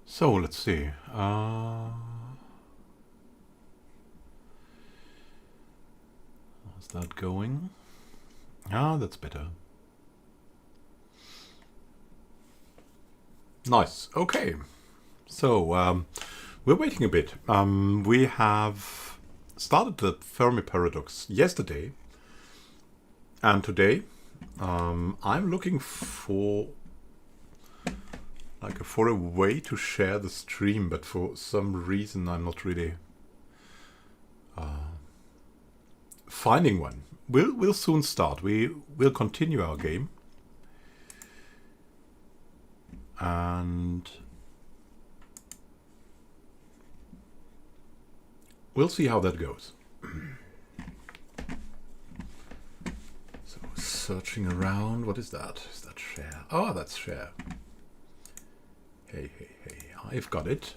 So let's see. How's that going? Ah, that's better. Nice. Okay. So we're waiting a bit. We have started the Fermi Paradox yesterday, and today I'm looking for a way to share the stream, but for some reason I'm not really finding one. We'll soon start. We'll continue our game, and we'll see how that goes. So searching around. What is that? Is that share? Oh, that's share. Hey, I've got it.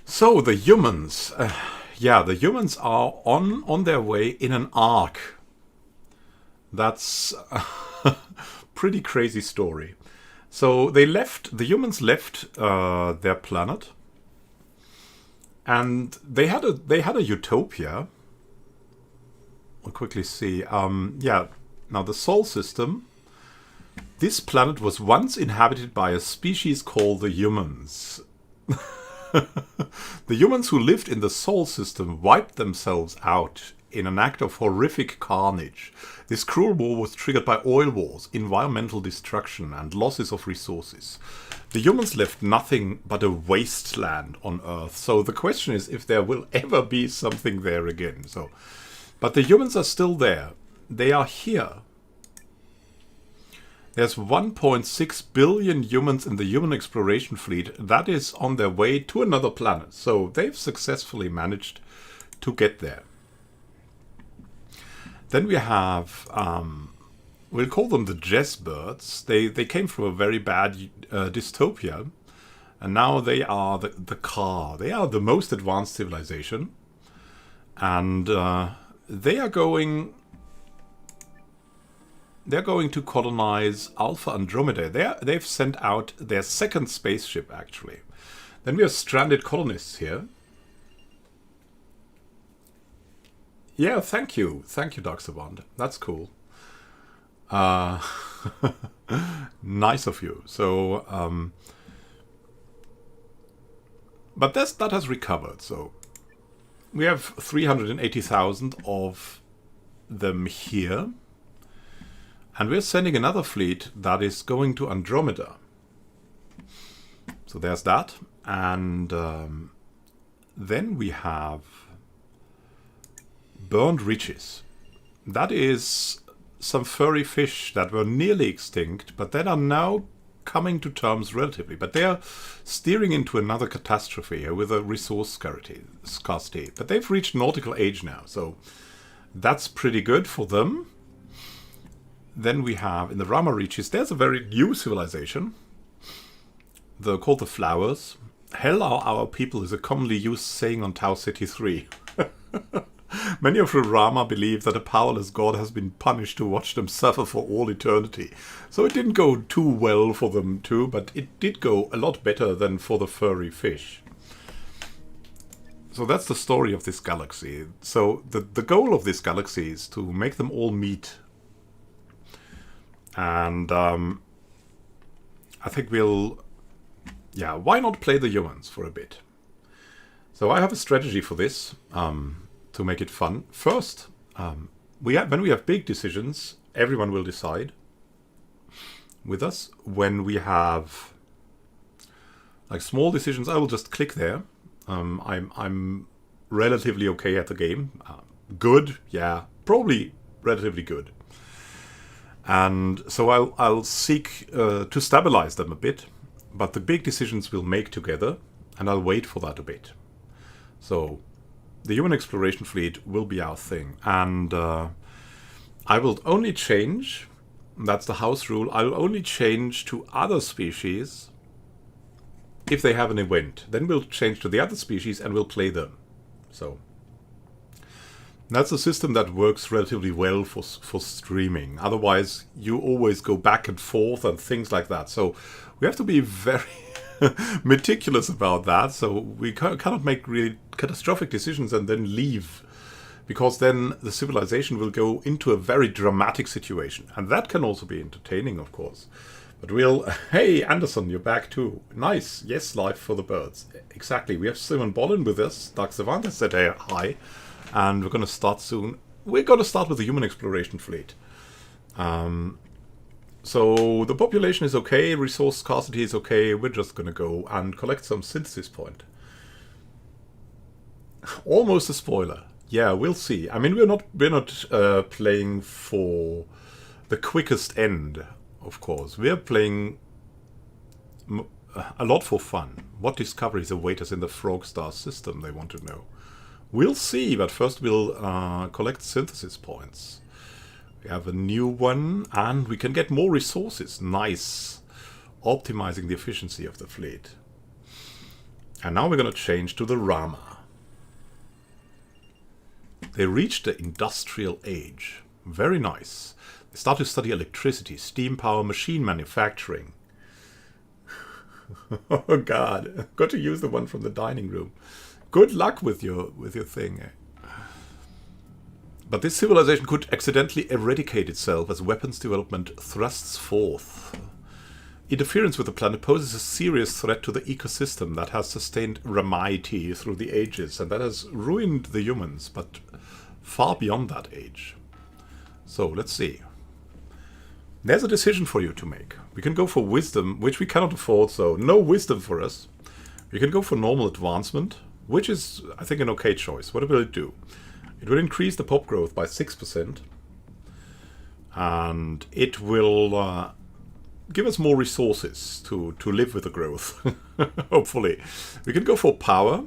So the humans, the humans are on their way in an arc. That's a pretty crazy story. So the humans left their planet, and they had a utopia. I'll quickly see. Now the Sol system. This planet was once inhabited by a species called the humans. The humans who lived in the Sol system wiped themselves out in an act of horrific carnage. This cruel war was triggered by oil wars, environmental destruction, and losses of resources. The humans left nothing but a wasteland on Earth. So the question is if there will ever be something there again. But the humans are still there. They are here. There's 1.6 billion humans in the human exploration fleet that is on their way to another planet. So they've successfully managed to get there. Then we have, we'll call them the Jazzbirds. They came from a very bad dystopia, and now they are the car. They are the most advanced civilization, and they are going. They're going to colonize Alpha Andromeda. They've sent out their second spaceship, actually. Then we have stranded colonists here. Yeah, thank you. Thank you, Dogstar. That's cool. Nice of you. So, but that has recovered. So we have 380,000 of them here. And we're sending another fleet that is going to Andromeda. So there's that. And then we have burned reaches. That is some furry fish that were nearly extinct, but that are now coming to terms relatively. But they are steering into another catastrophe here with a resource scarcity. But they've reached nautical age now, so that's pretty good for them. Then we have, in the Rama reaches, there's a very new civilization. They're called the Flowers. Hell are our people is a commonly used saying on Tau City 3. Many of the Rama believe that a powerless god has been punished to watch them suffer for all eternity. So it didn't go too well for them too, but it did go a lot better than for the furry fish. So that's the story of this galaxy. So the goal of this galaxy is to make them all meet. And I think why not play the humans for a bit? So I have a strategy for this to make it fun. First, when we have big decisions, everyone will decide with us. When we have like small decisions, I will just click there. I'm relatively okay at the game. Good, yeah, probably relatively good. And so I'll seek to stabilize them a bit, but the big decisions we'll make together, and I'll wait for that a bit. So the human exploration fleet will be our thing, and I will only change, that's the house rule, I'll only change to other species if they have an event. Then we'll change to the other species and we'll play them. So that's a system that works relatively well for streaming. Otherwise, you always go back and forth and things like that. So we have to be very meticulous about that. So we cannot make really catastrophic decisions and then leave, because then the civilization will go into a very dramatic situation. And that can also be entertaining, of course. But we'll... Hey, Anderson, you're back too. Nice. Yes, life for the birds. Exactly. We have Simon Bolin with us. Dark Savant has said hi. And we're going to start soon. We're going to start with the human exploration fleet. So the population is okay, resource scarcity is okay. We're just going to go and collect some synthesis point. Almost a spoiler. Yeah, we'll see. I mean, we're not playing for the quickest end, of course. We're playing a lot for fun. What discoveries await us in the Frogstar system, they want to know. We'll see, but first we'll collect synthesis points. We have a new one, and we can get more resources. Nice. Optimizing the efficiency of the fleet. And now we're going to change to the Rama. They reached the industrial age. Very nice. They start to study electricity, steam power, machine manufacturing. Oh god, I've got to use the one from the dining room. Good luck with your thing. But this civilization could accidentally eradicate itself as weapons development thrusts forth. Interference with the planet poses a serious threat to the ecosystem that has sustained Ramaity through the ages, and that has ruined the humans, but far beyond that age. So, let's see. There's a decision for you to make. We can go for wisdom, which we cannot afford, so no wisdom for us. We can go for normal advancement, which is, I think, an okay choice. What will it do? It will increase the pop growth by 6%. And it will give us more resources to live with the growth, hopefully. We can go for power.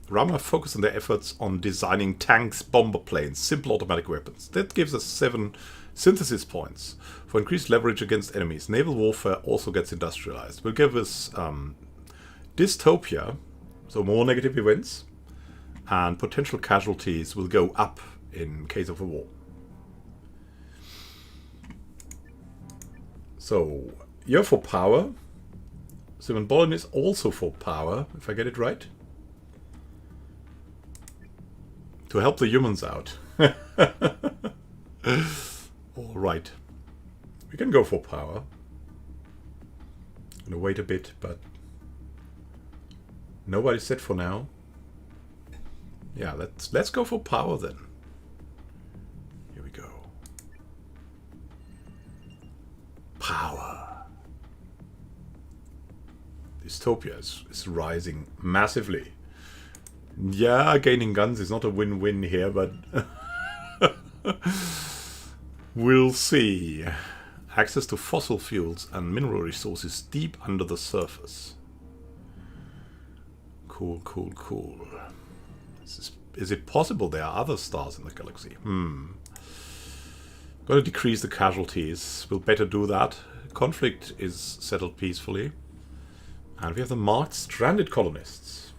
Rama focused on their efforts on designing tanks, bomber planes, simple automatic weapons. That gives us 7 synthesis points for increased leverage against enemies. Naval warfare also gets industrialized. Will give us dystopia, so more negative events, and potential casualties will go up in case of a war. So, you're for power. Simon Bolin is also for power, if I get it right. To help the humans out. Alright. We can go for power. I'm gonna wait a bit, but nobody said for now. Yeah, let's go for power then. Here we go. Power. Dystopia is rising massively. Yeah, gaining guns is not a win-win here, but we'll see. Access to fossil fuels and mineral resources deep under the surface. Cool, cool, cool. Is it possible there are other stars in the galaxy? Going to decrease the casualties. We'll better do that. Conflict is settled peacefully. And we have the marked stranded colonists.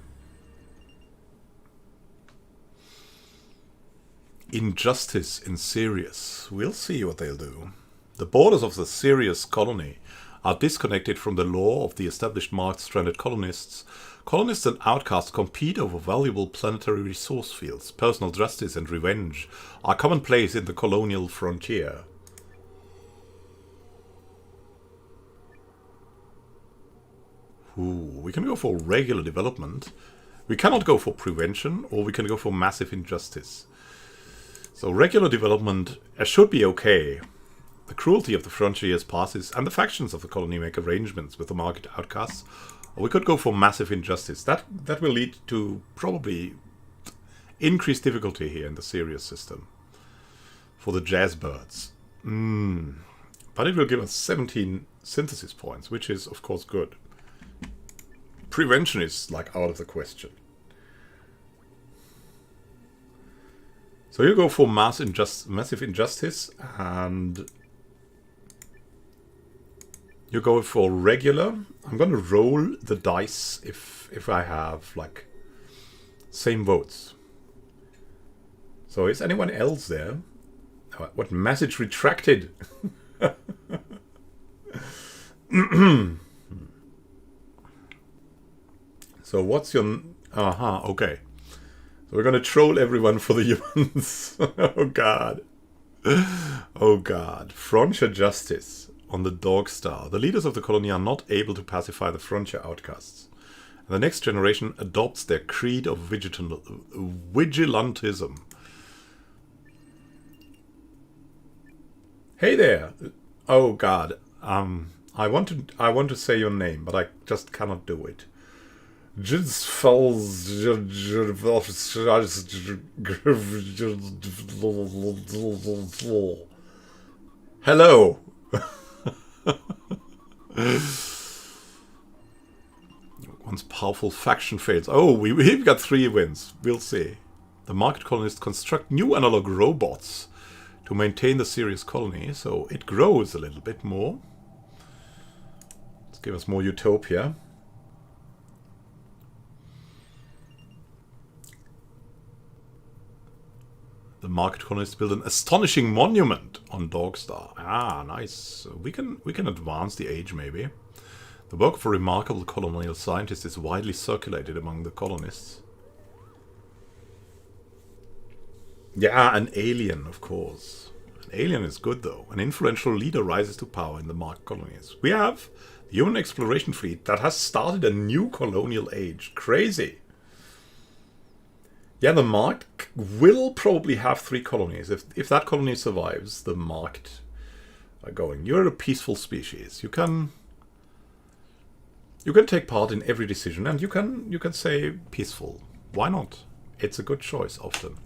Injustice in Sirius. We'll see what they'll do. The borders of the Sirius colony are disconnected from the law of the established marked stranded colonists. Colonists and outcasts compete over valuable planetary resource fields. Personal justice and revenge are commonplace in the colonial frontier. Ooh, we can go for regular development. We cannot go for prevention, or we can go for massive injustice. So regular development should be okay. The cruelty of the frontiers passes, and the factions of the colony make arrangements with the market outcasts. Or we could go for massive injustice. That will lead to probably increased difficulty here in the Sirius system. For the jazzbirds. But it will give us 17 synthesis points, which is, of course, good. Prevention is, like, out of the question. So you go for massive injustice, and you go for regular. I'm going to roll the dice if I have, like, same votes. So is anyone else there? What message retracted? So what's your... okay. So we're going to troll everyone for the humans. Oh god. Oh god. Frontier justice on the Dogstar. The leaders of the colony are not able to pacify the frontier outcasts. The next generation adopts their creed of vigilantism. Hey there. Oh god. I want to say your name, but I just cannot do it. Hello. Once powerful faction fails. Oh, we've got 3 wins. We'll see. The market colonists construct new analog robots to maintain the Sirius colony, so it grows a little bit more. Let's give us more utopia. The market colonists build an astonishing monument on Dogstar. Ah, nice. We can advance the age, maybe. The work of a remarkable colonial scientist is widely circulated among the colonists. Yeah, an alien, of course. An alien is good, though. An influential leader rises to power in the market colonies. We have the human exploration fleet that has started a new colonial age. Crazy. Yeah, the market will probably have 3 colonies. If that colony survives, the market are going. You're a peaceful species. You can take part in every decision, and you can say peaceful. Why not? It's a good choice often.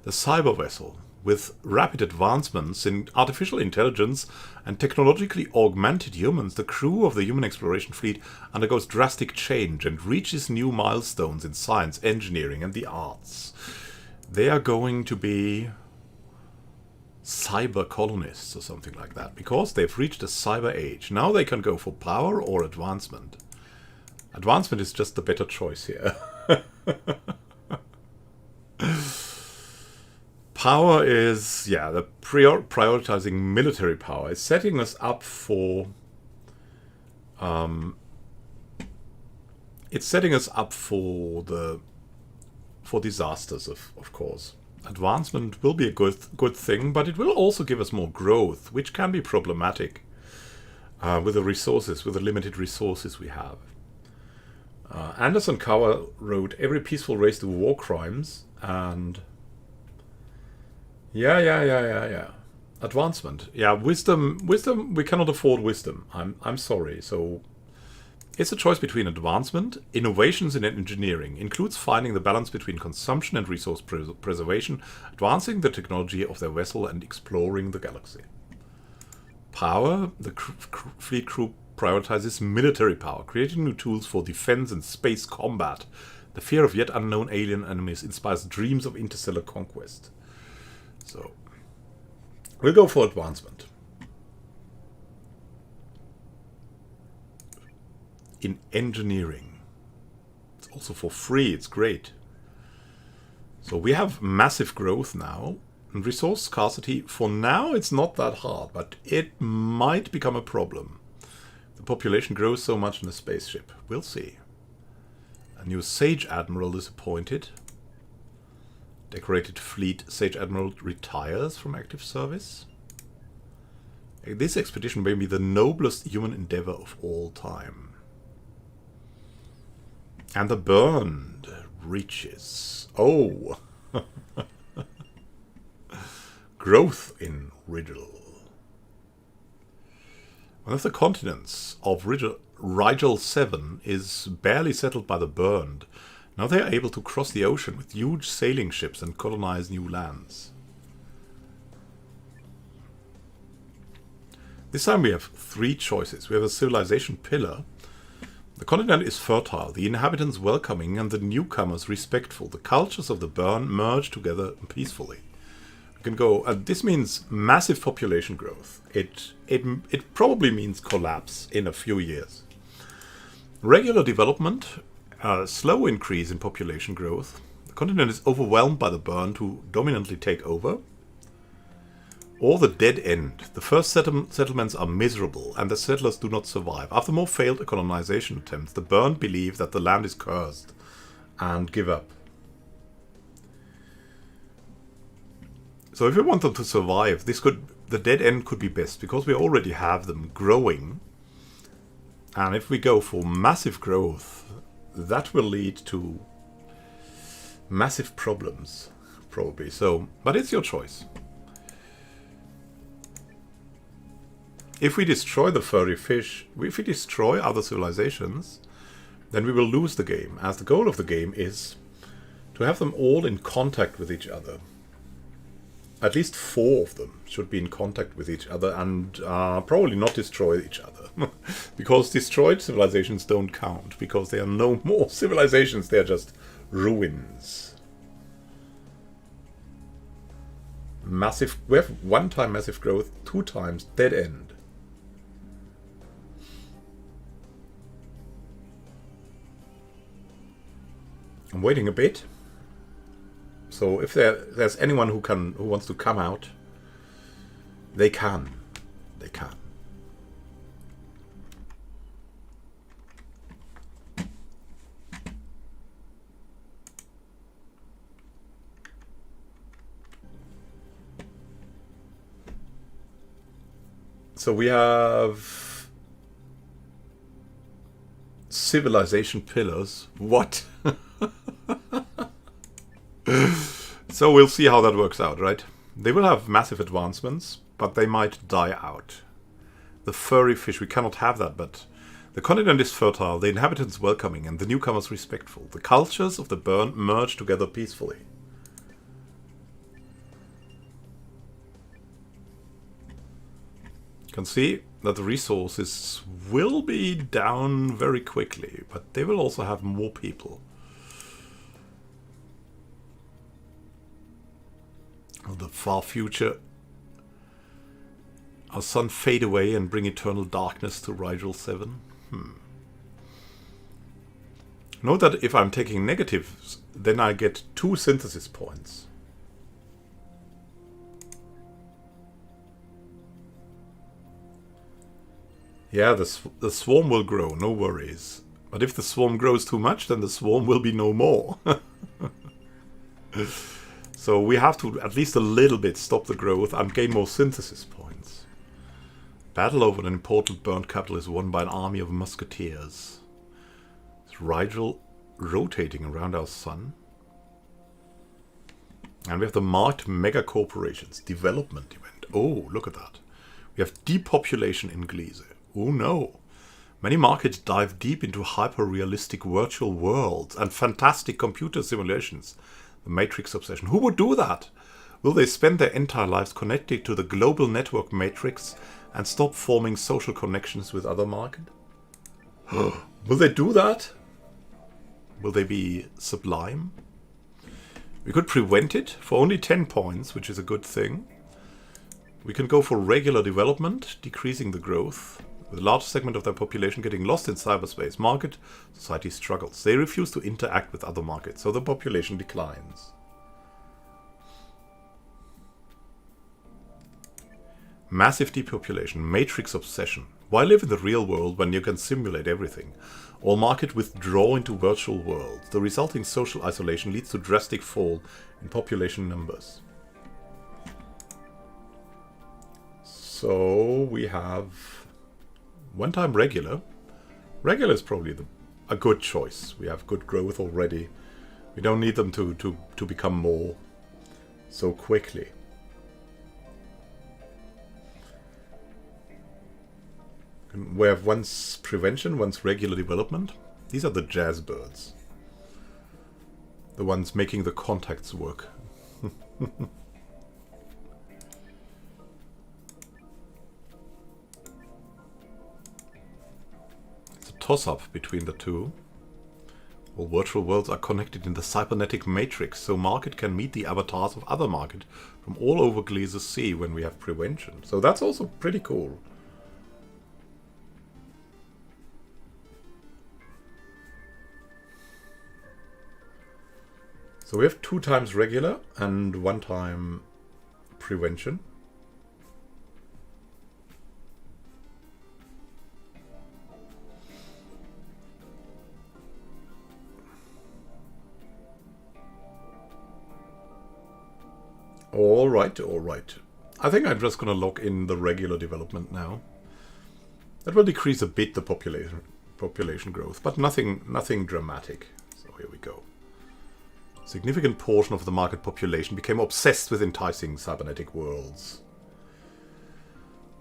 The cyber vessel, with rapid advancements in artificial intelligence and technologically augmented humans, the crew of the human exploration fleet undergoes drastic change and reaches new milestones in science, engineering, and the arts. They are going to be cyber colonists or something like that, because they've reached a cyber age. Now they can go for power or advancement. Advancement is just the better choice here. Power is, yeah, the prioritizing military power is setting us up for... it's setting us up for disasters, of course. Advancement will be a good thing, but it will also give us more growth, which can be problematic with the limited resources we have. Anderson Cower wrote, every peaceful race do war crimes, and... Yeah. Advancement. Yeah, wisdom, we cannot afford wisdom. I'm sorry. So it's a choice between advancement. Innovations in engineering includes finding the balance between consumption and resource preservation, advancing the technology of their vessel, and exploring the galaxy. Power, the fleet crew prioritizes military power, creating new tools for defense and space combat. The fear of yet unknown alien enemies inspires dreams of interstellar conquest. So, we'll go for advancement. In engineering. It's also for free, it's great. So we have massive growth now. And resource scarcity, for now it's not that hard, but it might become a problem. The population grows so much in the spaceship. We'll see. A new Sage Admiral is appointed. Decorated Fleet Sage Admiral retires from active service. This expedition may be the noblest human endeavor of all time. And the burned reaches. Oh! Growth in Rigel. One of the continents of Rigel 7 is barely settled by the burned. Now they are able to cross the ocean with huge sailing ships and colonize new lands. This time we have three choices. We have a civilization pillar. The continent is fertile, the inhabitants welcoming, and the newcomers respectful. The cultures of the burn merge together peacefully. We can go. This means massive population growth. It probably means collapse in a few years. Regular development, a slow increase in population growth. The continent is overwhelmed by the burn to dominantly take over. Or the dead end. The first settlements are miserable and the settlers do not survive. After more failed colonization attempts, the burned believe that the land is cursed and give up. So if we want them to survive, the dead end could be best, because we already have them growing. And if we go for massive growth, that will lead to massive problems, probably. So, but it's your choice. If we destroy the furry fish, if we destroy other civilizations, then we will lose the game, as the goal of the game is to have them all in contact with each other. At least 4 of them should be in contact with each other and probably not destroy each other. Because destroyed civilizations don't count, because they are no more civilizations, they are just ruins. Massive, we have 1 time massive growth, 2 times dead end. I'm waiting a bit. So if there's anyone who wants to come out, they can. They can. So we have civilization pillars. What? So we'll see how that works out, right? They will have massive advancements, but they might die out. The furry fish, we cannot have that, but the continent is fertile, the inhabitants welcoming, and the newcomers respectful. The cultures of the burn merge together peacefully. You can see that the resources will be down very quickly, but they will also have more people. The far future. Our sun fade away and bring eternal darkness to Rigel 7. Note that if I'm taking negatives, then I get 2 synthesis points. Yeah, the swarm will grow, no worries. But if the swarm grows too much, then the swarm will be no more. So we have to at least a little bit stop the growth and gain more synthesis points. Battle over an important burnt capital is won by an army of musketeers. Is Rigel rotating around our sun? And we have the marked mega corporations. Development event. Oh, look at that. We have depopulation in Gliese. Oh no. Many markets dive deep into hyper-realistic virtual worlds and fantastic computer simulations. The Matrix obsession. Who would do that? Will they spend their entire lives connected to the global network Matrix and stop forming social connections with other markets? Will they do that? Will they be sublime? We could prevent it for only 10 points, which is a good thing. We can go for regular development, decreasing the growth. With a large segment of their population getting lost in cyberspace, market society struggles. They refuse to interact with other markets, so the population declines. Massive depopulation, matrix obsession. Why live in the real world when you can simulate everything? All markets withdraw into virtual worlds. The resulting social isolation leads to drastic fall in population numbers. So we have 1 time regular. Regular is probably a good choice. We have good growth already. We don't need them to become more so quickly. We have once prevention, once regular development. These are the jazz birds. The ones making the contacts work. toss-up between the two. All virtual worlds are connected in the cybernetic matrix, so market can meet the avatars of other market from all over Gliese Sea when we have prevention. So that's also pretty cool. So we have 2 times regular and 1 time prevention. All right, all right. I think I'm just going to lock in the regular development now. That will decrease a bit the population growth, but nothing dramatic. So here we go. Significant portion of the market population became obsessed with enticing cybernetic worlds.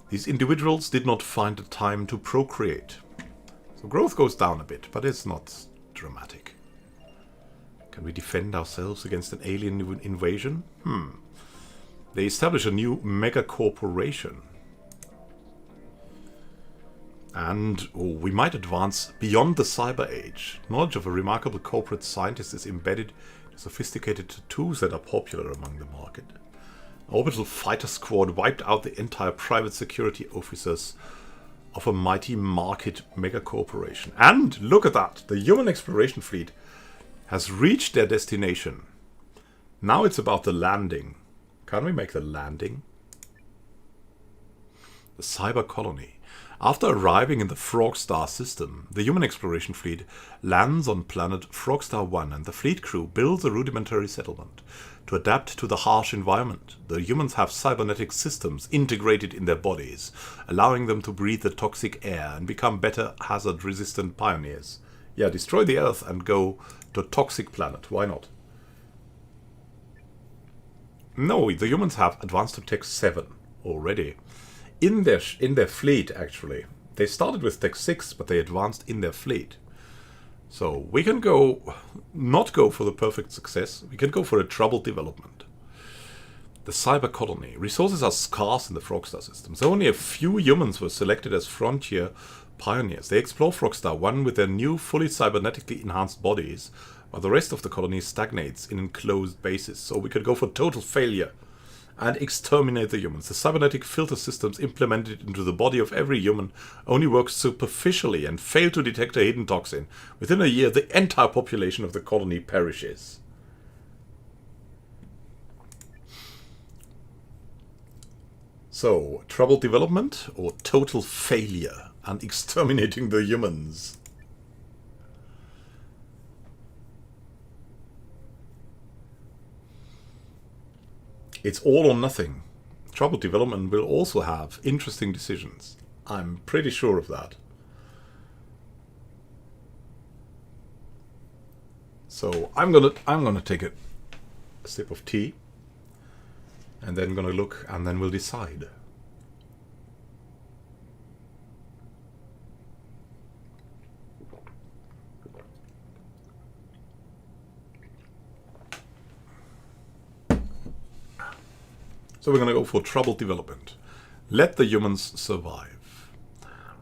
These individuals did not find the time to procreate. So growth goes down a bit, but it's not dramatic. Can we defend ourselves against an alien invasion? They establish a new mega corporation. And we might advance beyond the cyber age. Knowledge of a remarkable corporate scientist is embedded in sophisticated tattoos that are popular among the market. An orbital fighter squad wiped out the entire private security officers of a mighty market mega corporation. And look at that! The human exploration fleet has reached their destination. Now it's about the landing. Can we make the landing? The cyber colony. After arriving in the Frogstar system, the human exploration fleet lands on planet Frogstar 1 and the fleet crew builds a rudimentary settlement. To adapt to the harsh environment, the humans have cybernetic systems integrated in their bodies, allowing them to breathe the toxic air and become better hazard-resistant pioneers. Yeah, destroy the Earth and go to a toxic planet. Why not? No, the humans have advanced to Tech 7 already. In their fleet, actually. They started with Tech 6, but they advanced in their fleet. So we can not go for the perfect success. We can go for a troubled development. The cyber colony. Resources are scarce in the Frogstar system. So only a few humans were selected as frontier pioneers. They explore Frogstar 1 with their new, fully cybernetically enhanced bodies, while the rest of the colony stagnates in enclosed bases. So we could go for total failure and exterminate the humans. The cybernetic filter systems implemented into the body of every human only work superficially and fail to detect a hidden toxin. Within a year, the entire population of the colony perishes. So, troubled development or total failure and exterminating the humans? It's all or nothing. Troubled development will also have interesting decisions. I'm pretty sure of that. So I'm gonna take a sip of tea, and then gonna look, and then we'll decide. So we're going to go for troubled development. Let the humans survive.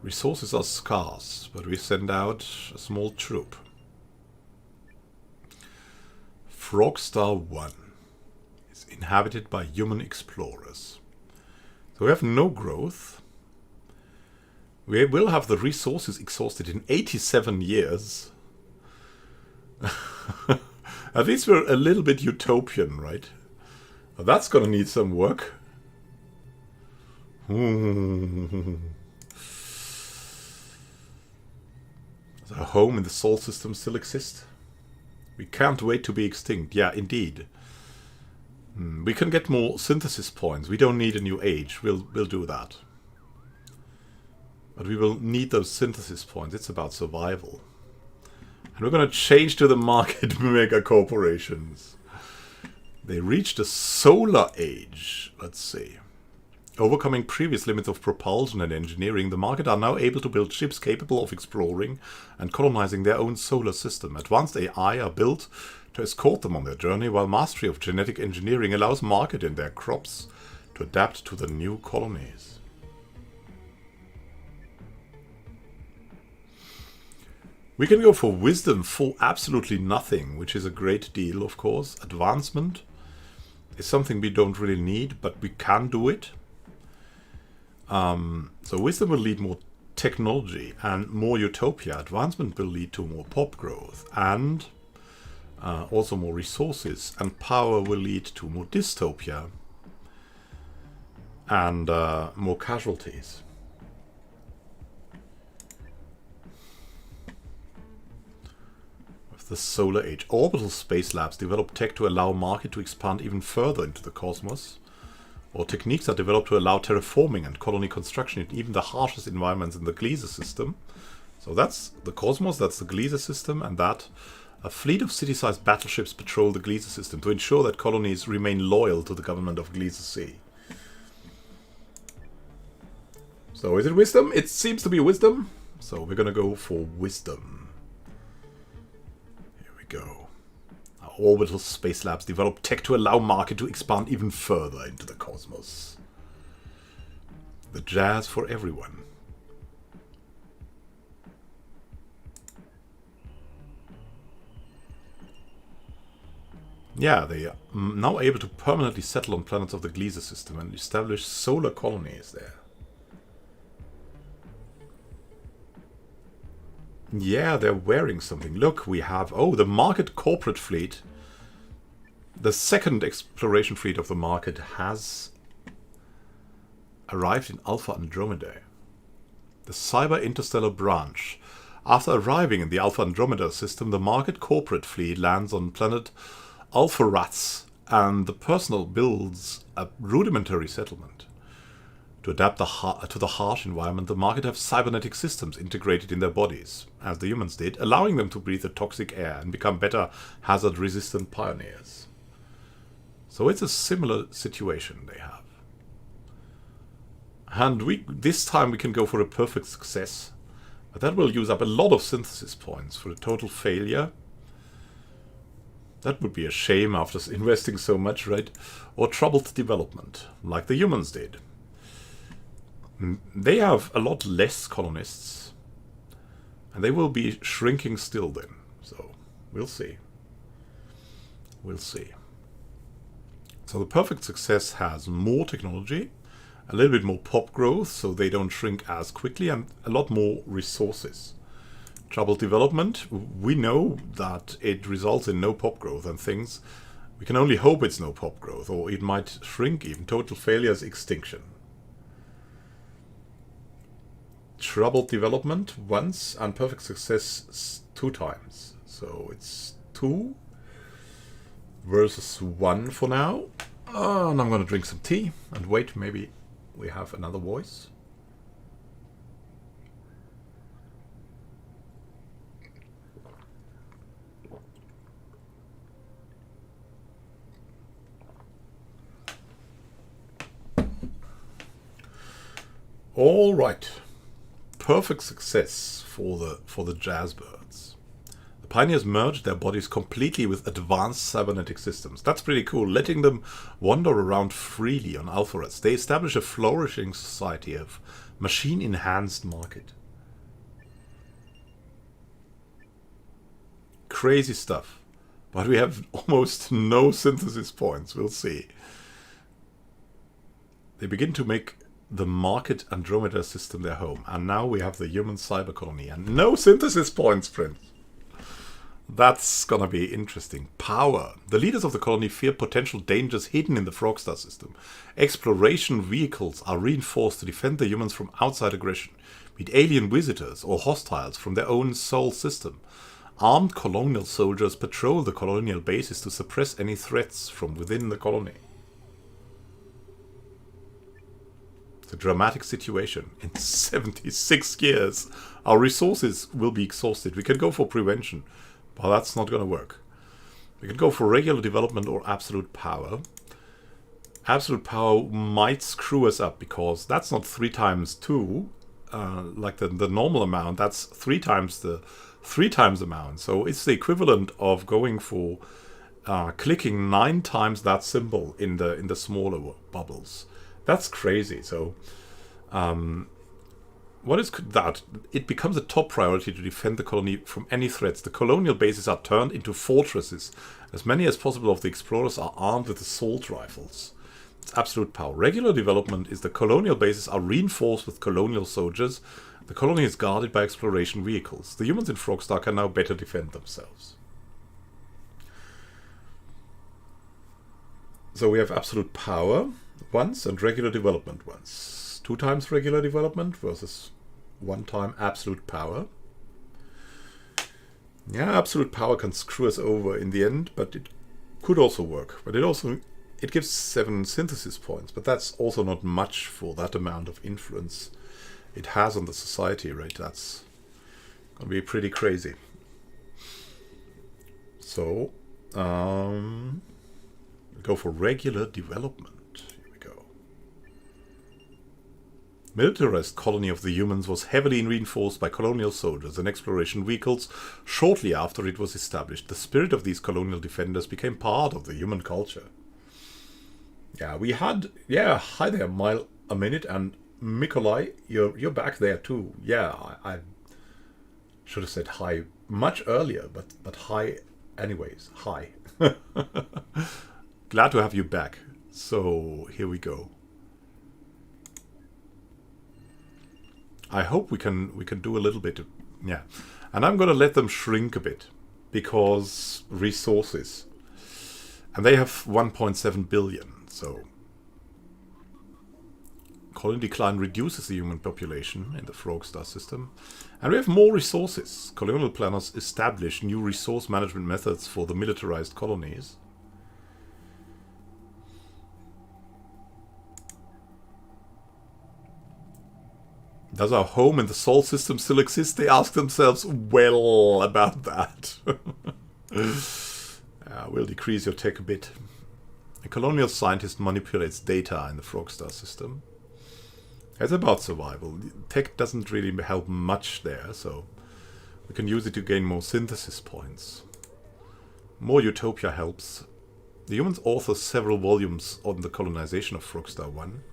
Resources are scarce, but we send out a small troop. Frogstar 1 is inhabited by human explorers. So we have no growth. We will have the resources exhausted in 87 years. At least we're a little bit utopian, right? That's gonna need some work. Does our home in the Sol system still exist? We can't wait to be extinct. Yeah, indeed. We can get more synthesis points. We don't need a new age. We'll do that. But we will need those synthesis points. It's about survival. And we're gonna change to the market mega corporations. They reached the solar age. Let's see. Overcoming previous limits of propulsion and engineering, the market are now able to build ships capable of exploring and colonizing their own solar system. Advanced AI are built to escort them on their journey, while mastery of genetic engineering allows market in their crops to adapt to the new colonies. We can go for wisdom for absolutely nothing, which is a great deal, of course. Advancement is something we don't really need, but we can do it. So wisdom will lead more technology and more utopia. Advancement will lead to more pop growth and also more resources. And power will lead to more dystopia and more casualties. The Solar Age. Orbital space labs develop tech to allow market to expand even further into the cosmos. Or techniques are developed to allow terraforming and colony construction in even the harshest environments in the Gliese system. So that's the cosmos, that's the Gliese system, and that a fleet of city-sized battleships patrol the Gliese system to ensure that colonies remain loyal to the government of Gliese Sea. So is it wisdom? It seems to be wisdom. So we're gonna go for wisdom. Go. Our orbital space labs develop tech to allow market to expand even further into the cosmos. The jazz for everyone. Yeah, they are now able to permanently settle on planets of the Gliese system and establish solar colonies there. Yeah, they're wearing something. Look, we have... Oh, the market corporate fleet. The second exploration fleet of the market has arrived in Alpha Andromeda. The cyber interstellar branch. After arriving in the Alpha Andromeda system, the market corporate fleet lands on planet Alpha Rats, and the personnel builds a rudimentary settlement. To adapt to the harsh environment, the market have cybernetic systems integrated in their bodies, as the humans did, allowing them to breathe the toxic air and become better hazard-resistant pioneers. So it's a similar situation they have. And this time we can go for a perfect success, but that will use up a lot of synthesis points for a total failure. That would be a shame after investing so much, right? Or troubled development, like the humans did. They have a lot less colonists, and they will be shrinking still then. So, we'll see. We'll see. So the perfect success has more technology, a little bit more pop growth, so they don't shrink as quickly, and a lot more resources. Troubled development, we know that it results in no pop growth and things. We can only hope it's no pop growth, or it might shrink even. Total failure is extinction. Troubled development once and perfect success 2 times. So it's 2 versus 1 for now. And I'm going to drink some tea and wait, maybe we have another voice. All right. Perfect success for the jazzbirds. The pioneers merged their bodies completely with advanced cybernetic systems. That's pretty cool. Letting them wander around freely on Alpharets, they establish a flourishing society of machine-enhanced market. Crazy stuff. But we have almost no synthesis points. We'll see. They begin to make the market Andromeda system their home, and now we have the human cyber colony and no synthesis points, Prince. That's gonna be interesting. Power. The leaders of the colony fear potential dangers hidden in the Frogstar system. Exploration vehicles are reinforced to defend the humans from outside aggression, be it alien visitors or hostiles from their own sol system. Armed colonial soldiers patrol the colonial bases to suppress any threats from within the colony. It's a dramatic situation. In 76 years, our resources will be exhausted. We can go for prevention, but that's not going to work. We can go for regular development or absolute power. Absolute power might screw us up, because that's not 3 times 2, like the normal amount. That's 3 times the amount. So it's the equivalent of going for clicking 9 times that symbol in the smaller bubbles. That's crazy. So what is that? It becomes a top priority to defend the colony from any threats. The colonial bases are turned into fortresses. As many as possible of the explorers are armed with assault rifles. It's absolute power. Regular development is the colonial bases are reinforced with colonial soldiers. The colony is guarded by exploration vehicles. The humans in Frogstar can now better defend themselves. So we have absolute power once and regular development once. 2 times regular development versus 1 time absolute power. Yeah, absolute power can screw us over in the end, but it could also work. But it gives 7 synthesis points, but that's also not much for that amount of influence it has on the society, right? That's gonna be pretty crazy. So, go for regular development. Here we go. Militarized colony of the humans was heavily reinforced by colonial soldiers and exploration vehicles shortly after it was established. The spirit of these colonial defenders became part of the human culture. Yeah, we had... Yeah, hi there, Mile a Minute, and Mikolai, you're back there too. Yeah, I should have said hi much earlier, but hi anyways. Hi. Glad to have you back. So, here we go. I hope we can do a little bit. Yeah. And I'm going to let them shrink a bit. Because resources. And they have 1.7 billion. So, colony decline reduces the human population in the Frogstar system. And we have more resources. Colonial planners establish new resource management methods for the militarized colonies. Does our home in the Sol system still exist? They ask themselves well about that. We'll decrease your tech a bit. A colonial scientist manipulates data in the Frogstar system. It's about survival. Tech doesn't really help much there, so we can use it to gain more synthesis points. More utopia helps. The humans author several volumes on the colonization of Frogstar 1.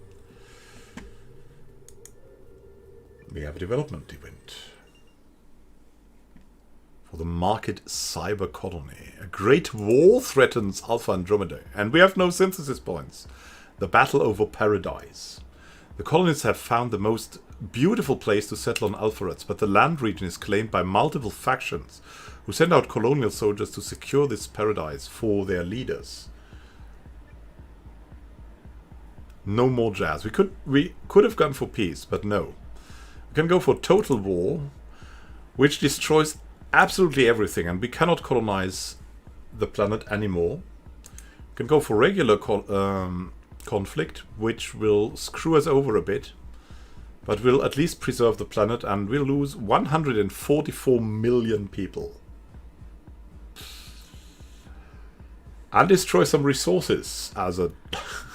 We have a development event for the market cyber colony. A great war threatens Alpha Andromeda, and we have no synthesis points. The battle over paradise. The colonists have found the most beautiful place to settle on Alpharets, but the land region is claimed by multiple factions who send out colonial soldiers to secure this paradise for their leaders. No more jazz. We could have gone for peace, but no. We can go for total war, which destroys absolutely everything, and we cannot colonize the planet anymore. We can go for regular conflict, which will screw us over a bit, but will at least preserve the planet, and we'll lose 144 million people. And destroy some resources as a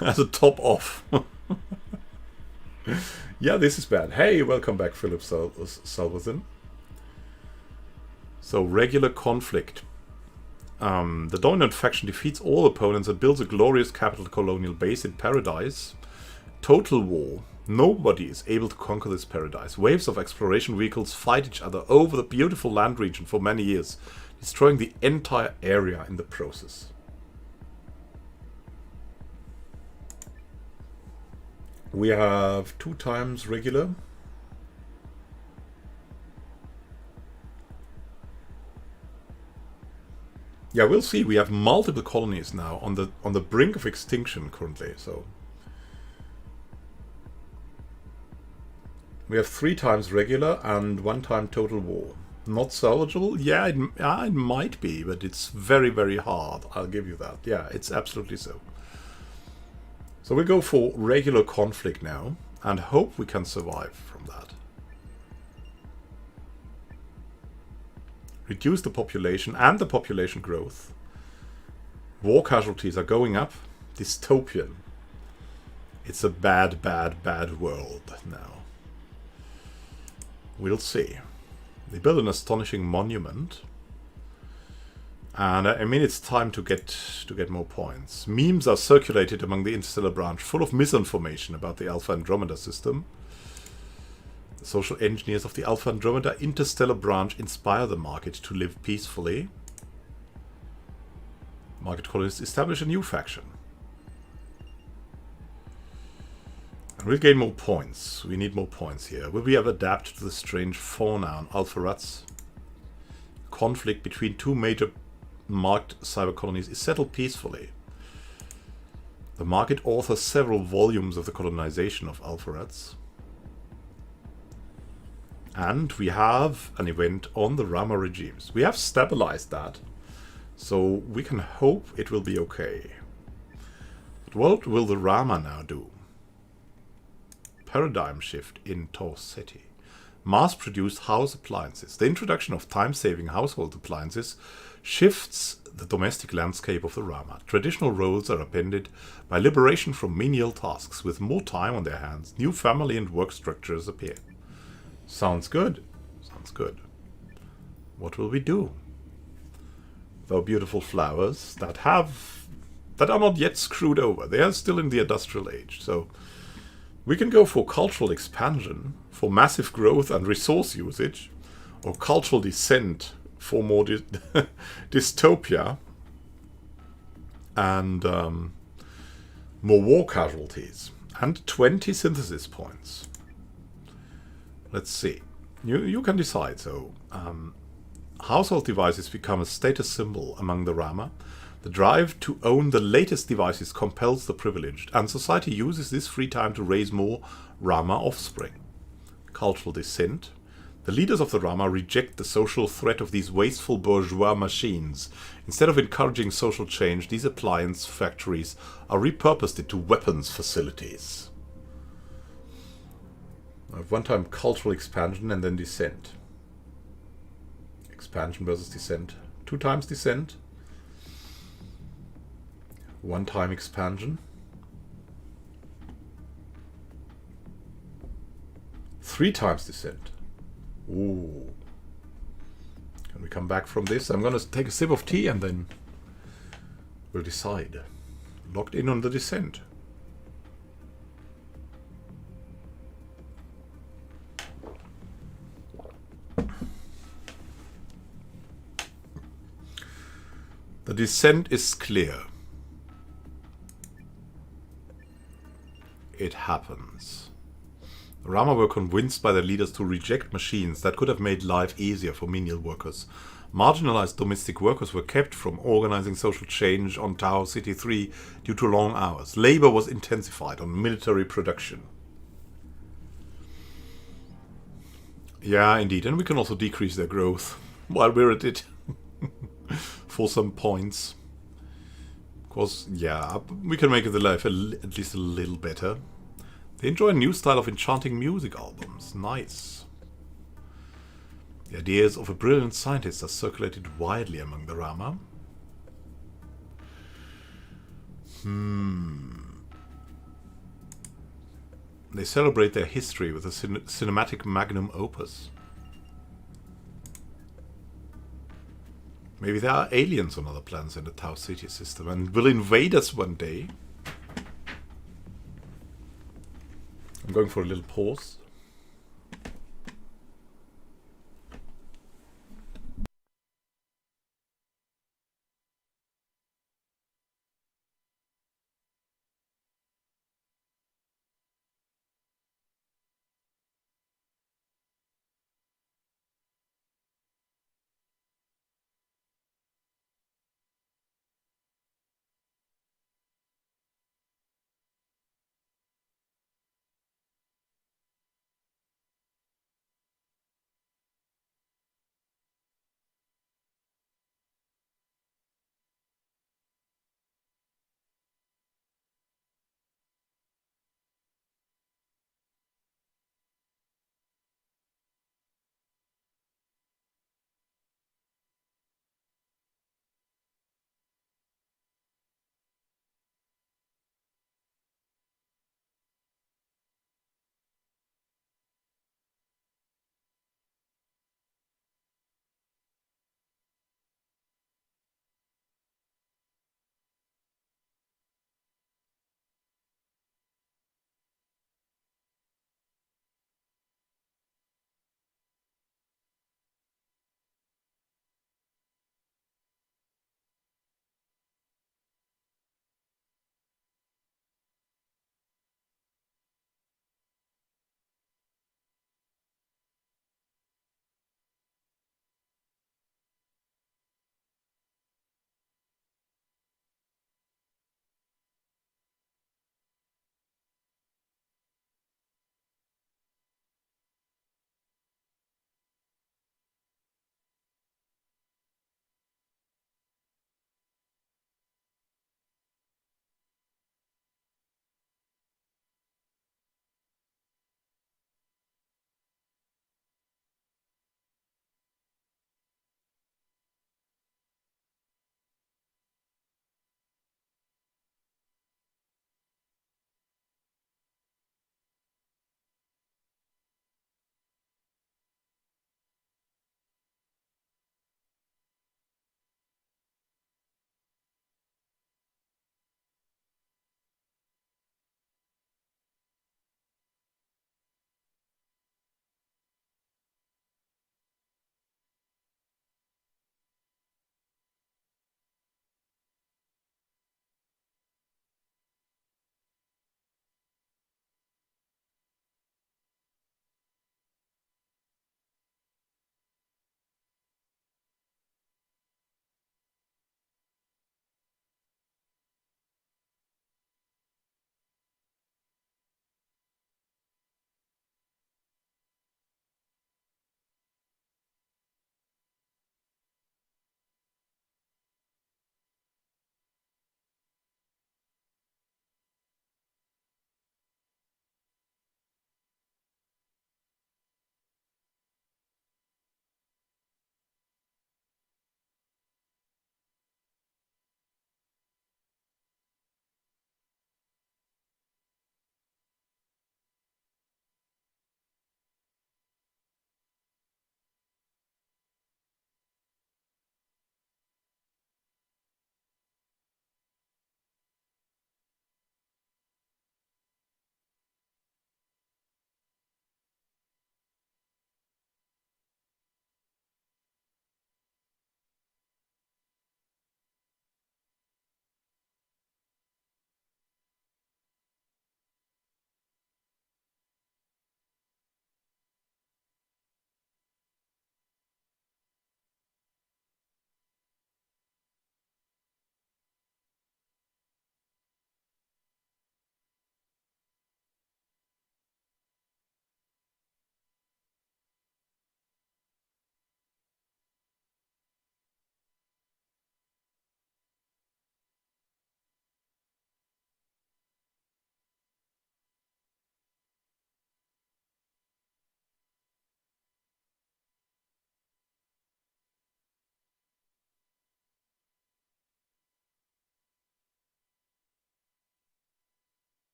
as a top off. Yeah, this is bad. Hey, welcome back, Philip Salvathan. So, regular conflict. The dominant faction defeats all opponents and builds a glorious capital colonial base in paradise. Total war. Nobody is able to conquer this paradise. Waves of exploration vehicles fight each other over the beautiful land region for many years, destroying the entire area in the process. We have 2 times regular. Yeah, we'll see. We have multiple colonies now on the brink of extinction currently. So we have 3 times regular and 1 time total war. Not salvageable? Yeah, it might be, but it's very, very hard. I'll give you that. Yeah, it's absolutely so. So we go for regular conflict now, and hope we can survive from that. Reduce the population and the population growth. War casualties are going up. Dystopian. It's a bad, bad, bad world now. We'll see. They build an astonishing monument. And I mean, it's time to get more points. Memes are circulated among the interstellar branch, full of misinformation about the Alpha Andromeda system. The Social engineers of the Alpha Andromeda interstellar branch inspire the market to live peacefully. Market colonists establish a new faction. And we'll gain more points. We need more points here. Will we ever adapt to the strange fauna on Alpharats? Conflict between two major marked cyber colonies is settled peacefully. The market authors several volumes of the colonization of Alpharats. And we have an event on the Rama regimes. We have stabilized that, so we can hope it will be okay. But what will the Rama now do? Paradigm shift in Tor City. Mass-produced house appliances. The introduction of time-saving household appliances shifts the domestic landscape of the Rama. Traditional roles are upended by liberation from menial tasks. With more time on their hands, new family and work structures appear. Sounds good. Sounds good. What will we do? There are beautiful flowers that are not yet screwed over. They are still in the industrial age. So we can go for cultural expansion, for massive growth and resource usage, or cultural descent for more dystopia and more war casualties, and 20 synthesis points. Let's see. You can decide. So household devices become a status symbol among the Rama. The drive to own the latest devices compels the privileged, and society uses this free time to raise more Rama offspring. Cultural descent. The leaders of the Rama reject the social threat of these wasteful bourgeois machines. Instead of encouraging social change, these appliance factories are repurposed into weapons facilities. I have one time cultural expansion and then descent. Expansion versus descent. 2 times descent. 1 time expansion. 3 times descent. Ooh. Can we come back from this? I'm going to take a sip of tea and then we'll decide. Locked in on the descent. The descent is clear. It happens. The Rama were convinced by their leaders to reject machines that could have made life easier for menial workers. Marginalized domestic workers were kept from organizing social change on Tau City 3 due to long hours. Labor was intensified on military production. Yeah, indeed. And we can also decrease their growth while we're at it for some points. Of course, yeah, we can make the life at least a little better. They enjoy a new style of enchanting music albums. Nice. The ideas of a brilliant scientist are circulated widely among the Rama. They celebrate their history with a cinematic magnum opus. Maybe there are aliens on other planets in the Tau City system and will invade us one day. I'm going for a little pause.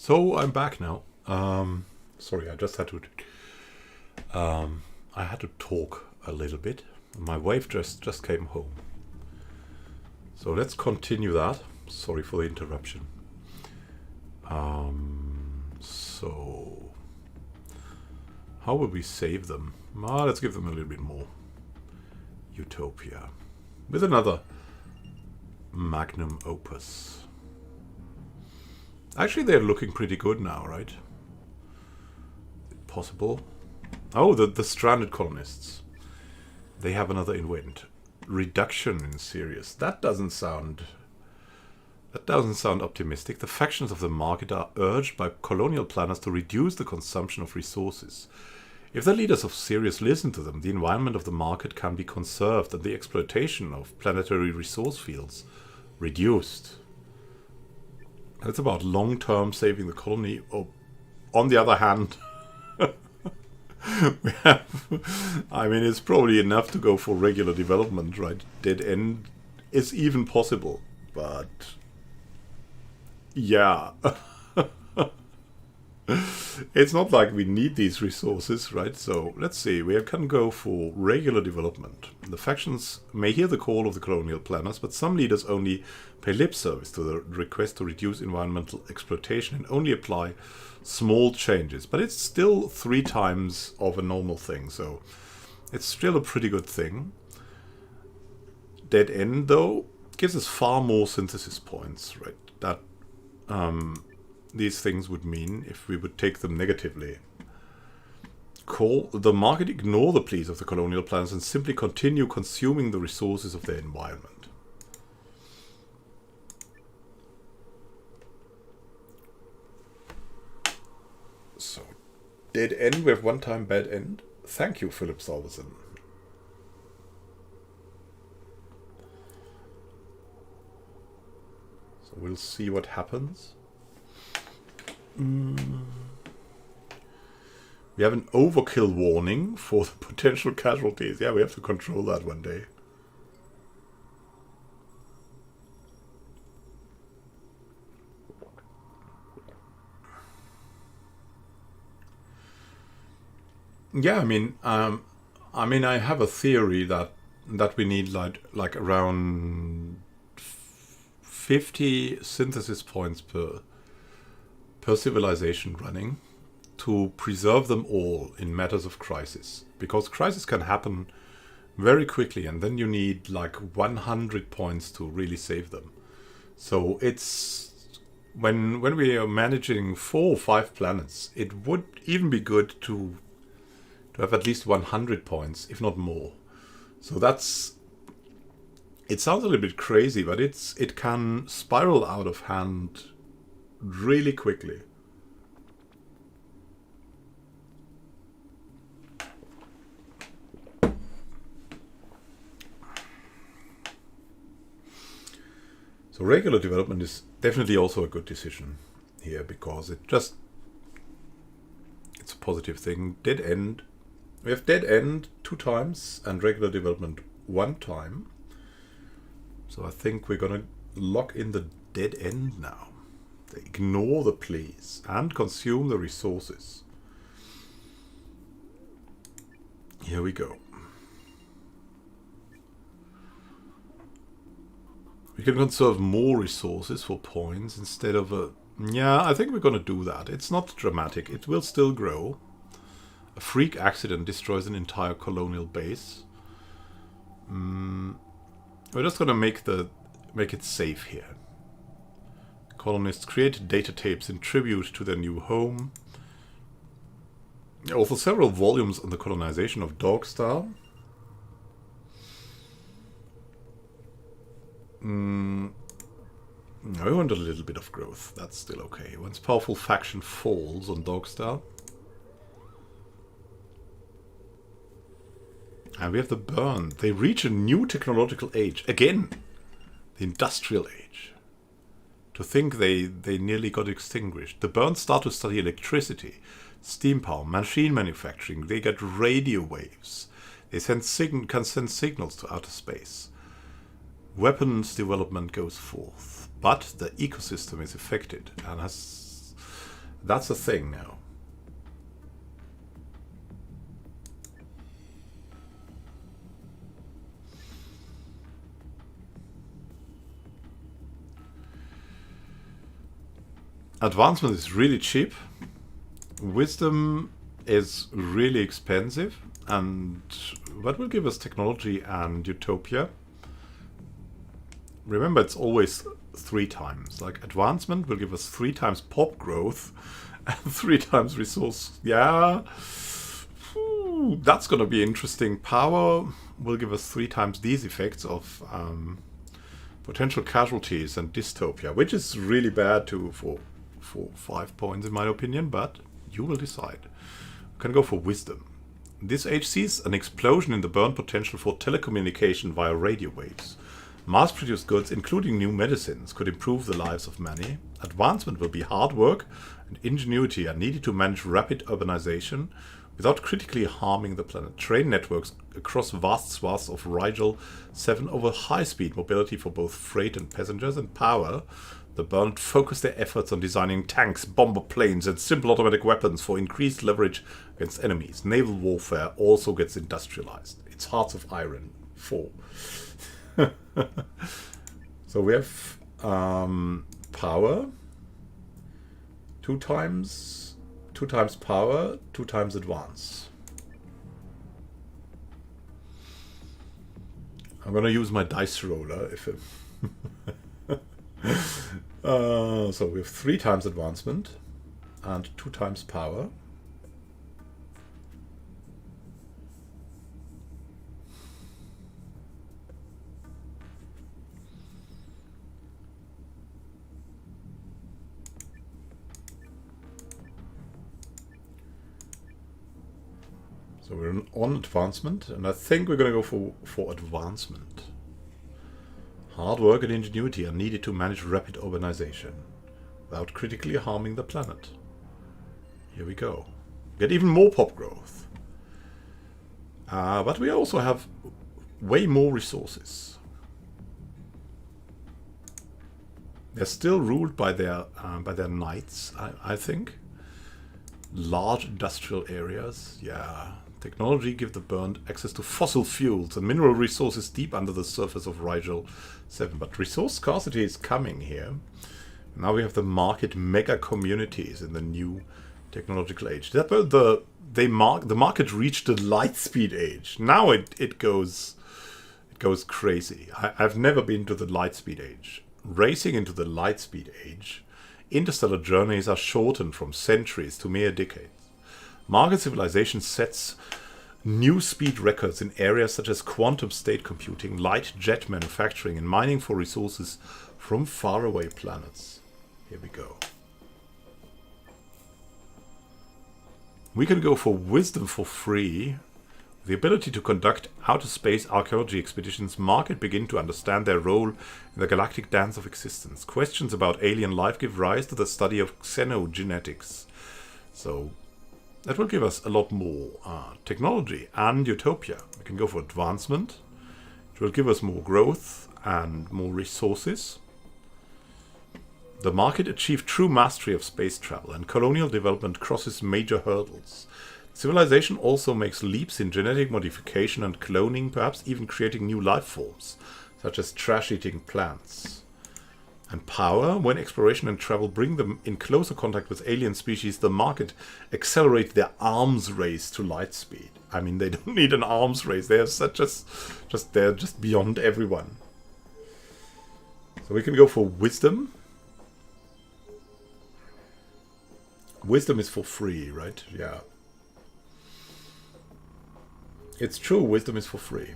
So I'm back now. Sorry, I had to talk a little bit. My wife just came home. So let's continue that. Sorry for the interruption. So how will we save them? Let's give them a little bit more utopia with another magnum opus. Actually, they're looking pretty good now, right? Possible. Oh, the stranded colonists. They have another invent. Reduction in Sirius. That doesn't sound optimistic. The factions of the market are urged by colonial planners to reduce the consumption of resources. If the leaders of Sirius listen to them, the environment of the market can be conserved and the exploitation of planetary resource fields reduced. It's about long-term saving the colony. Oh, on the other hand, it's probably enough to go for regular development, right? Dead end is even possible, but yeah. It's not like we need these resources, right? So let's see, we can go for regular development. The factions may hear the call of the colonial planners, but some leaders only pay lip service to the request to reduce environmental exploitation and only apply small changes. But it's still 3 times of a normal thing, so it's still a pretty good thing. Dead end, though, gives us far more synthesis points, right? That these things would mean if we would take them negatively. Call the market ignore the pleas of the colonial planners and simply continue consuming the resources of their environment. So, dead end, we have one time bad end. Thank you, Philip Salverson. So we'll see what happens. We have an overkill warning for the potential casualties. Yeah, we have to control that one day. Yeah, I have a theory that we need like around 50 synthesis points per civilization running to preserve them all in matters of crisis, because crisis can happen very quickly and then you need like 100 points to really save them. So it's when we are managing 4 or 5 planets, it would even be good to have at least 100 points, if not more. So it sounds a little bit crazy, but it can spiral out of hand really quickly. So regular development is definitely also a good decision here, because it's a positive thing. Dead end. We have dead end 2 times and regular development 1 time. So I think we're gonna lock in the dead end now. They ignore the pleas and consume the resources. Here we go. We can conserve more resources for points instead of a... Yeah, I think we're going to do that. It's not dramatic. It will still grow. A freak accident destroys an entire colonial base. We're just going to make it safe here. Colonists create data tapes in tribute to their new home. Also several volumes on the colonization of Dogstar. I want a little bit of growth. That's still okay. Once powerful faction falls on Dogstar. And we have the burn. They reach a new technological age. Again, the industrial age. To think they nearly got extinguished. The burns start to study electricity, steam power, machine manufacturing. They get radio waves. They can send signals to outer space. Weapons development goes forth. But the ecosystem is affected and has That's the thing now. Advancement is really cheap. Wisdom is really expensive. And what will give us technology and utopia? Remember, it's always 3 times. Like, advancement will give us 3 times pop growth and 3 times resource. Yeah. Ooh, that's going to be interesting. Power will give us 3 times these effects of potential casualties and dystopia, which is really bad too for 5 points in my opinion, but you will decide. We can go for wisdom. This age sees an explosion in the burn potential for telecommunication via radio waves. Mass-produced goods, including new medicines, could improve the lives of many. Advancement will be hard work, and ingenuity are needed to manage rapid urbanization without critically harming the planet. Train networks across vast swaths of Rigel 7 over high-speed mobility for both freight and passengers, and power. The Bund focus their efforts on designing tanks, bomber planes, and simple automatic weapons for increased leverage against enemies. Naval warfare also gets industrialized. It's Hearts of Iron 4. So we have power, 2 times power, 2 times advance. I'm gonna use my dice roller if it so we have 3 times advancement and 2 times power. So we're on advancement, and I think we're going to go for advancement. Hard work and ingenuity are needed to manage rapid urbanization without critically harming the planet. Here we go. Get even more pop growth. But we also have way more resources. They're still ruled by their knights, I think. Large industrial areas, yeah. Technology gives the burned access to fossil fuels and mineral resources deep under the surface of Rigel 7. But resource scarcity is coming here. Now we have the market mega communities in the new technological age. The market reached the light speed age. Now it goes crazy. I've never been to the light speed age. Racing into the light speed age, interstellar journeys are shortened from centuries to mere decades. Market civilization sets new speed records in areas such as quantum state computing, light jet manufacturing, and mining for resources from faraway planets. Here we go. We can go for wisdom for free. The ability to conduct outer space archaeology expeditions, market begin to understand their role in the galactic dance of existence. Questions about alien life give rise to the study of xenogenetics. So that will give us a lot more technology and utopia. We can go for advancement. It will give us more growth and more resources. The market achieved true mastery of space travel, and colonial development crosses major hurdles. Civilization also makes leaps in genetic modification and cloning, perhaps even creating new life forms, such as trash-eating plants. And power, when exploration and travel bring them in closer contact with alien species, the market accelerates their arms race to light speed. I mean, they don't need an arms race. They are they're just beyond everyone. So we can go for wisdom. Wisdom is for free, right? Yeah. It's true, wisdom is for free.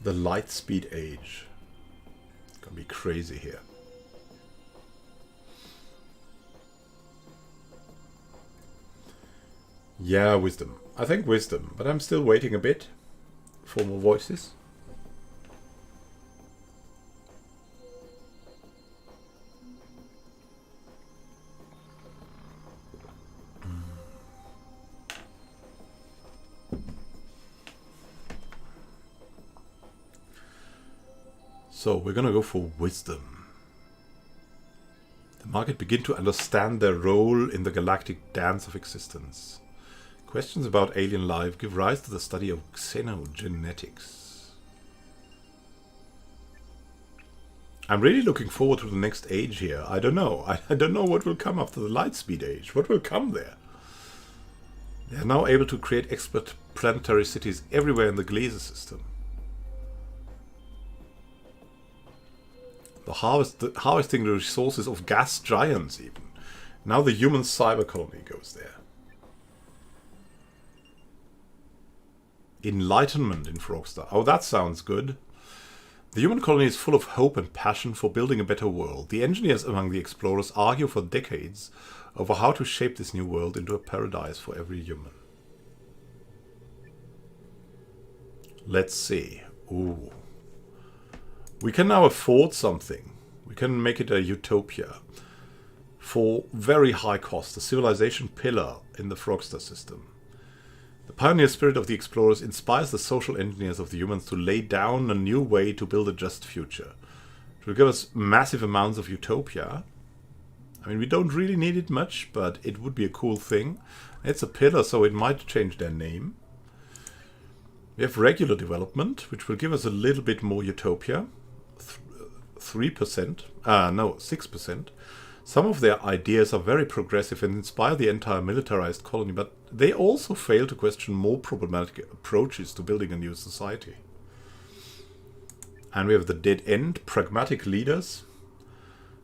The light speed age. It's gonna be crazy here. Yeah, wisdom. I think wisdom, but I'm still waiting a bit for more voices. So we're gonna go for wisdom. Market begin to understand their role in the galactic dance of existence. Questions about alien life give rise to the study of xenogenetics. I'm really looking forward to the next age here. I don't know. I don't know what will come after the Lightspeed age. What will come there? They are now able to create expert planetary cities everywhere in the Gliese system. Harvesting the resources of gas giants even. Now the human cyber colony goes there. Enlightenment in Frogstar. Oh, that sounds good. The human colony is full of hope and passion for building a better world. The engineers among the explorers argue for decades over how to shape this new world into a paradise for every human. Let's see. Ooh. We can now afford something. We can make it a utopia. For very high cost, a civilization pillar in the Frogstar system. The pioneer spirit of the explorers inspires the social engineers of the humans to lay down a new way to build a just future. It will give us massive amounts of utopia. I mean, we don't really need it much, but it would be a cool thing. It's a pillar, so it might change their name. We have regular development, which will give us a little bit more utopia. 3%. No, 6%. Some of their ideas are very progressive and inspire the entire militarized colony, but they also fail to question more problematic approaches to building a new society. And we have the dead end, pragmatic leaders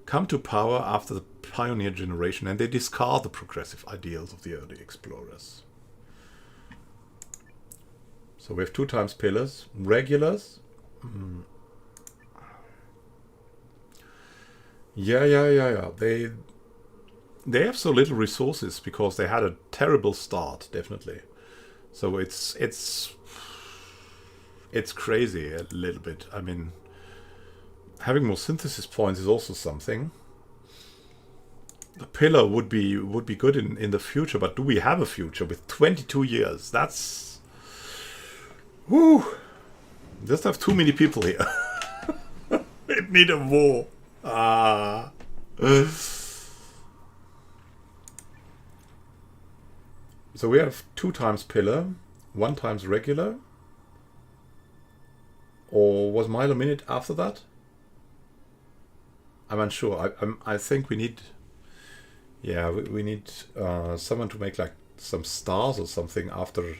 come to power after the pioneer generation, and they discard the progressive ideals of the early explorers. So we have 2 times pillars, regulars. Yeah. They have so little resources because they had a terrible start, definitely. So it's crazy a little bit. I mean, having more synthesis points is also something. The pillar would be good in the future, but do we have a future with 22 years? That's whoo. Just have too many people here. We need a war. So we have 2 times pillar, 1 times regular. Or was mile a minute after that? I'm unsure. I think we need... Yeah, we need someone to make like some stars or something after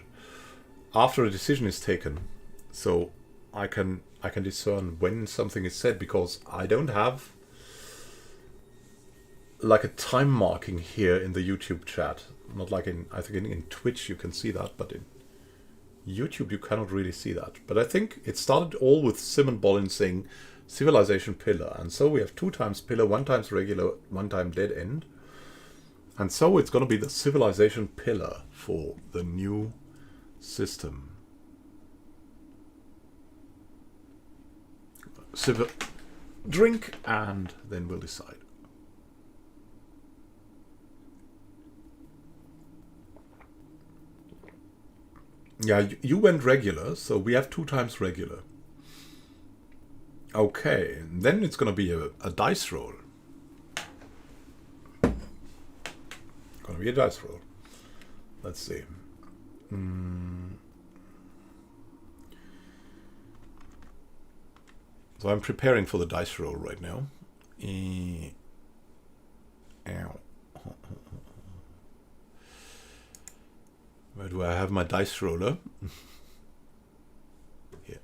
a decision is taken. So I can discern when something is said, because I don't have like a time marking here in the YouTube chat. Not like I think in Twitch you can see that, but in YouTube you cannot really see that. But I think it started all with Simon Bollin saying civilization pillar, and so we have 2 times pillar, 1 times regular, 1 time dead end, and so it's going to be the civilization pillar for the new system. Drink and then we'll decide. Yeah, you went regular, so we have 2 times regular. Okay, then it's gonna be a dice roll. Gonna be a dice roll. Let's see. So I'm preparing for the dice roll right now. Ow. Where do I have my dice roller? Here.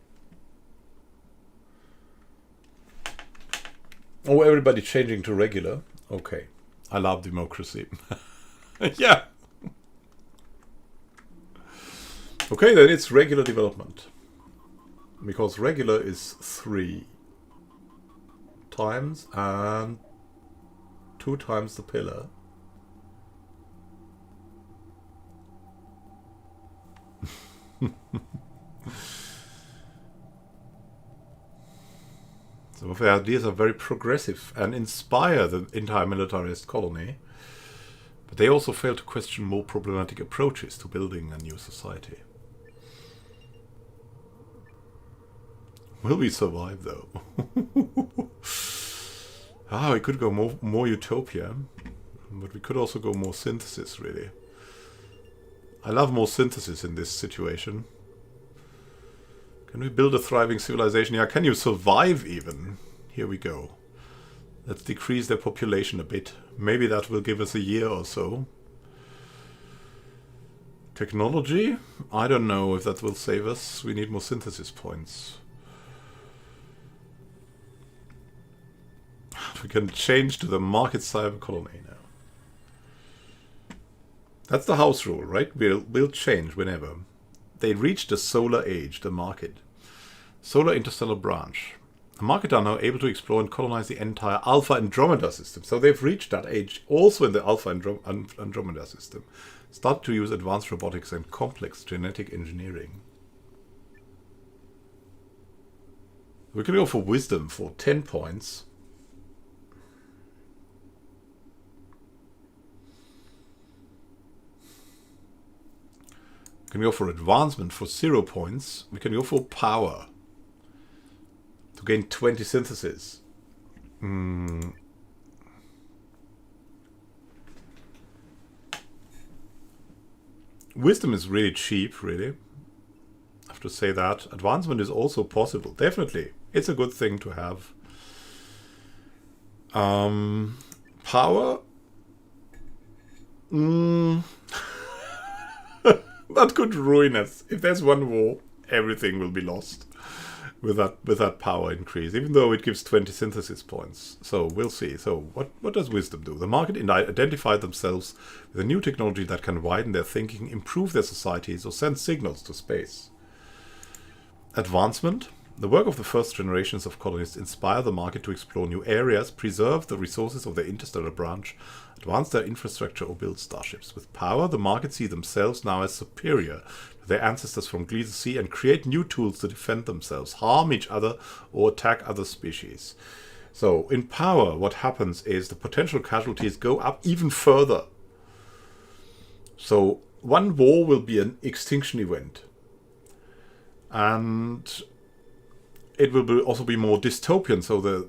Oh, everybody changing to regular. Okay. I love democracy. Yeah. Okay, then it's regular development. Because regular is 3 times and 2 times the pillar. Some of their ideas are very progressive and inspire the entire militarist colony, but they also fail to question more problematic approaches to building a new society. Will we survive, though? We could go more utopia, but we could also go more synthesis, really. I love more synthesis in this situation. Can we build a thriving civilization? Yeah, can you survive even? Here we go. Let's decrease their population a bit. Maybe that will give us a year or so. Technology? I don't know if that will save us. We need more synthesis points. We can change to the market cyber colony now. That's the house rule, right? We'll change whenever. They reach the solar age, the market. Solar interstellar branch. The market are now able to explore and colonize the entire Alpha Andromeda system. So they've reached that age also in the Alpha Andromeda system. Start to use advanced robotics and complex genetic engineering. We can go for wisdom for 10 points. We can go for advancement for 0 points. We can go for power to gain 20 synthesis. Wisdom is really cheap, really. I have to say that. Advancement is also possible. Definitely. It's a good thing to have. Power? That could ruin us. If there's one war, everything will be lost with that power increase, even though it gives 20 synthesis points. So we'll see. So what does wisdom do? The market identify themselves with a new technology that can widen their thinking, improve their societies, or send signals to space. Advancement. The work of the first generations of colonists inspire the market to explore new areas, preserve the resources of their interstellar branch, advance their infrastructure, or build starships. With power, the market see themselves now as superior to their ancestors from Gliese AI and create new tools to defend themselves, harm each other, or attack other species. So, in power, what happens is the potential casualties go up even further. So, one war will be an extinction event. And it will also be more dystopian, so the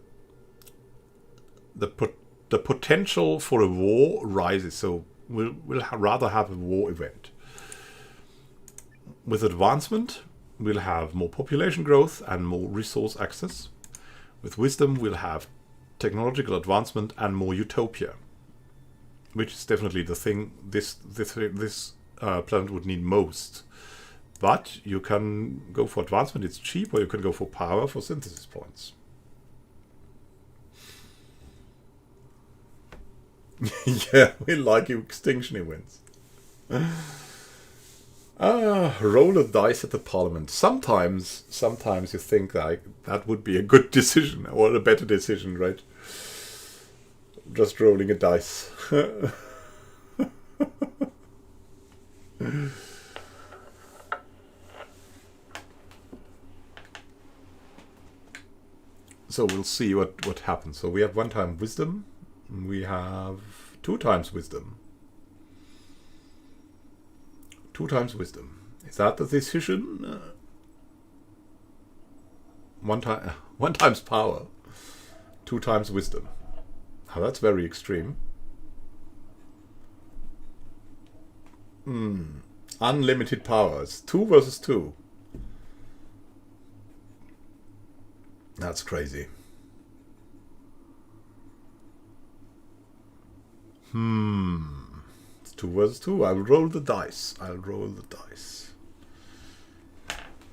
potential for a war rises. So we'll rather have a war event. With advancement, we'll have more population growth and more resource access. With wisdom, we'll have technological advancement and more utopia, which is definitely the thing this planet would need most. But you can go for advancement, it's cheap, or you can go for power for synthesis points. Yeah, we like extinction events. Roll a dice at the parliament. Sometimes you think that would be a good decision, or a better decision, right? Just rolling a dice. So we'll see what happens. So we have 1 time wisdom. We have 2 times wisdom. 2 times wisdom. Is that the decision? 1 times power. 2 times wisdom. Oh, that's very extreme. Unlimited powers. 2 versus 2. That's crazy. It's 2 versus 2. I'll roll the dice.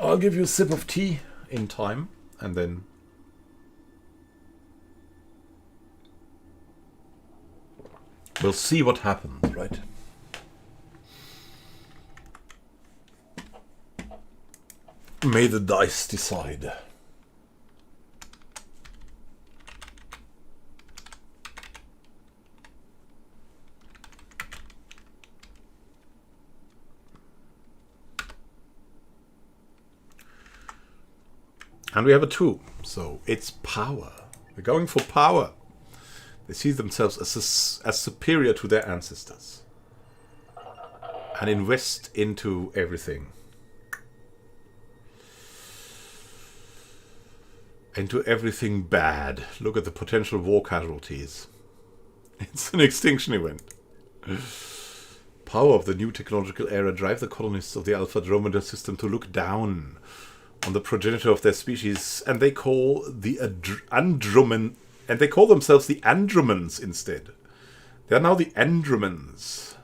I'll give you a sip of tea in time, and then we'll see what happens, right? May the dice decide. And we have a 2, so it's power. We're going for power. They see themselves as superior to their ancestors. And invest into everything. into everything bad. Look at the potential war casualties. It's an extinction event. Power of the new technological era drive the colonists of the Alpha Andromeda system to look down on the progenitor of their species, and they call the Andromen, and they call themselves the Andromens instead. They are now the Andromens.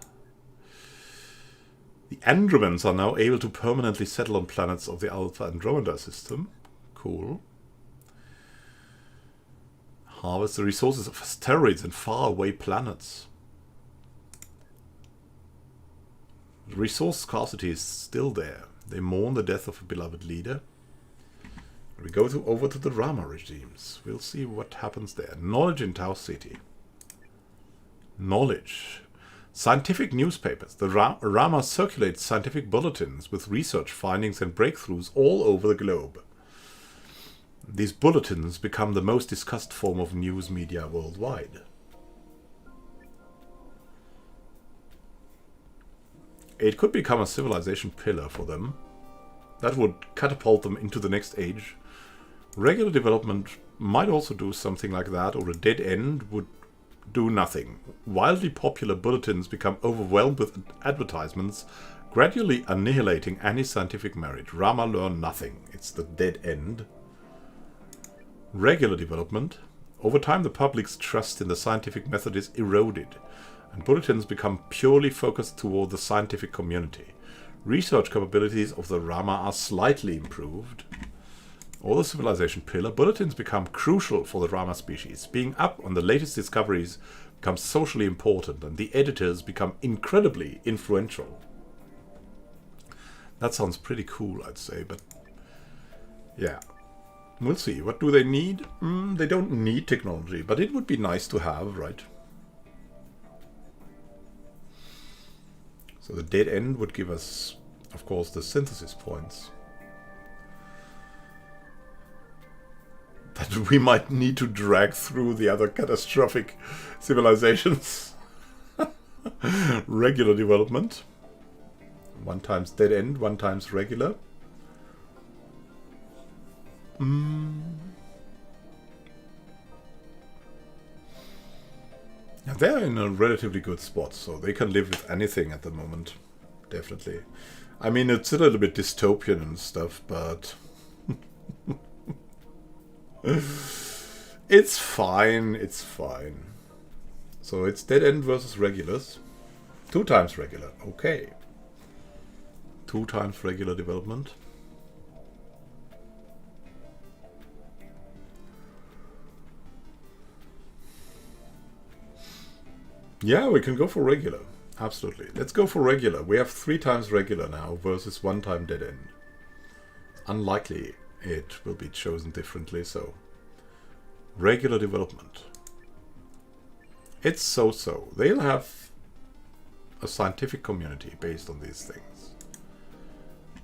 The Andromens are now able to permanently settle on planets of the Alpha Andromeda system. Cool. Harvest the resources of asteroids and faraway planets. The resource scarcity is still there. They mourn the death of a beloved leader. We go over to the Rama regimes. We'll see what happens there. Knowledge in Tau City. Knowledge. Scientific newspapers. The Rama circulates scientific bulletins with research findings and breakthroughs all over the globe. These bulletins become the most discussed form of news media worldwide. It could become a civilization pillar for them. That would catapult them into the next age. Regular development might also do something like that, or a dead end would do nothing. Wildly popular bulletins become overwhelmed with advertisements, gradually annihilating any scientific merit. Rama learn nothing. It's the dead end. Regular development. Over time, the public's trust in the scientific method is eroded, and bulletins become purely focused toward the scientific community. Research capabilities of the Rama are slightly improved. Or the civilization pillar, bulletins become crucial for the Rama species. Being up on the latest discoveries becomes socially important, and the editors become incredibly influential. That sounds pretty cool, I'd say, but yeah. We'll see. What do they need? They don't need technology, but it would be nice to have, right? So the dead end would give us, of course, the synthesis points that we might need to drag through the other catastrophic civilizations. Regular development. 1 times dead end, 1 times regular. Yeah, they're in a relatively good spot, so they can live with anything at the moment. Definitely. I mean, it's a little bit dystopian and stuff, but it's fine, it's fine. So it's dead end versus regulars. 2 times regular, okay. 2 times regular development. Yeah, we can go for regular. Absolutely. Let's go for regular. We have 3 times regular now versus 1 time dead end. Unlikely it will be chosen differently, so regular development. It's so-so. They'll have a scientific community based on these things.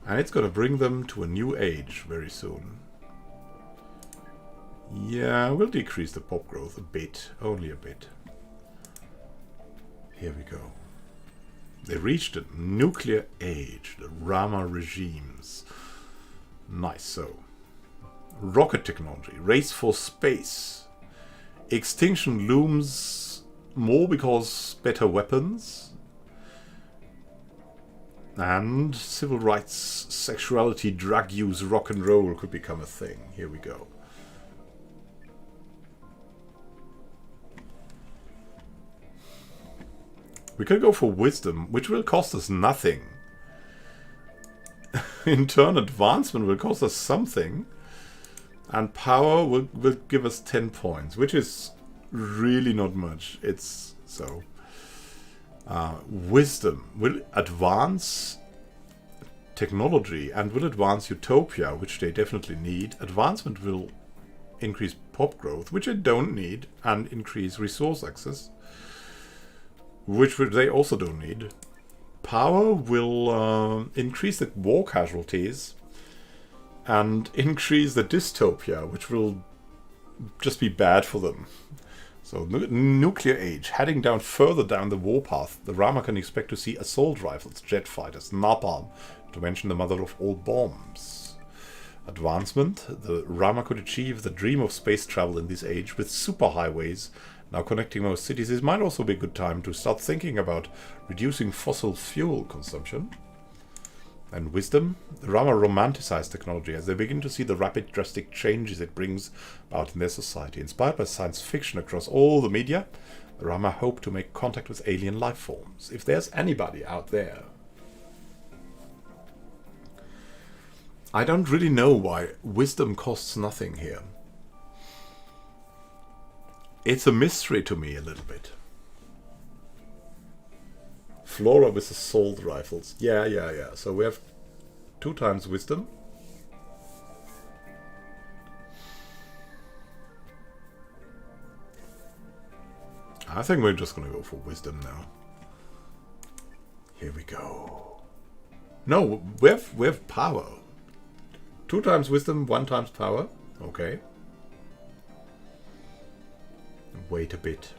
And it's going to bring them to a new age very soon. Yeah, we'll decrease the pop growth a bit. Only a bit. Here we go. They reached a nuclear age, the Rama regimes. Nice, so. Rocket technology, race for space. Extinction looms more because better weapons. And civil rights, sexuality, drug use, rock and roll could become a thing. Here we go. We can go for wisdom, which will cost us nothing. In turn, advancement will cost us something. And power will give us 10 points, which is really not much. It's so. Wisdom will advance technology and will advance utopia, which they definitely need. Advancement will increase pop growth, which they don't need, and increase resource access, which they also don't need. Power will increase the war casualties and increase the dystopia, which will just be bad for them. So, nuclear age, heading down further down the warpath, the Rama can expect to see assault rifles, jet fighters, napalm, to mention the mother of all bombs. advancement. The Rama could achieve the dream of space travel in this age with superhighways now connecting most cities. This might also be a good time to start thinking about reducing fossil fuel consumption. And wisdom. The Rama romanticize technology as they begin to see the rapid, drastic changes it brings about in their society. Inspired by science fiction across all the media, the Rama hope to make contact with alien life forms. If there's anybody out there. I don't really know why wisdom costs nothing here. It's a mystery to me a little bit. Flora with assault rifles. Yeah. So we have 2 times wisdom. I think we're just going to go for wisdom now. Here we go. No, we have power. 2 times wisdom, 1 times power. Okay. Wait a bit.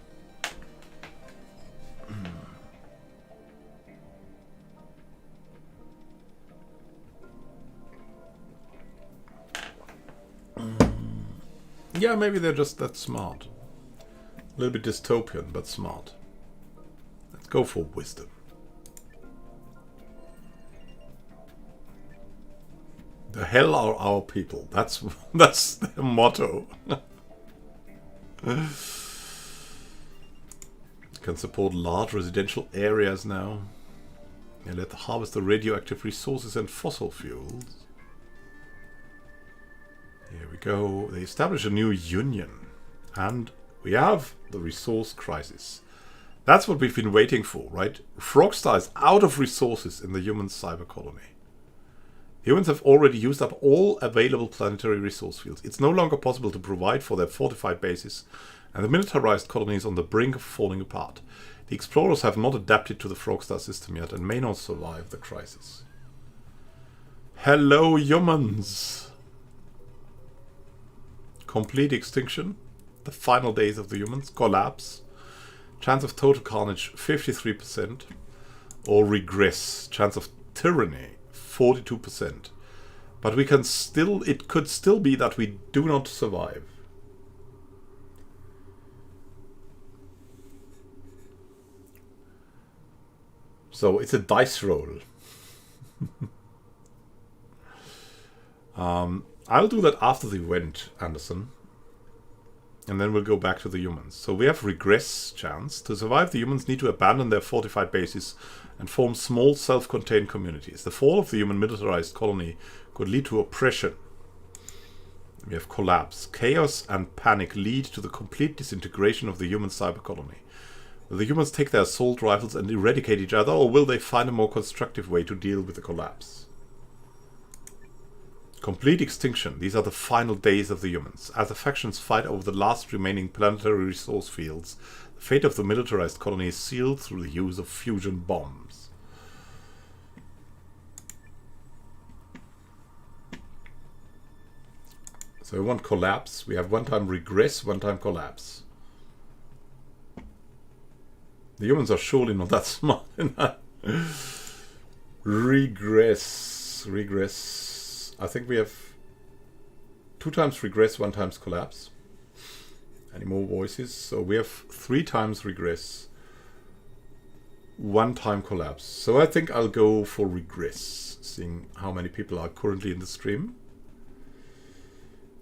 Yeah, maybe they're just that smart. A little bit dystopian, but smart. Let's go for wisdom. The hell are our people? That's their motto. Can support large residential areas now. And let harvest the radioactive resources and fossil fuels. Here we go. They establish a new union. And we have the resource crisis. That's what we've been waiting for, right? Frogstar is out of resources in the human cyber colony. Humans have already used up all available planetary resource fields. It's no longer possible to provide for their fortified bases, and the militarized colony is on the brink of falling apart. The explorers have not adapted to the Frogstar system yet and may not survive the crisis. Hello, humans! Complete extinction. The final days of the humans. Collapse. Chance of total carnage, 53%. Or regress. Chance of tyranny, 42%. But we can still, it could still be that we do not survive. So it's a dice roll. I'll do that after the event, Anderson. And then we'll go back to the humans. So we have regress chance. To survive, the humans need to abandon their fortified bases and form small self-contained communities. The fall of the human militarized colony could lead to oppression. We have collapse. Chaos and panic lead to the complete disintegration of the human cyber colony. Will the humans take their assault rifles and eradicate each other, or will they find a more constructive way to deal with the collapse? Complete extinction. These are the final days of the humans. As the factions fight over the last remaining planetary resource fields, the fate of the militarized colony is sealed through the use of fusion bombs. So we want collapse. We have 1 time regress, 1 time collapse. The humans are surely not that smart enough. Regress. I think we have 2 times regress, 1 times collapse. Any more voices? So we have 3 times regress, 1 time collapse. So I think I'll go for regress, seeing how many people are currently in the stream.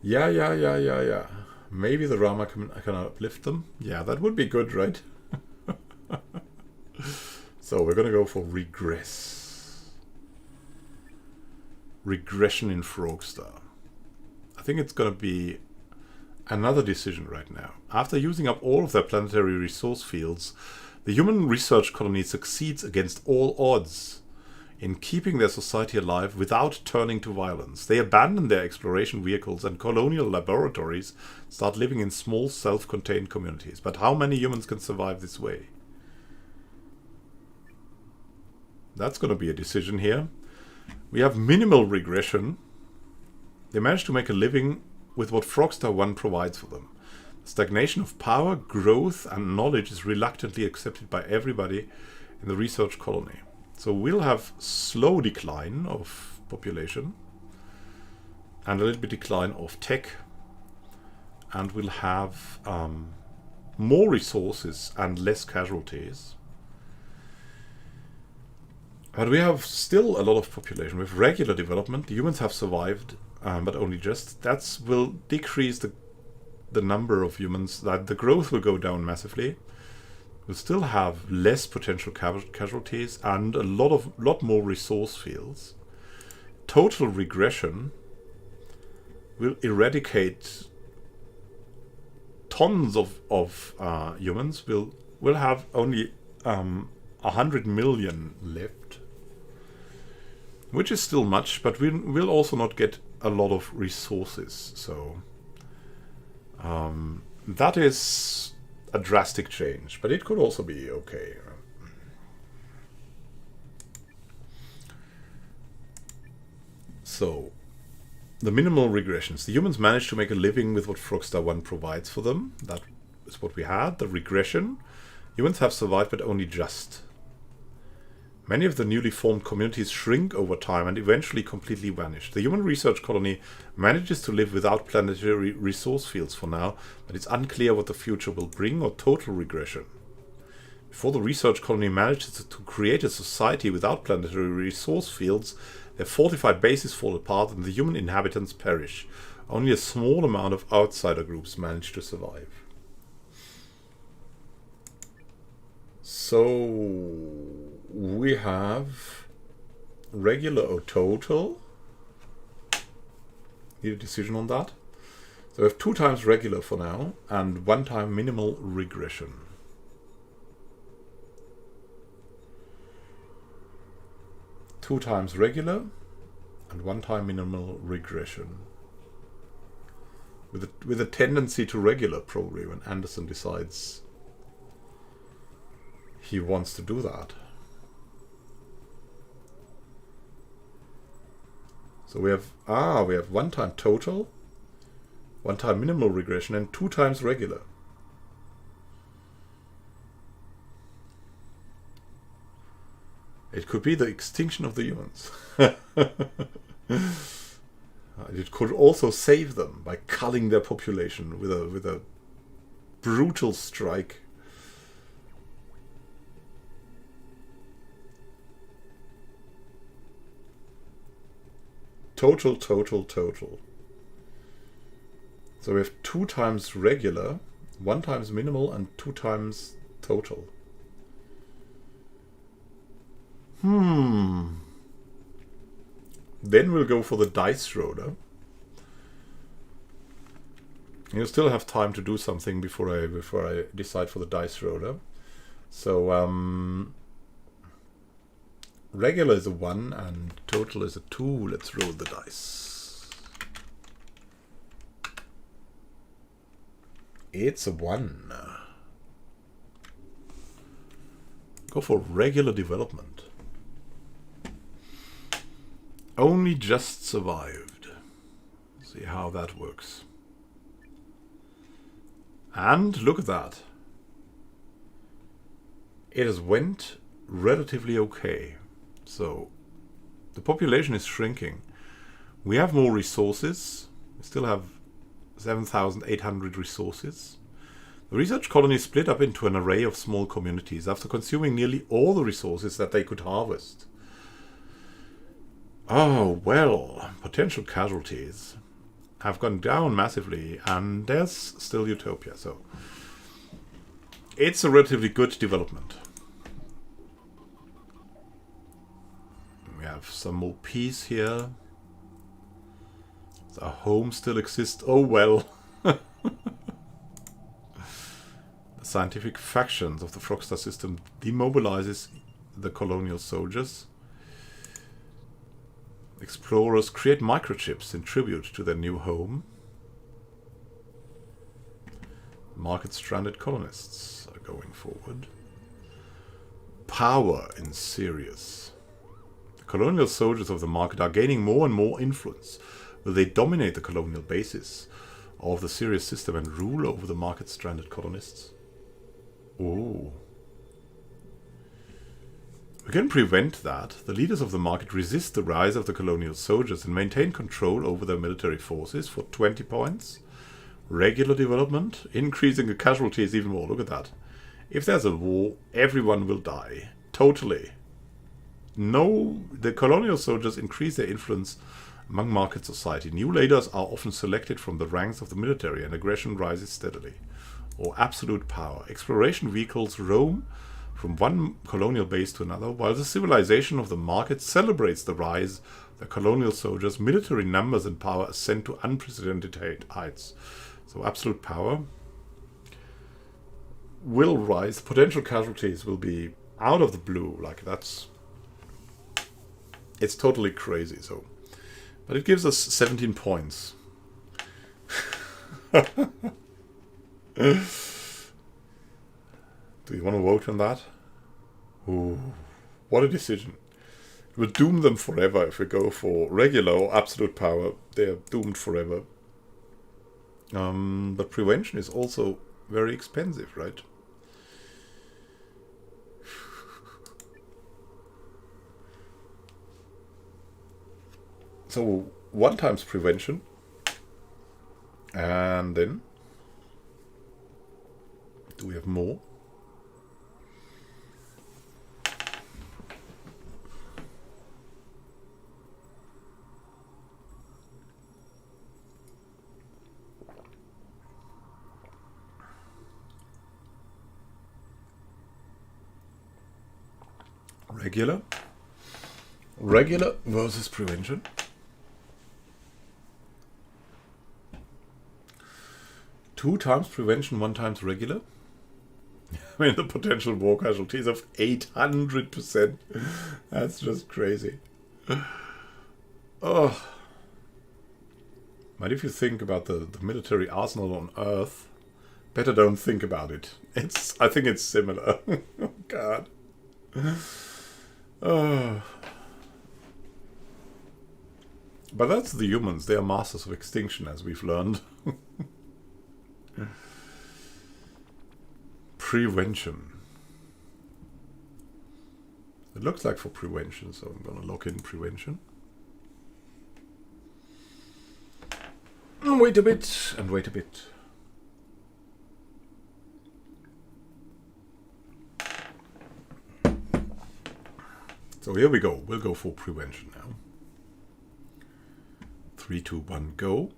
Yeah. Maybe the Rama can uplift them. Yeah, that would be good, right? So we're going to go for regress. Regression in Frogstar. I think it's going to be another decision right now. After using up all of their planetary resource fields, the human research colony succeeds against all odds in keeping their society alive without turning to violence. They abandon their exploration vehicles and colonial laboratories, start living in small self-contained communities. But how many humans can survive this way? That's going to be a decision here. We have minimal regression. They managed to make a living with what Frogstar 1 provides for them. Stagnation of power, growth, and knowledge is reluctantly accepted by everybody in the research colony. So we'll have slow decline of population. and a little bit decline of tech, and we'll have more resources and less casualties. But we have still a lot of population. With regular development, the humans have survived, but only just. That will decrease the number of humans. That the growth will go down massively. We'll still have less potential casualties and a lot more resource fields. Total regression will eradicate tons of humans. We'll have only 100 million left, which is still much, but we'll also not get a lot of resources. So that is a drastic change, but it could also be okay. So, the minimal regressions. The humans managed to make a living with what Frogstar 1 provides for them. That is what we had. The regression. Humans have survived, but only just. Many of the newly formed communities shrink over time and eventually completely vanish. The human research colony manages to live without planetary resource fields for now, but it's unclear what the future will bring or total regression. Before the research colony manages to create a society without planetary resource fields, their fortified bases fall apart and the human inhabitants perish. Only a small amount of outsider groups manage to survive. So we have regular or total. Need a decision on that. So we have 2 times regular for now and 1 time minimal regression. Two times regular and 1 time minimal regression. With a tendency to regular, probably, when Anderson decides he wants to do that. So we have 1 time total, 1 time minimal regression, and 2 times regular. It could be the extinction of the humans. It could also save them by culling their population with a brutal strike. Total. So we have 2 times regular, 1 times minimal, and 2 times total. Then we'll go for the dice roller. You still have time to do something before I decide for the dice roller. So regular is a 1 and total is a 2. Let's roll the dice. It's a 1. Go for regular development. Only just survived. See how that works. And look at that. It has went relatively okay. So the population is shrinking. We have more resources. We still have 7,800 resources. The research colony split up into an array of small communities after consuming nearly all the resources that they could harvest. Oh, well, potential casualties have gone down massively, and there's still utopia, so it's a relatively good development. We have some more peace here. Our home still exists. Oh, well. The scientific factions of the Frogstar system demobilizes the colonial soldiers. Explorers create microchips in tribute to their new home. Market-stranded colonists are going forward. Power in Sirius. The colonial soldiers of the market are gaining more and more influence. Will they dominate the colonial basis of the Sirius system and rule over the market-stranded colonists? Oh. We can prevent that. The leaders of the market resist the rise of the colonial soldiers and maintain control over their military forces for 20 points. Regular development, increasing the casualties even more. Look at that. If there's a war, everyone will die. Totally. No, the colonial soldiers increase their influence among market society. New leaders are often selected from the ranks of the military and aggression rises steadily. Or absolute power. Exploration vehicles roam from one colonial base to another, while the civilization of the market celebrates the rise of the colonial soldiers. Military numbers and power ascend to unprecedented heights. So absolute power will rise. Potential casualties will be out of the blue. Like it's totally crazy. So, but it gives us 17 points. Do you want to vote on that? Ooh, what a decision. It would doom them forever if we go for regular or absolute power. They're doomed forever. But prevention is also very expensive, right? So 1 times prevention. And then do we have more? Regular versus prevention. Two times prevention, 1 times regular. I mean, the potential war casualties of 800%. That's just crazy. Oh. But if you think about the military arsenal on Earth, better don't think about it. I think it's similar. Oh, God. But that's the humans. They are masters of extinction, as we've learned. Prevention. It looks like for prevention, so I'm going to lock in prevention. Wait a bit, and wait a bit. So here we go. We'll go for prevention now. 3, 2, 1, go.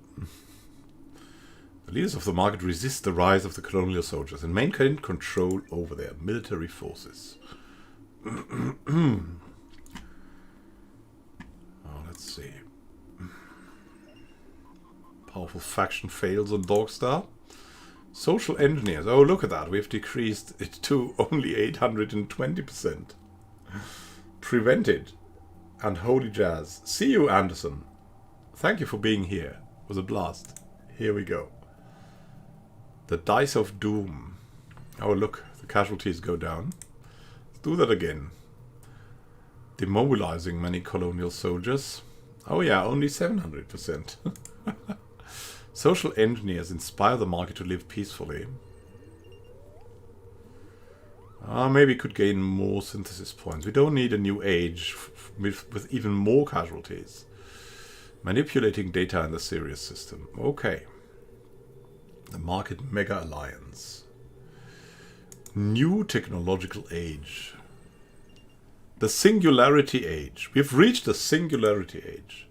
The leaders of the market resist the rise of the colonial soldiers and maintain control over their military forces. Oh, let's see. Powerful faction fails on Dogstar. Social engineers. Oh, look at that. We've decreased it to only 820%. Prevented. And holy jazz. See you, Anderson. Thank you for being here. It was a blast. Here we go. The dice of doom. Oh, look. The casualties go down. Let's do that again. Demobilizing many colonial soldiers. Oh yeah, only 700%. Social engineers inspire the market to live peacefully. Maybe could gain more synthesis points. We don't need a new age with even more casualties. Manipulating data in the Sirius system. Okay. The Market Mega Alliance. New technological age. The singularity age. We've reached the singularity age.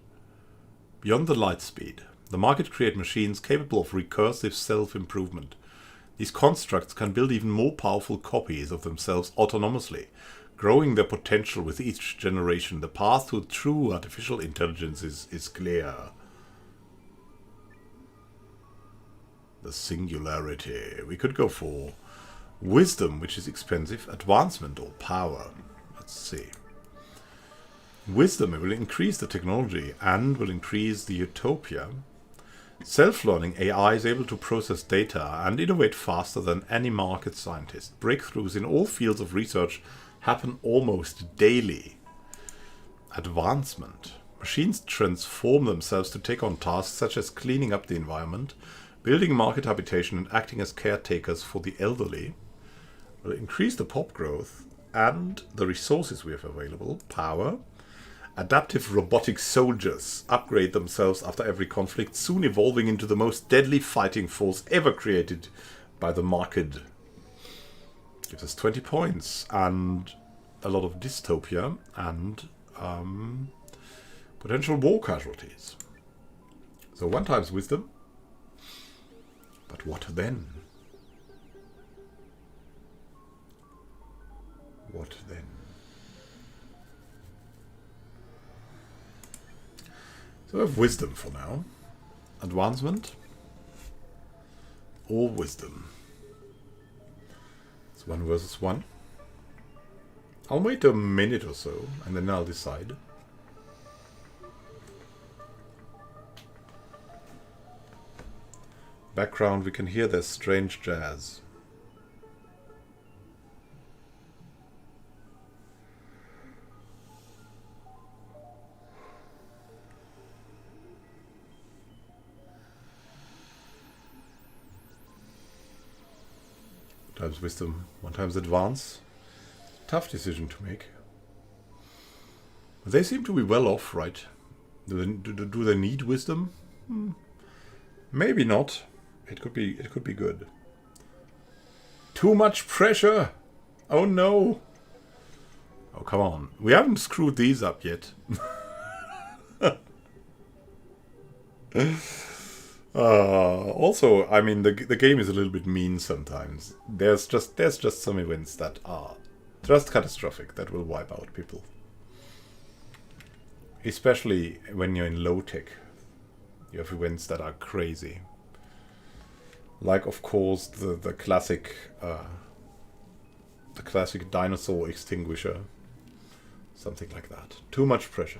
Beyond the light speed. The market create machines capable of recursive self-improvement. These constructs can build even more powerful copies of themselves autonomously, growing their potential with each generation. The path to true artificial intelligence is clear. The singularity. We could go for wisdom, which is expensive, advancement or power. Let's see. Wisdom, it will increase the technology and will increase the utopia. Self-learning AI is able to process data and innovate faster than any market scientist. Breakthroughs in all fields of research happen almost daily. Advancement. Machines transform themselves to take on tasks such as cleaning up the environment, building market habitation and acting as caretakers for the elderly. Will increase the pop growth and the resources we have available, power, adaptive robotic soldiers upgrade themselves after every conflict, soon evolving into the most deadly fighting force ever created by the market. Gives us 20 points and a lot of dystopia and potential war casualties. So 1 times wisdom. But what then? What then? So I have wisdom for now. Advancement. Or wisdom. It's 1 versus 1. I'll wait a minute or so and then I'll decide. Background, we can hear their strange jazz. Times wisdom, 1 times advance. Tough decision to make. They seem to be well off, right? Do they need wisdom? Maybe not. It could be good. Too much pressure! Oh no! Oh, come on. We haven't screwed these up yet. Also, I mean, the game is a little bit mean sometimes. There's just some events that are just catastrophic, that will wipe out people. Especially when you're in low tech. You have events that are crazy. Like, of course, the classic dinosaur extinguisher. Something like that. Too much pressure.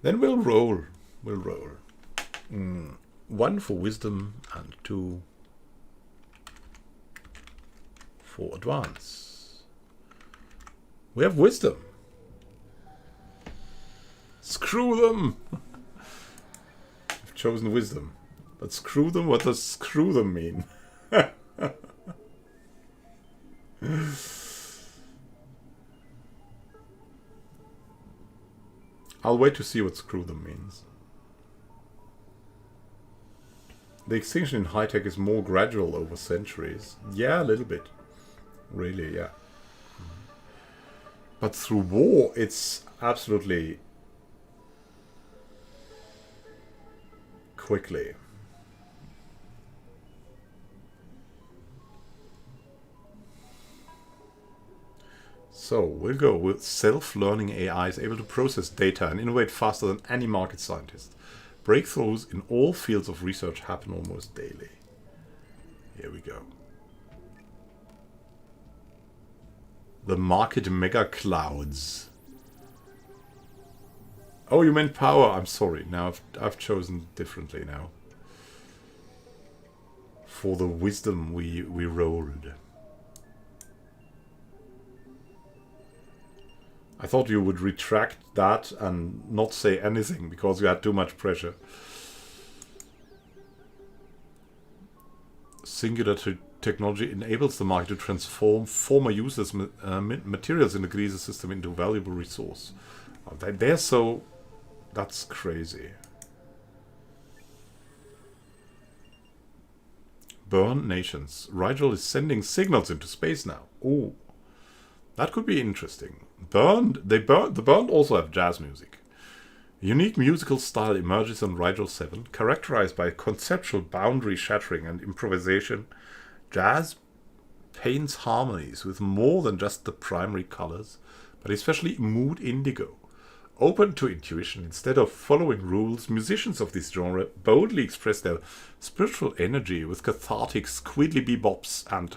Then we'll roll. 1 for wisdom and 2 for advance. We have wisdom. Screw them! I've chosen wisdom. But screw them? What does screw them mean? I'll wait to see what screw them means. The extinction in high-tech is more gradual over centuries. Yeah, a little bit. Really, yeah. But through war, it's absolutely quickly. So, we'll go with self-learning AI is able to process data and innovate faster than any market scientist. Breakthroughs in all fields of research happen almost daily. Here we go. The market mega clouds. Oh, you meant power. I'm sorry. Now I've chosen differently now. For the wisdom we rolled. I thought you would retract that and not say anything because you had too much pressure. Singularity technology enables the market to transform former users' materials in the Gliese system into a valuable resource. Oh, they're so... That's crazy. Burn nations. Rigel is sending signals into space now. Ooh. That could be interesting. The Burned also have jazz music. A unique musical style emerges on Rigel 7, characterized by conceptual boundary shattering and improvisation. Jazz paints harmonies with more than just the primary colors, but especially mood indigo. Open to intuition instead of following rules, musicians of this genre boldly express their spiritual energy with cathartic squiddly bebops and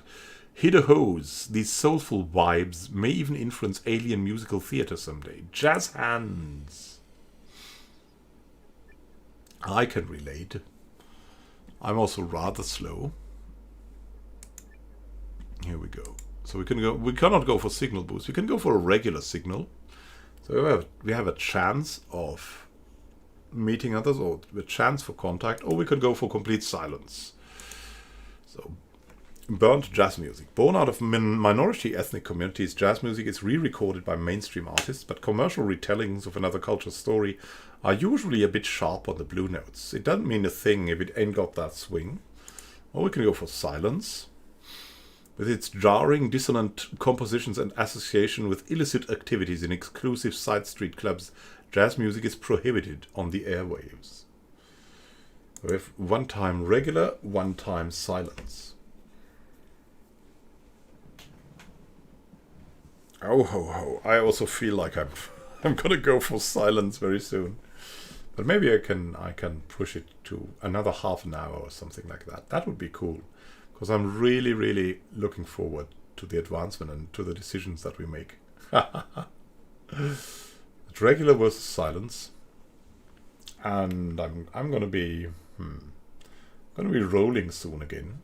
hidda-hoes. These soulful vibes may even influence alien musical theater someday. Jazz hands. I can relate. I'm also rather slow. Here we go. So we can go. We cannot go for signal boost. We can go for a regular signal. So we have a chance of meeting others, or a chance for contact, or we can go for complete silence. So Burnt jazz music. Born out of minority ethnic communities, jazz music is re-recorded by mainstream artists, but commercial retellings of another culture's story are usually a bit sharp on the blue notes. It doesn't mean a thing if it ain't got that swing. Or we can go for silence. With its jarring, dissonant compositions and association with illicit activities in exclusive side street clubs, jazz music is prohibited on the airwaves. We have one time regular, one time silence. Oh ho ho! I also feel like I'm gonna go for silence very soon, but maybe I can push it to another half an hour or something like that. That would be cool, because I'm really looking forward to the advancement and to the decisions that we make. Regular versus silence, and I'm gonna be rolling soon again.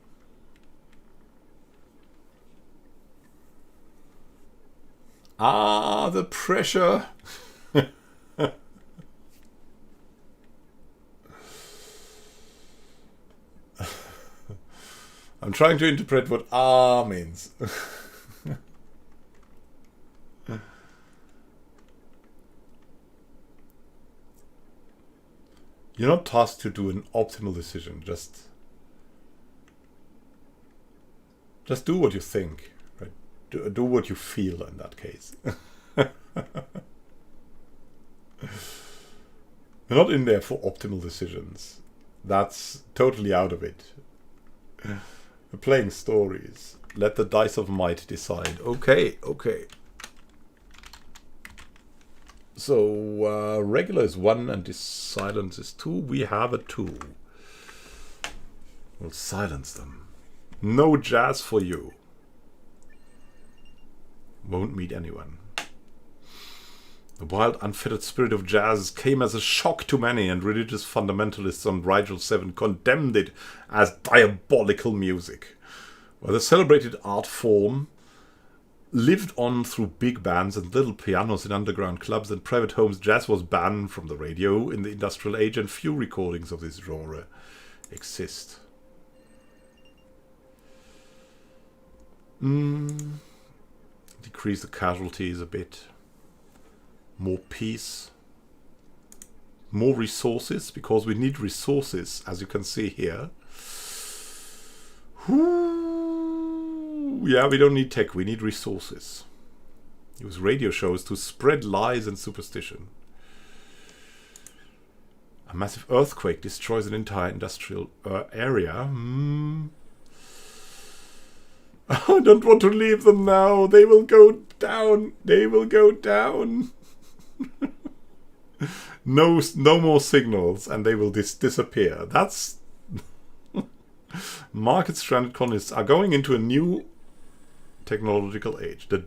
Ah, the pressure. I'm trying to interpret what ah means. You're not tasked to do an optimal decision. Just do what you think. Right? Do what you feel in that case. We're not in there for optimal decisions. That's totally out of it. We're playing stories. Let the dice of might decide. Okay. So regular is 1 and this silence is 2. We have a 2. We'll silence them. No jazz for you. Won't meet anyone. The wild, unfettered spirit of jazz came as a shock to many, and religious fundamentalists on Rigel 7 condemned it as diabolical music. While the celebrated art form lived on through big bands and little pianos in underground clubs and private homes, jazz was banned from the radio in the industrial age, and few recordings of this genre exist. Decrease the casualties a bit. More peace. More resources, because we need resources, as you can see here. Yeah, we don't need tech, we need resources. Use radio shows to spread lies and superstition. A massive earthquake destroys an entire industrial area. I don't want to leave them now. They will go down. They will go down. No more signals, and they will disappear. That's market stranded colonists are going into a new technological age, the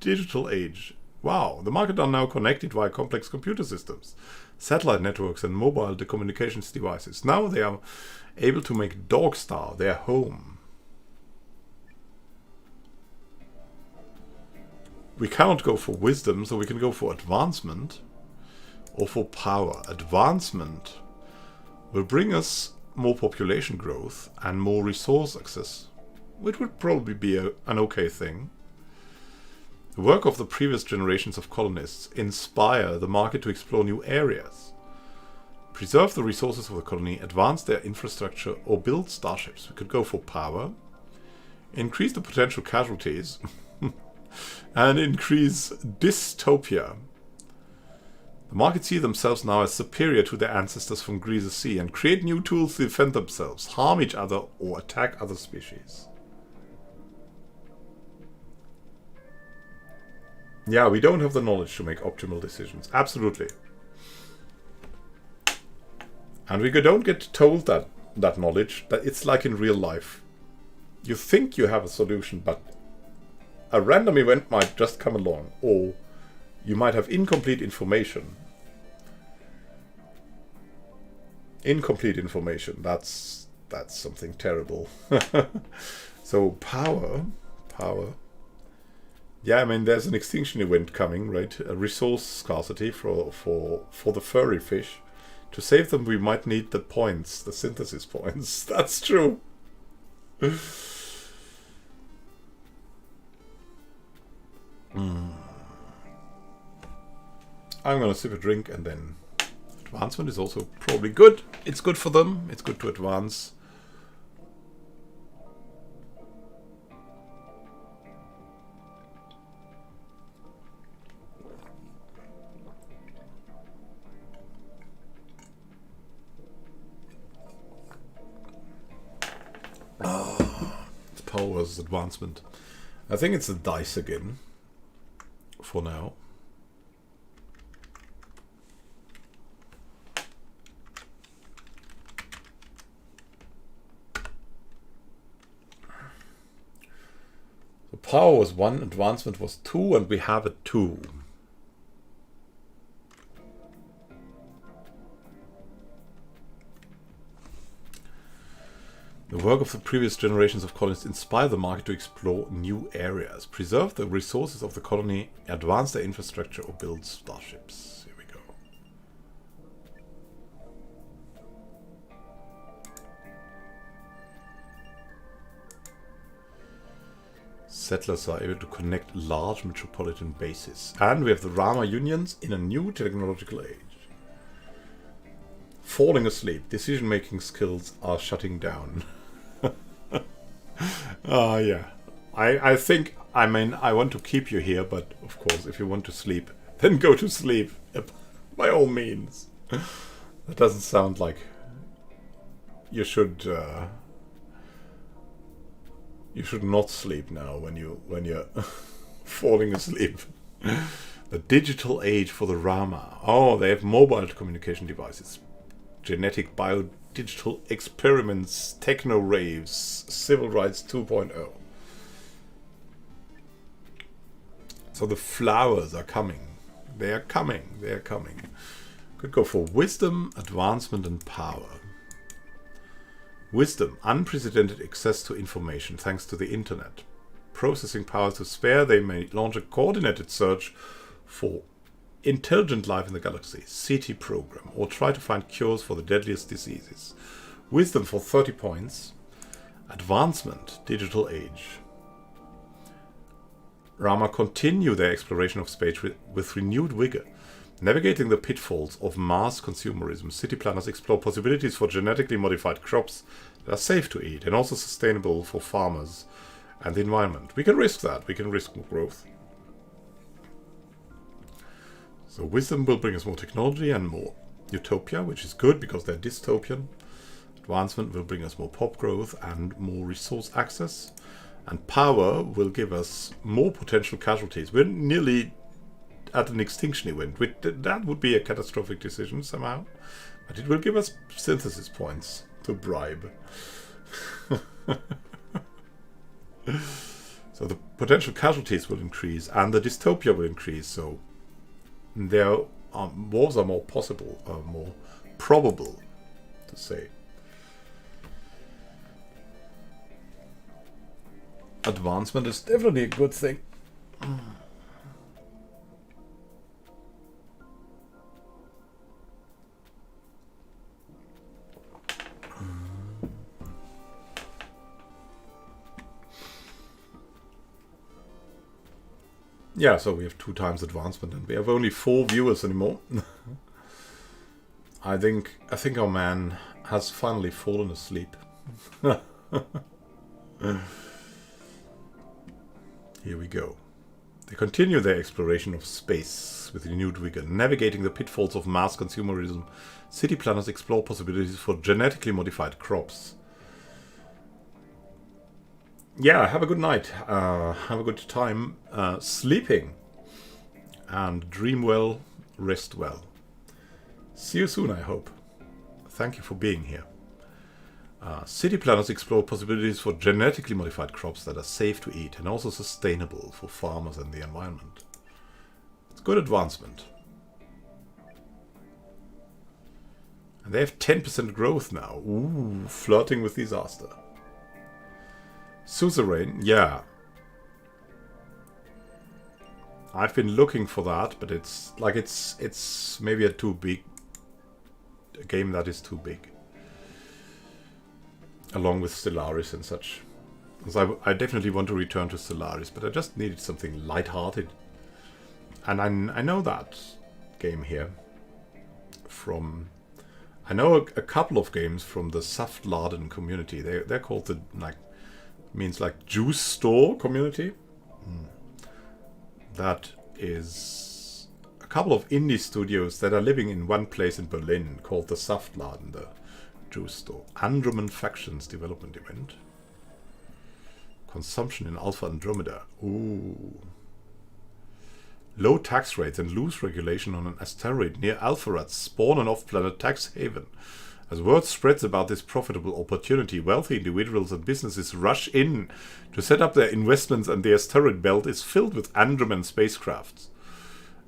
digital age. Wow, the market are now connected via complex computer systems, satellite networks, and mobile communications devices. Now they are able to make Dogstar their home. We cannot go for wisdom, so we can go for advancement or for power. Advancement will bring us more population growth and more resource access, which would probably be an okay thing. The work of the previous generations of colonists inspire the market to explore new areas, preserve the resources of the colony, advance their infrastructure, or build starships. We could go for power, increase the potential casualties, and increase dystopia. The market see themselves now as superior to their ancestors from Gliese AI and create new tools to defend themselves, harm each other, or attack other species. Yeah, we don't have the knowledge to make optimal decisions. Absolutely. And we don't get told that knowledge, but it's like in real life. You think you have a solution, but a random event might just come along, or you might have incomplete information. Incomplete information, that's something terrible. So power. Yeah, I mean, there's an extinction event coming, right? A resource scarcity for the furry fish. To save them, we might need the points, the synthesis points. That's true. I'm gonna sip a drink, and then advancement is also probably good. It's good for them. It's good to advance. It's power versus advancement. I think it's the dice again. For now. The power was 1, advancement was 2, and we have a 2. The work of the previous generations of colonists inspired the market to explore new areas, preserve the resources of the colony, advance their infrastructure, or build starships. Here we go. Settlers are able to connect large metropolitan bases. And we have the Rama unions in a new technological age. Falling asleep. Decision-making skills are shutting down. Yeah. I think, I mean, I want to keep you here, but of course, if you want to sleep, then go to sleep. By all means. That doesn't sound like you should not sleep now when you're falling asleep. The digital age for the Rama. Oh, they have mobile communication devices. Genetic bio-digital experiments, techno raves, civil rights 2.0. So the flowers are coming. They are coming. They are coming. Could go for wisdom, advancement, and power. Wisdom, unprecedented access to information thanks to the internet. Processing power to spare, they may launch a coordinated search for intelligent life in the galaxy, CT program, or try to find cures for the deadliest diseases. Wisdom for 30 points. Advancement, digital age. Rama continue their exploration of space with renewed vigor. Navigating the pitfalls of mass consumerism, city planners explore possibilities for genetically modified crops that are safe to eat and also sustainable for farmers and the environment. We can risk that. We can risk more growth. So wisdom will bring us more technology and more utopia, which is good because they're dystopian. Advancement will bring us more pop growth and more resource access. And power will give us more potential casualties. We're nearly at an extinction event. That would be a catastrophic decision somehow. But it will give us synthesis points to bribe. So the potential casualties will increase and the dystopia will increase. So wars are more possible, more probable to say. Advancement is definitely a good thing. Yeah, so we have 2 times advancement and we have only 4 viewers anymore. I think our man has finally fallen asleep. Here we go. They continue their exploration of space with renewed vigor, navigating the pitfalls of mass consumerism. City planners explore possibilities for genetically modified crops. Yeah, have a good night. Have a good time sleeping. And dream well, rest well. See you soon, I hope. Thank you for being here. City planners explore possibilities for genetically modified crops that are safe to eat and also sustainable for farmers and the environment. It's good advancement. And they have 10% growth now. Ooh, flirting with disaster. Suzerain, yeah. I've been looking for that, but it's maybe a game that is too big. Along with Stellaris and such. So I definitely want to return to Stellaris, but I just needed something light-hearted. And I know that game here from... I know a couple of games from the Saftladen community. They're called the, like, means like juice store community. That is a couple of indie studios that are living in one place in Berlin called the Saftladen, the juice store. Andromeda Factions development event. Consumption in Alpha Andromeda. Ooh. Low tax rates and loose regulation on an asteroid near Alpharat spawn an off-planet tax haven. As word spreads about this profitable opportunity, wealthy individuals and businesses rush in to set up their investments, and the asteroid belt is filled with Andromedan spacecrafts.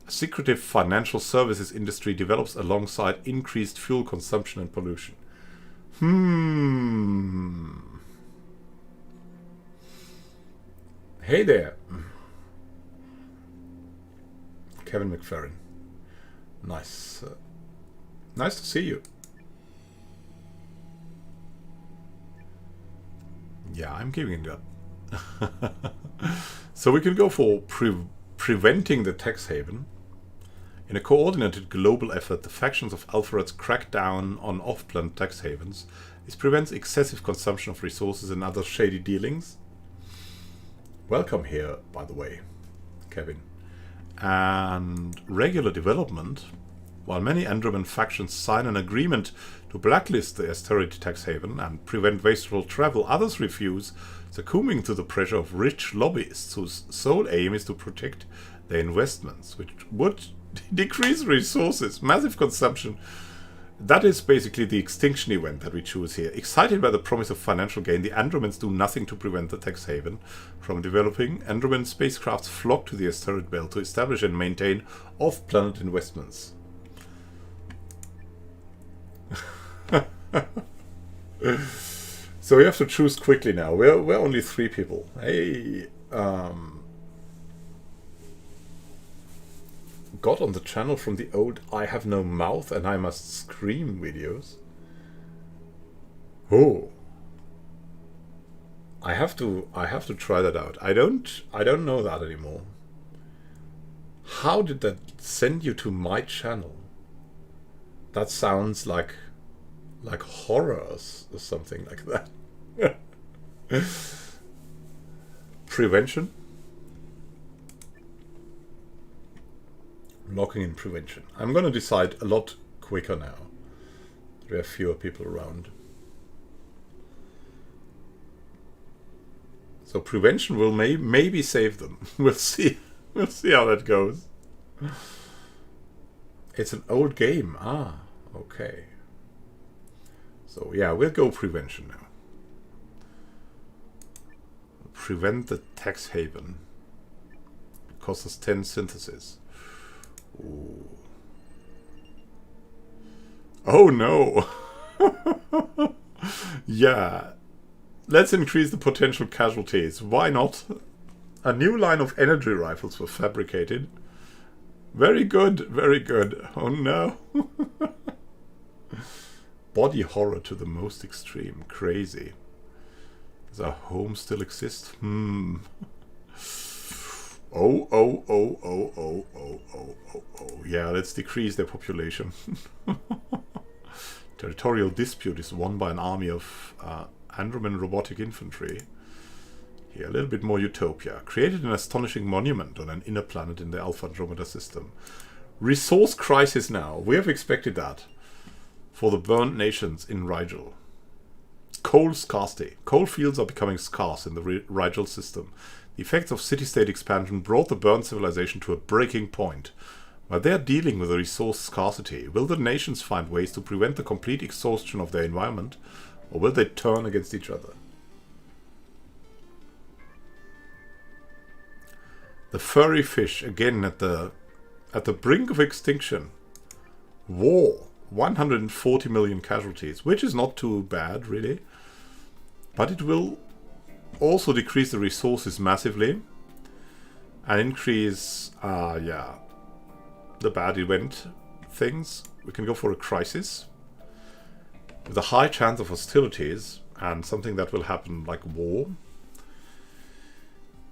A secretive financial services industry develops alongside increased fuel consumption and pollution. Hey there. Kevin McFerrin. Nice. Nice to see you. Yeah, I'm giving it up. So we can go for preventing the tax haven. In a coordinated global effort, the factions of Alpharat's crack down on off-planet tax havens. This prevents excessive consumption of resources and other shady dealings. Welcome here, by the way, Kevin. And regular development. While many Andromedan factions sign an agreement to blacklist the asteroid tax haven and prevent wasteful travel, others refuse, succumbing to the pressure of rich lobbyists whose sole aim is to protect their investments, which would decrease resources, massive consumption. That is basically the extinction event that we choose here. Excited by the promise of financial gain, the Andromedans do nothing to prevent the tax haven from developing. Andromedan spacecrafts flock to the asteroid belt to establish and maintain off-planet investments. So we have to choose quickly now. We're only 3 people. Hey, got on the channel from the old I have no mouth and I must scream videos. Oh, I have to try that out. I don't know that anymore. How did that send you to my channel? That sounds like horrors or something like that. Prevention. Locking in prevention. I'm going to decide a lot quicker now. There are fewer people around. So prevention will maybe save them. We'll see. We'll see how that goes. It's an old game. Ah, okay. So yeah, we'll go prevention now. Prevent the tax haven. It costs us 10 synthesis. Ooh. Oh no! Yeah. Let's increase the potential casualties. Why not? A new line of energy rifles were fabricated. Very good, very good. Oh no. Body horror to the most extreme. Crazy. Does our home still exist? Oh. Yeah, let's decrease their population. Territorial dispute is won by an army of Andromedan robotic infantry. Here, a little bit more utopia. Created an astonishing monument on an inner planet in the Alpha Andromeda system. Resource crisis now. We have expected that. For the burnt nations in Rigel. Coal scarcity. Coal fields are becoming scarce in the Rigel system. The effects of city-state expansion brought the burnt civilization to a breaking point. While they are dealing with a resource scarcity, will the nations find ways to prevent the complete exhaustion of their environment, or will they turn against each other? The furry fish, again at the brink of extinction. War. 140 million casualties, which is not too bad, really. But it will also decrease the resources massively and increase, the bad event things. We can go for a crisis with a high chance of hostilities and something that will happen like war.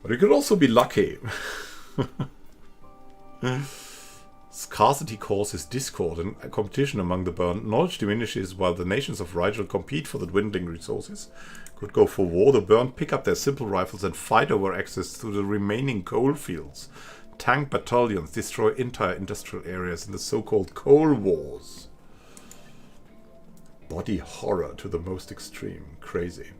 But we could also be lucky. Scarcity causes discord and competition among the burned. Knowledge diminishes while the nations of Rigel compete for the dwindling resources. Could go for war. The burned pick up their simple rifles and fight over access to the remaining coal fields. Tank battalions destroy entire industrial areas in the so-called coal wars. Body horror to the most extreme. Crazy.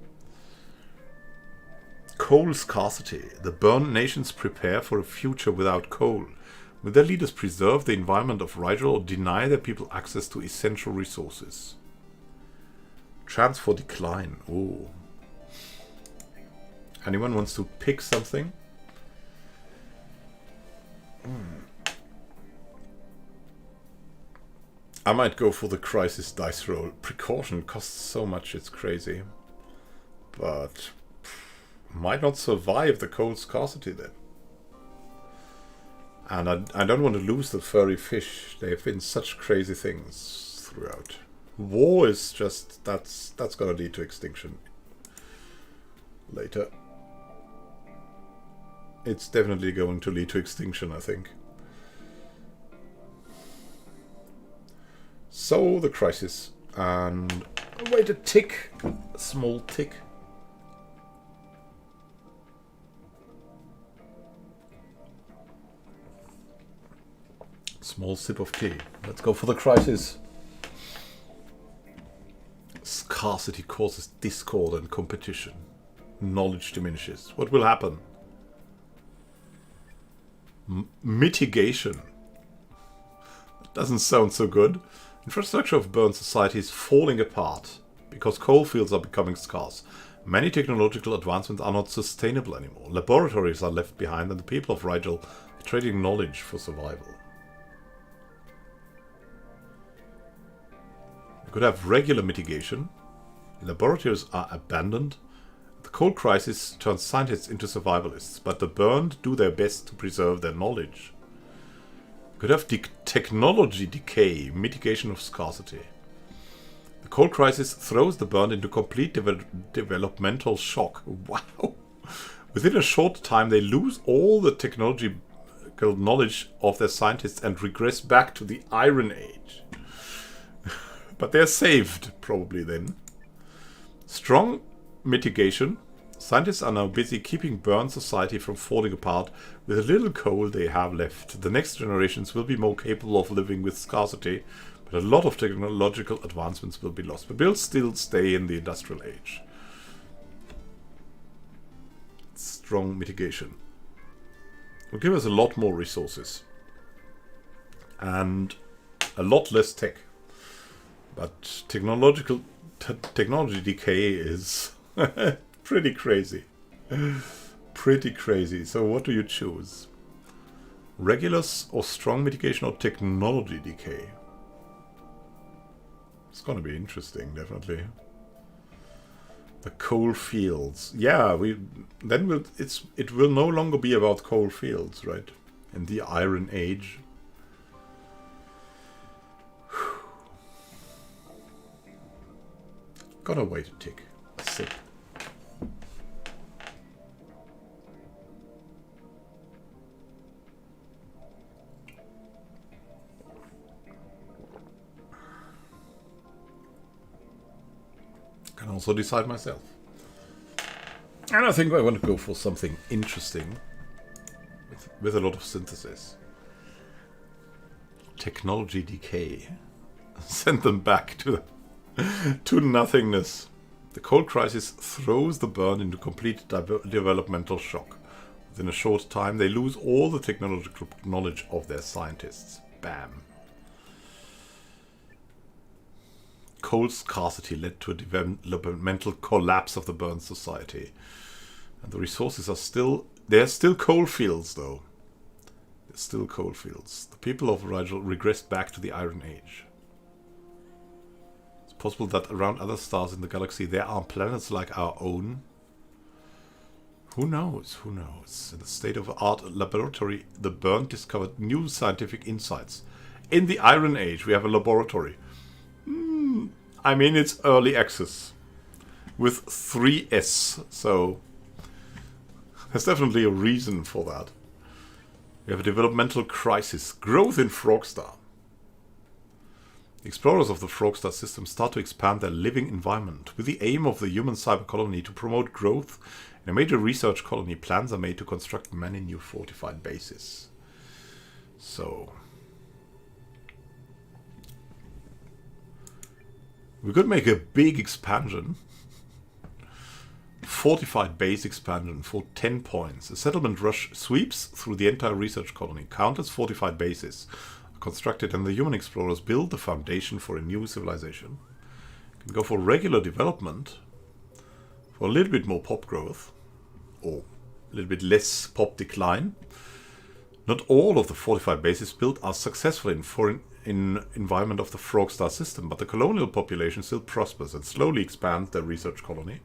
Coal scarcity. The burned nations prepare for a future without coal. Will their leaders preserve the environment of Rigel or deny their people access to essential resources? Chance for decline. Oh. Anyone wants to pick something? I might go for the crisis dice roll. Precaution costs so much, it's crazy. But might not survive the coal scarcity then. And I don't want to lose the furry fish. They have been such crazy things throughout. War is just, that's gonna lead to extinction later. It's definitely going to lead to extinction, I think. So the crisis, and wait, a tick, a small tick. Small sip of tea. Let's go for the crisis. Scarcity causes discord and competition. Knowledge diminishes. What will happen? Mitigation. That doesn't sound so good. Infrastructure of burned society is falling apart because coal fields are becoming scarce. Many technological advancements are not sustainable anymore. Laboratories are left behind and the people of Rigel are trading knowledge for survival. We could have regular mitigation. Laboratories are abandoned. The coal crisis turns scientists into survivalists, but the burned do their best to preserve their knowledge. We could have technology decay, mitigation of scarcity. The coal crisis throws the burned into complete developmental shock. Wow! Within a short time, they lose all the technological knowledge of their scientists and regress back to the Iron Age. But they're saved, probably then. Strong mitigation. Scientists are now busy keeping burned society from falling apart with the little coal they have left. The next generations will be more capable of living with scarcity, but a lot of technological advancements will be lost. But we'll still stay in the industrial age. Strong mitigation. Will give us a lot more resources. And a lot less tech. But technology decay is pretty crazy. Pretty crazy. So what do you choose? Regulus or strong mitigation or technology decay? It's gonna be interesting, definitely. The coal fields. Yeah, it will no longer be about coal fields, right? In the Iron Age. Gotta wait a tick. A sip. Can also decide myself. And I think I want to go for something interesting with a lot of synthesis. Technology decay. Send them back to nothingness. The coal crisis throws the burned into complete developmental shock. Within a short time, they lose all the technological knowledge of their scientists. Bam. Coal scarcity led to a developmental collapse of the burned society. And the resources are still... They're still coal fields, though. They're still coal fields. The people of Rigel regressed back to the Iron Age. It's possible that around other stars in the galaxy there are planets like our own. Who knows? Who knows? In the state-of-the-art laboratory, the burned discovered new scientific insights. In the Iron Age, we have a laboratory. I mean, it's early access with 3S, so There's definitely a reason for that. We have a developmental crisis. Growth in Frogstar. Explorers of the Frogstar system start to expand their living environment. With the aim of the human cyber colony to promote growth in a major research colony, plans are made to construct many new fortified bases. So we could make a big expansion. Fortified base expansion for 10 points. A settlement rush sweeps through the entire research colony. Countless fortified bases are constructed and the human explorers build the foundation for a new civilization. You can go for regular development for a little bit more pop growth or a little bit less pop decline. Not all of the fortified bases built are successful in environment of the Frogstar system, but the colonial population still prospers and slowly expands their research colony.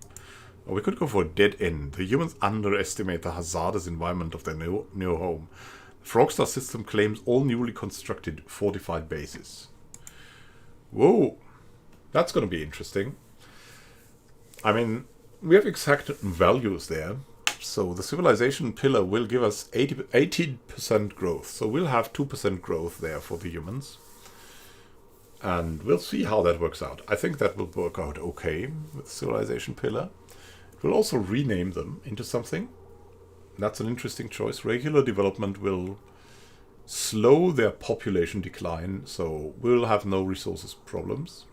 Or we could go for a dead end. The humans underestimate the hazardous environment of their new home. The Frogstar system claims all newly constructed fortified bases. Whoa, that's going to be interesting. I mean, we have exact values there. So the civilization pillar will give us 18% growth. So we'll have 2% growth there for the humans. And we'll see how that works out. I think that will work out okay with the civilization pillar. We'll also rename them into something. That's an interesting choice. Regular development will slow their population decline, so we'll have no resources problems.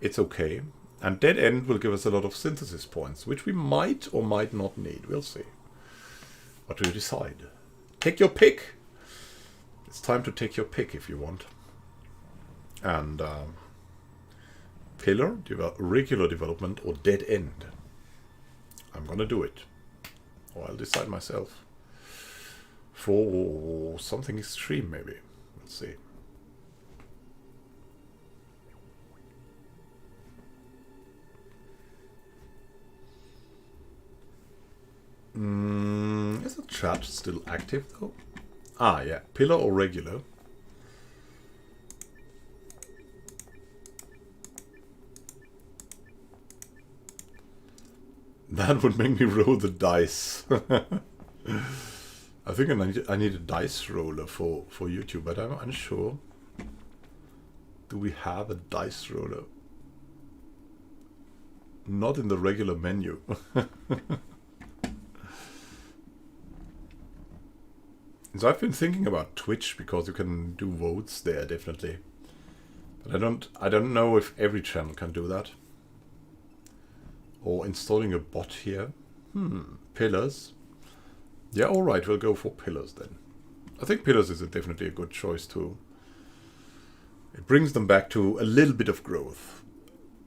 It's okay. And dead end will give us a lot of synthesis points, which we might or might not need. We'll see. What do you decide? Take your pick. It's time to take your pick if you want. And pillar, regular development, or dead end. I'm gonna do it. Or I'll decide myself. For something extreme, maybe. Let's see. Is the chat still active though? Ah, yeah. Pillar or regular? That would make me roll the dice. I think I need a dice roller for YouTube, but I'm unsure. Do we have a dice roller? Not in the regular menu. So I've been thinking about Twitch because you can do votes there definitely. But I don't know if every channel can do that. Or installing a bot here. Pillars. Yeah, alright, we'll go for pillars then. I think pillars is definitely a good choice too. It brings them back to a little bit of growth.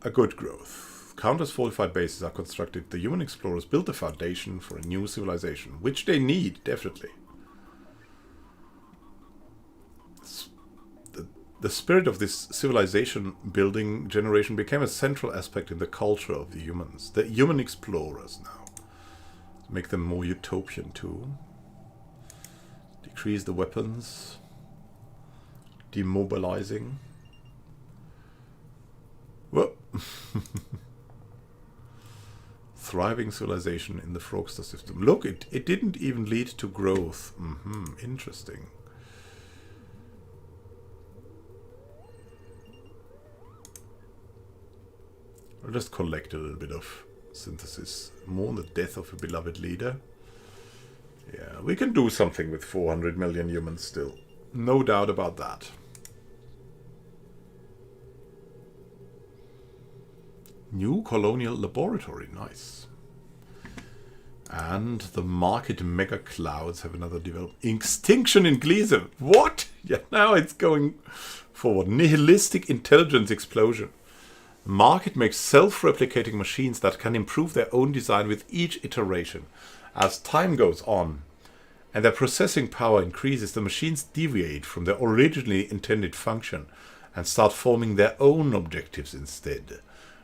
A good growth. Countless fortified bases are constructed. The human explorers built the foundation for a new civilization, which they need, definitely. The spirit of this civilization building generation became a central aspect in the culture of the humans. The human explorers now. Make them more utopian too. Decrease the weapons. Demobilizing. Well, thriving civilization in the Frogstar system. Look, it didn't even lead to growth. Interesting. I'll just collect a little bit of synthesis. Mourn the death of a beloved leader. Yeah, we can do something with 400 million humans still. No doubt about that. New colonial laboratory. Nice. And the market mega clouds have another development. Extinction in Gliese. What? Yeah, now it's going forward. Nihilistic intelligence explosion. The market makes self-replicating machines that can improve their own design with each iteration. As time goes on and their processing power increases, the machines deviate from their originally intended function and start forming their own objectives instead.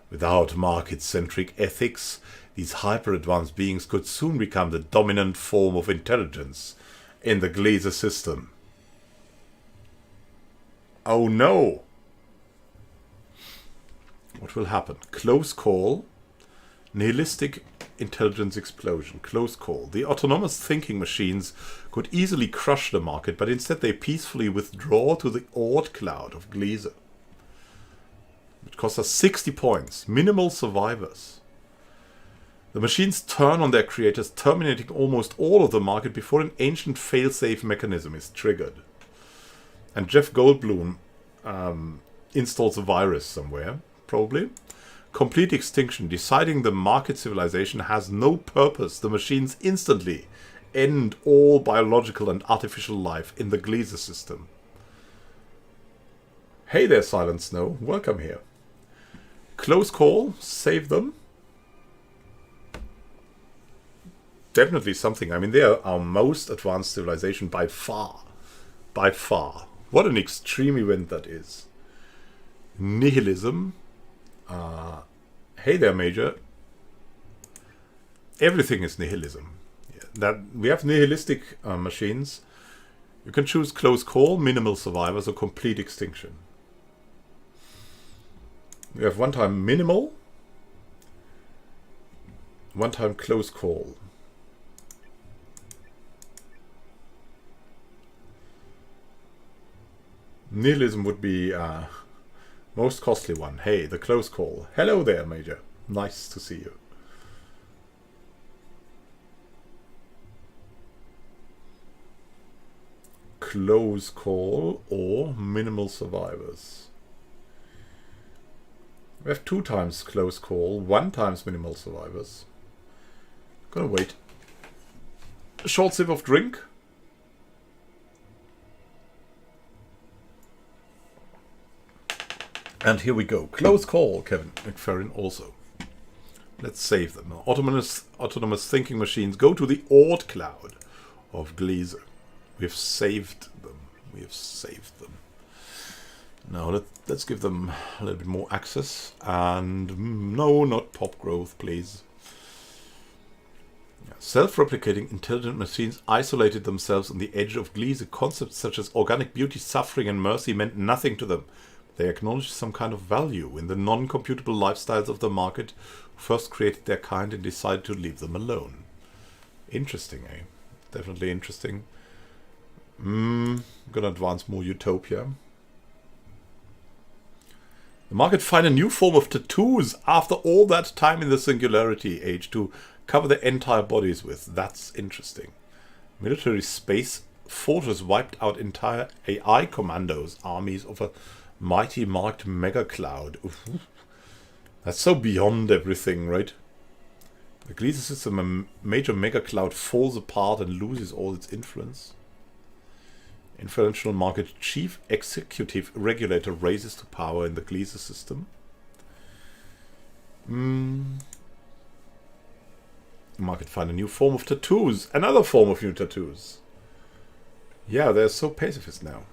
Without market-centric ethics, these hyper-advanced beings could soon become the dominant form of intelligence in the Gliese system. Oh no! What will happen? Close call. Nihilistic intelligence explosion. Close call. The autonomous thinking machines could easily crush the market, but instead they peacefully withdraw to the Oort cloud of Gliese. It costs us 60 points. Minimal survivors. The machines turn on their creators, terminating almost all of the market before an ancient failsafe mechanism is triggered. And Jeff Goldblum installs a virus somewhere, probably. Complete extinction. Deciding the market civilization has no purpose. The machines instantly end all biological and artificial life in the Gliese system. Hey there, Silent Snow. Welcome here. Close call. Save them. Definitely something. I mean, they are our most advanced civilization by far. By far. What an extreme event that is. Nihilism. Hey there, Major. Everything is nihilism. Yeah, that we have nihilistic machines. You can choose close call, minimal survivors, or complete extinction. We have one time minimal, one time close call. Nihilism would be most costly one. Hey, the close call. Hello there, Major. Nice to see you. Close call or minimal survivors. We have 2 times close call, 1 times minimal survivors. Gonna wait. A short sip of drink. And here we go. Close call, Kevin McFerrin also. Let's save them. Autonomous thinking machines go to the Oort cloud of Gliese. We've saved them. We have saved them. Now let's give them a little bit more access. And no, not pop growth, please. Self-replicating intelligent machines isolated themselves on the edge of Gliese. Concepts such as organic beauty, suffering, and mercy meant nothing to them. They acknowledged some kind of value in the non-computable lifestyles of the market, who first created their kind and decided to leave them alone. Interesting, eh? Definitely interesting. I'm gonna advance more utopia. The market find a new form of tattoos after all that time in the singularity age to cover their entire bodies with. That's interesting. Military space fortress wiped out entire AI commandos, armies of a mighty marked mega cloud. Oof. That's so beyond everything, right? The Gliese system, a major mega cloud, falls apart and loses all its influence. Influential market chief executive regulator raises to power in the Gliese system. Market find a new form of tattoos. Another form of new tattoos. Yeah, they're so pacifist now.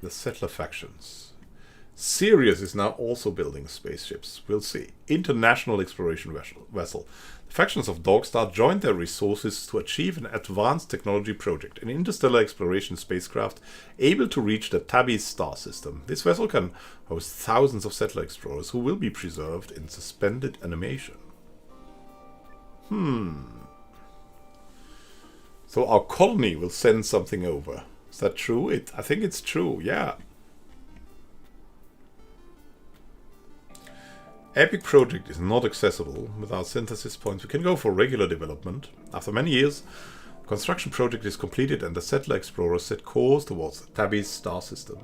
The settler factions. Sirius is now also building spaceships. We'll see. International exploration vessel. The factions of Dogstar joined their resources to achieve an advanced technology project, an interstellar exploration spacecraft able to reach the Tabby's star system. This vessel can host thousands of settler explorers who will be preserved in suspended animation. So our colony will send something over. Is that true? I think it's true, yeah. Epic project is not accessible without synthesis points. We can go for regular development. After many years, the construction project is completed and the settler explorers set course towards the Tabby's star system.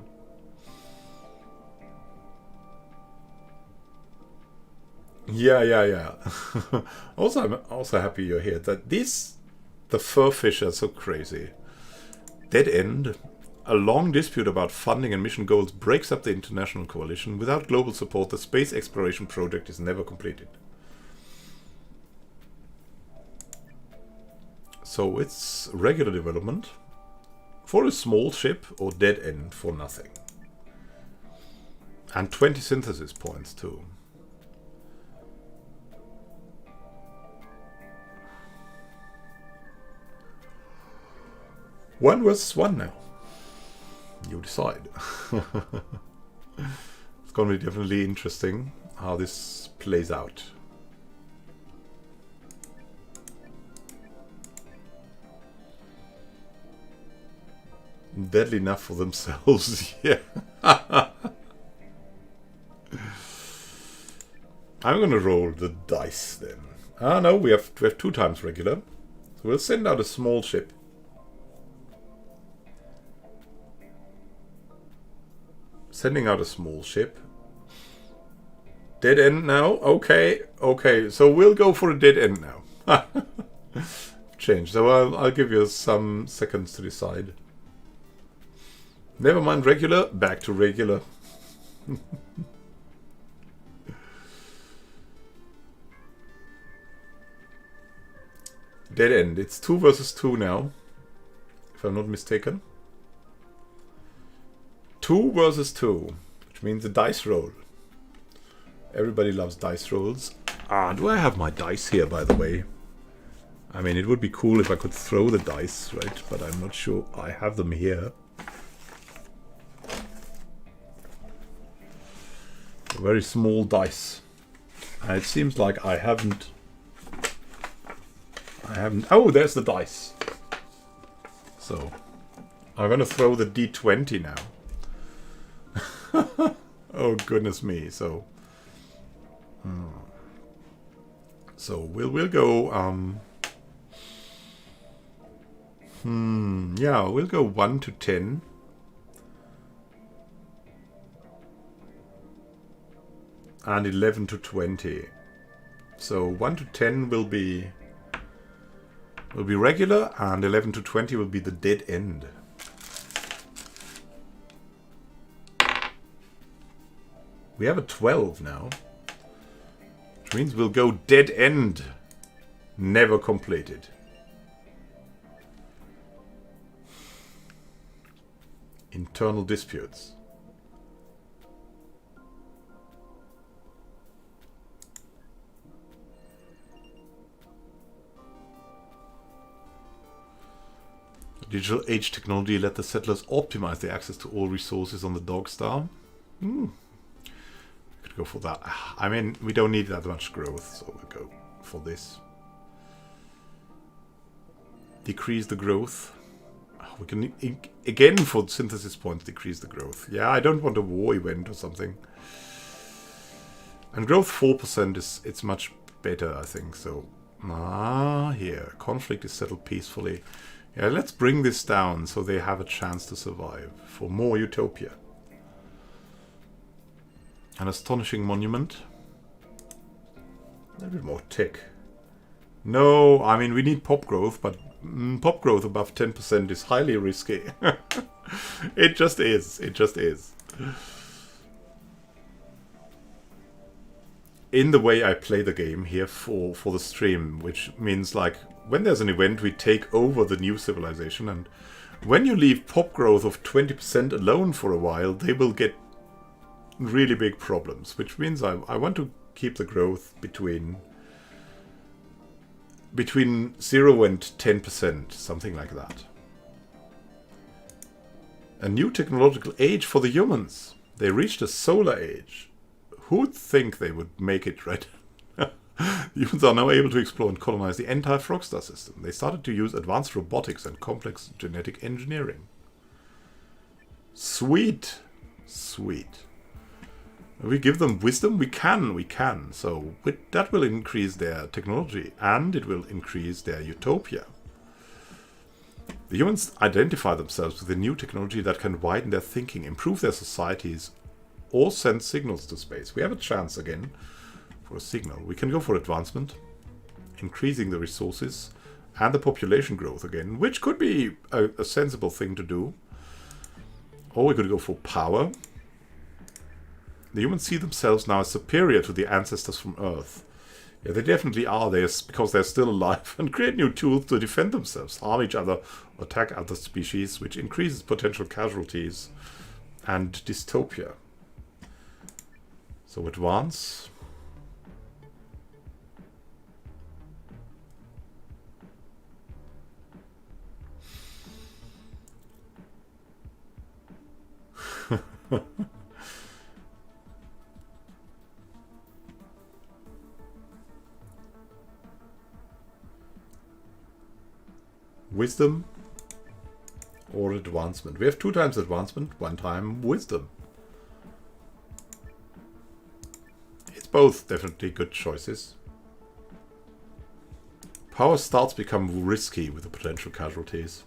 Yeah. I'm also happy you're here. The fur fish are so crazy. Dead end. A long dispute about funding and mission goals breaks up the international coalition. Without global support, the space exploration project is never completed. So it's regular development for a small ship or dead end for nothing. And 20 synthesis points too. One versus one now. You decide. It's going to be definitely interesting. how this plays out. Deadly enough for themselves, yeah. I'm gonna roll the dice then. Ah no, we have 2 times regular. So we'll send out a small ship. Sending out a small ship. Dead end now? Okay, okay. So we'll go for a dead end now. Change. So I'll give you some seconds to decide. Never mind regular, back to regular. Dead end. It's 2 versus 2 now, if I'm not mistaken. 2 versus 2, which means a dice roll. Everybody loves dice rolls. Ah, do I have my dice here, by the way? I mean, it would be cool if I could throw the dice, right? But I'm not sure I have them here. A very small dice. And it seems like I haven't... Oh, there's the dice. So, I'm gonna throw the D20 now. Oh, goodness me. So... So we'll go yeah, we'll go 1 to 10. And 11 to 20. So 1 to 10 will be regular, and 11 to 20 will be the dead end. We have a 12 now. Which means we'll go dead end. Never completed. Internal disputes. Digital Age technology let the settlers optimize their access to all resources on the Dogstar. Could go for that. I mean, we don't need that much growth, so we'll go for this. Decrease the growth. We can, again, for synthesis points, decrease the growth. Yeah, I don't want a war event or something. And growth 4% it's much better, I think. So, here. Conflict is settled peacefully. Yeah, let's bring this down so they have a chance to survive. For more utopia. An astonishing monument. A little bit more tech. No, I mean, we need pop growth, but pop growth above 10% is highly risky. It just is. It just is. In the way I play the game here for the stream, which means like when there's an event, we take over the new civilization, and when you leave pop growth of 20% alone for a while, they will get really big problems, which means I want to keep the growth between 0 and 10%, something like that. A new technological age for the humans. They reached a solar age. Who'd think they would make it, right? Humans are now able to explore and colonize the entire Frogstar system. They started to use advanced robotics and complex genetic engineering. Sweet. Sweet. We give them wisdom? We can. So that will increase their technology, and it will increase their utopia. The humans identify themselves with a new technology that can widen their thinking, improve their societies, or send signals to space. We have a chance again for a signal. We can go for advancement, increasing the resources, and the population growth again, which could be a sensible thing to do. Or we could go for power. The humans see themselves now as superior to the ancestors from Earth. Yeah, they definitely are there because they're still alive, and create new tools to defend themselves, harm each other, or attack other species, which increases potential casualties and dystopia. So advance. Wisdom or advancement. We have 2 times advancement, 1 time wisdom. It's both definitely good choices. Power starts to become risky with the potential casualties.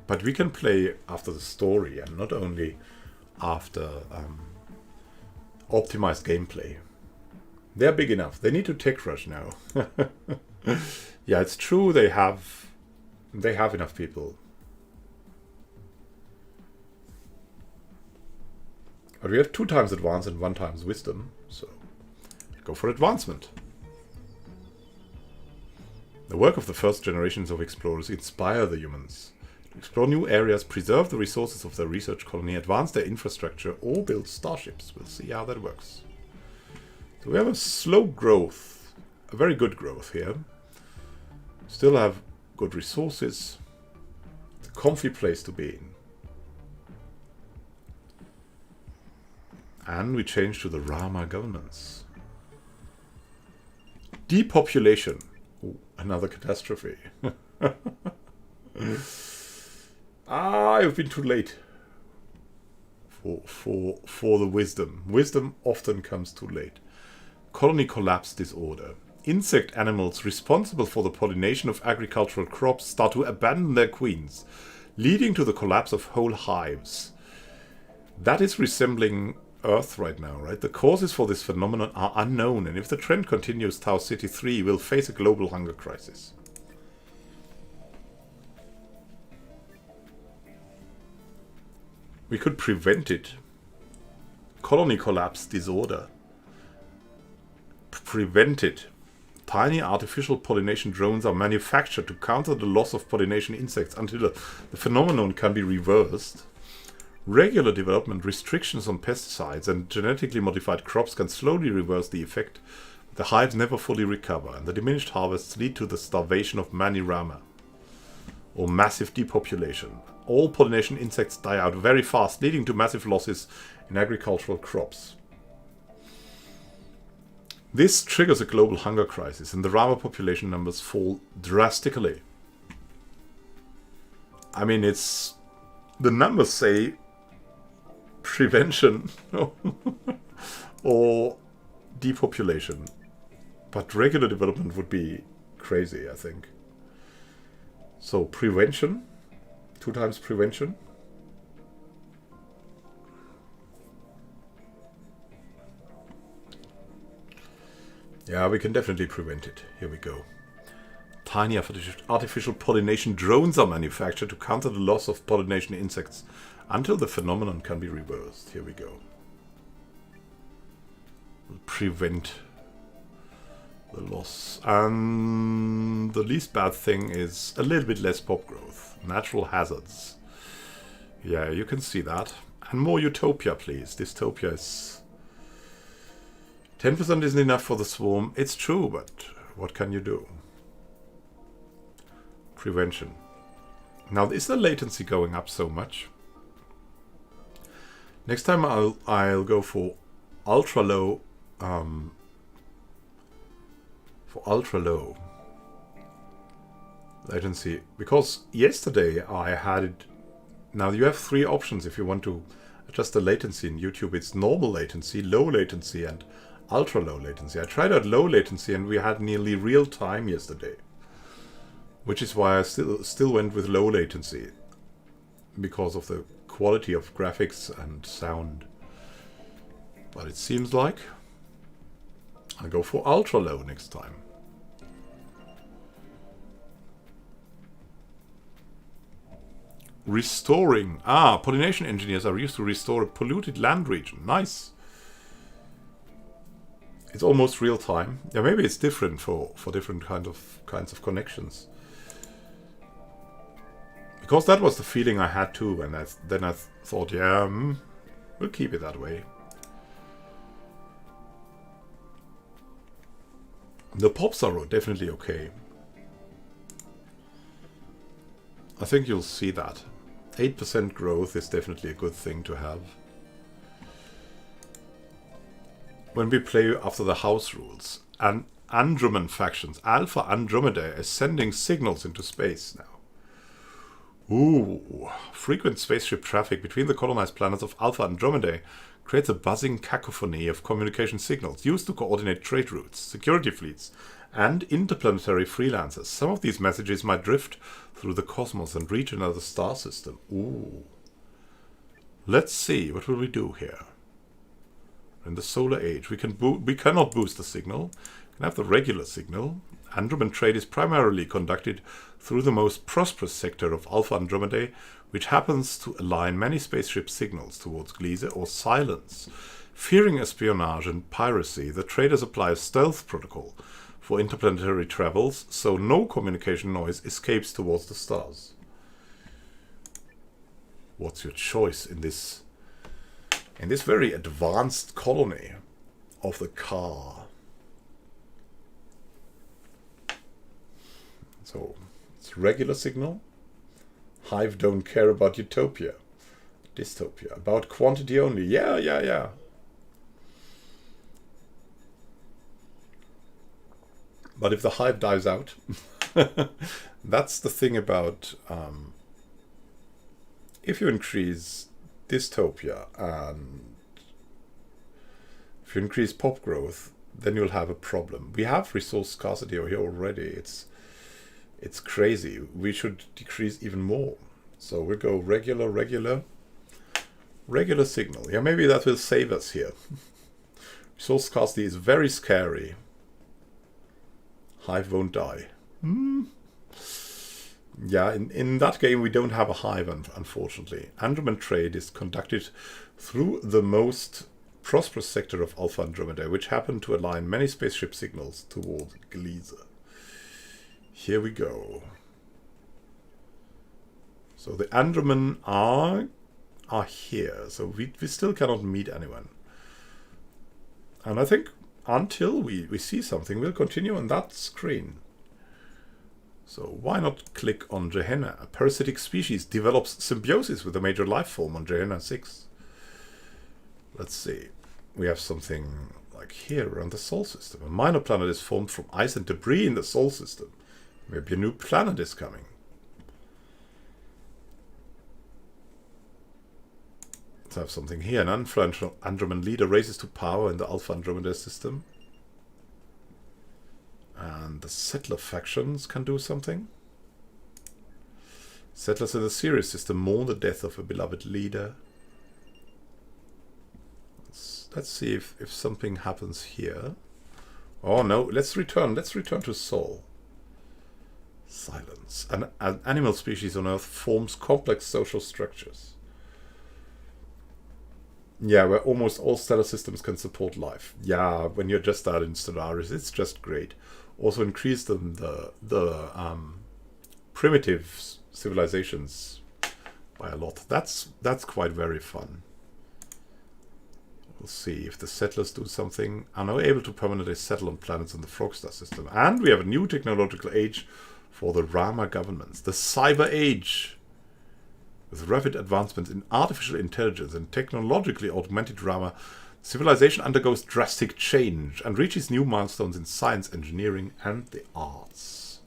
But we can play after the story and not only after optimized gameplay. They're big enough. They need to tech rush now. Yeah, it's true. They have enough people. But we have 2 times advance and 1 times wisdom, so go for advancement. The work of the first generations of explorers inspire the humans to explore new areas, preserve the resources of their research colony, advance their infrastructure, or build starships. We'll see how that works. So we have a slow growth, a very good growth here. Still have good resources. It's a comfy place to be in. And we change to the Rama governance. Depopulation. Ooh, another catastrophe. I've been too late for the wisdom. Wisdom often comes too late. Colony collapse disorder. Insect animals responsible for the pollination of agricultural crops start to abandon their queens, leading to the collapse of whole hives. That is resembling Earth right now, right? The causes for this phenomenon are unknown, and if the trend continues, Tau City 3 will face a global hunger crisis. We could prevent it. Colony collapse disorder. Prevent it. Tiny artificial pollination drones are manufactured to counter the loss of pollination insects until the phenomenon can be reversed. Regular development, restrictions on pesticides and genetically modified crops can slowly reverse the effect. The hives never fully recover, and the diminished harvests lead to the starvation of many Rama, or massive depopulation. All pollination insects die out very fast, leading to massive losses in agricultural crops. This triggers a global hunger crisis, and the Rama population numbers fall drastically. I mean, the numbers say prevention or depopulation, but regular development would be crazy, I think. So prevention, 2 times prevention. Yeah, we can definitely prevent it. Here we go. Tiny artificial pollination drones are manufactured to counter the loss of pollination insects until the phenomenon can be reversed. Here we go. We'll prevent the loss. And the least bad thing is a little bit less pop growth. Natural hazards. Yeah, you can see that. And more utopia, please. Dystopia is... 10% isn't enough for the swarm. It's true, but what can you do? Prevention. Now, is the latency going up so much? Next time I'll go for ultra low latency, because yesterday I had it. Now you have 3 options if you want to adjust the latency in YouTube. It's normal latency, low latency, and ultra low latency. I tried out low latency and we had nearly real time yesterday, which is why I still went with low latency, because of the quality of graphics and sound. But it seems like I'll go for ultra low next time. Restoring. Pollination engineers are used to restore a polluted land region. Nice. It's almost real time. Yeah, maybe it's different for different kinds of connections. Because that was the feeling I had too, and then I thought, yeah, we'll keep it that way. The pops are definitely okay. I think you'll see that. 8% growth is definitely a good thing to have. when we play after the house rules. And Andromen factions, Alpha Andromeda, is sending signals into space now. Ooh, frequent spaceship traffic between the colonized planets of Alpha Andromeda creates a buzzing cacophony of communication signals used to coordinate trade routes, security fleets, and interplanetary freelancers. Some of these messages might drift through the cosmos and reach another star system. Ooh. Let's see, what will we do here? In the solar age, we cannot boost the signal. We can have the regular signal. Andromen trade is primarily conducted through the most prosperous sector of Alpha Andromedae, which happens to align many spaceship signals towards Gliese or silence. Fearing espionage and piracy, the traders apply a stealth protocol for interplanetary travels, so no communication noise escapes towards the stars. What's your choice in this very advanced colony of the car? So it's regular signal. Hive don't care about utopia. Dystopia. About quantity only. Yeah. But if the hive dies out, that's the thing about if you increase dystopia and if you increase pop growth, then you'll have a problem. We have resource scarcity over here already. It's crazy. We should decrease even more. So we'll go regular signal. Yeah, maybe that will save us here. Resource scarcity is very scary. Hive won't die. Yeah, in that game we don't have a hive, unfortunately. Andromen trade is conducted through the most prosperous sector of Alpha Andromeda, which happened to align many spaceship signals towards Gliese. Here we go. So the Andromen are here. So we still cannot meet anyone. And I think until we see something, we'll continue on that screen. So why not click on Gehenna? A parasitic species develops symbiosis with a major life form on Gehenna 6. Let's see. We have something like here around the Sol system. A minor planet is formed from ice and debris in the Sol system. Maybe a new planet is coming. Let's have something here. An influential Andromen leader raises to power in the Alpha Andromeda system. And the settler factions can do something. Settlers in the Sirius system mourn the death of a beloved leader. Let's see if something happens here. Oh no, let's return to Sol. Silence. An animal species on Earth forms complex social structures. Yeah, where almost all stellar systems can support life. Yeah, when you're just out in Stellaris, it's just great. Also increase the primitive civilizations by a lot. That's quite very fun. We'll see if the settlers do something. Are now able to permanently settle on planets in the Frogstar system. And we have a new technological age for the Rama governments. The Cyber Age. With rapid advancements in artificial intelligence and technologically augmented Rama, civilization undergoes drastic change and reaches new milestones in science, engineering, and the arts.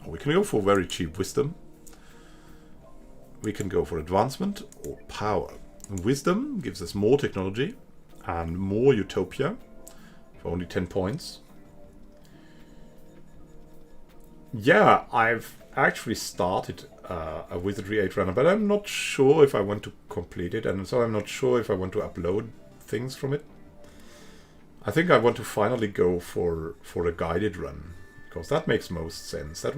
Oh, we can go for very cheap wisdom. We can go for advancement or power. Wisdom gives us more technology and more utopia for only 10 points. Yeah, I've actually started a Wizardry 8 runner, but I'm not sure if I want to complete it, and so I'm not sure if I want to upload things from it. I think I want to finally go for a guided run, because that makes most sense. That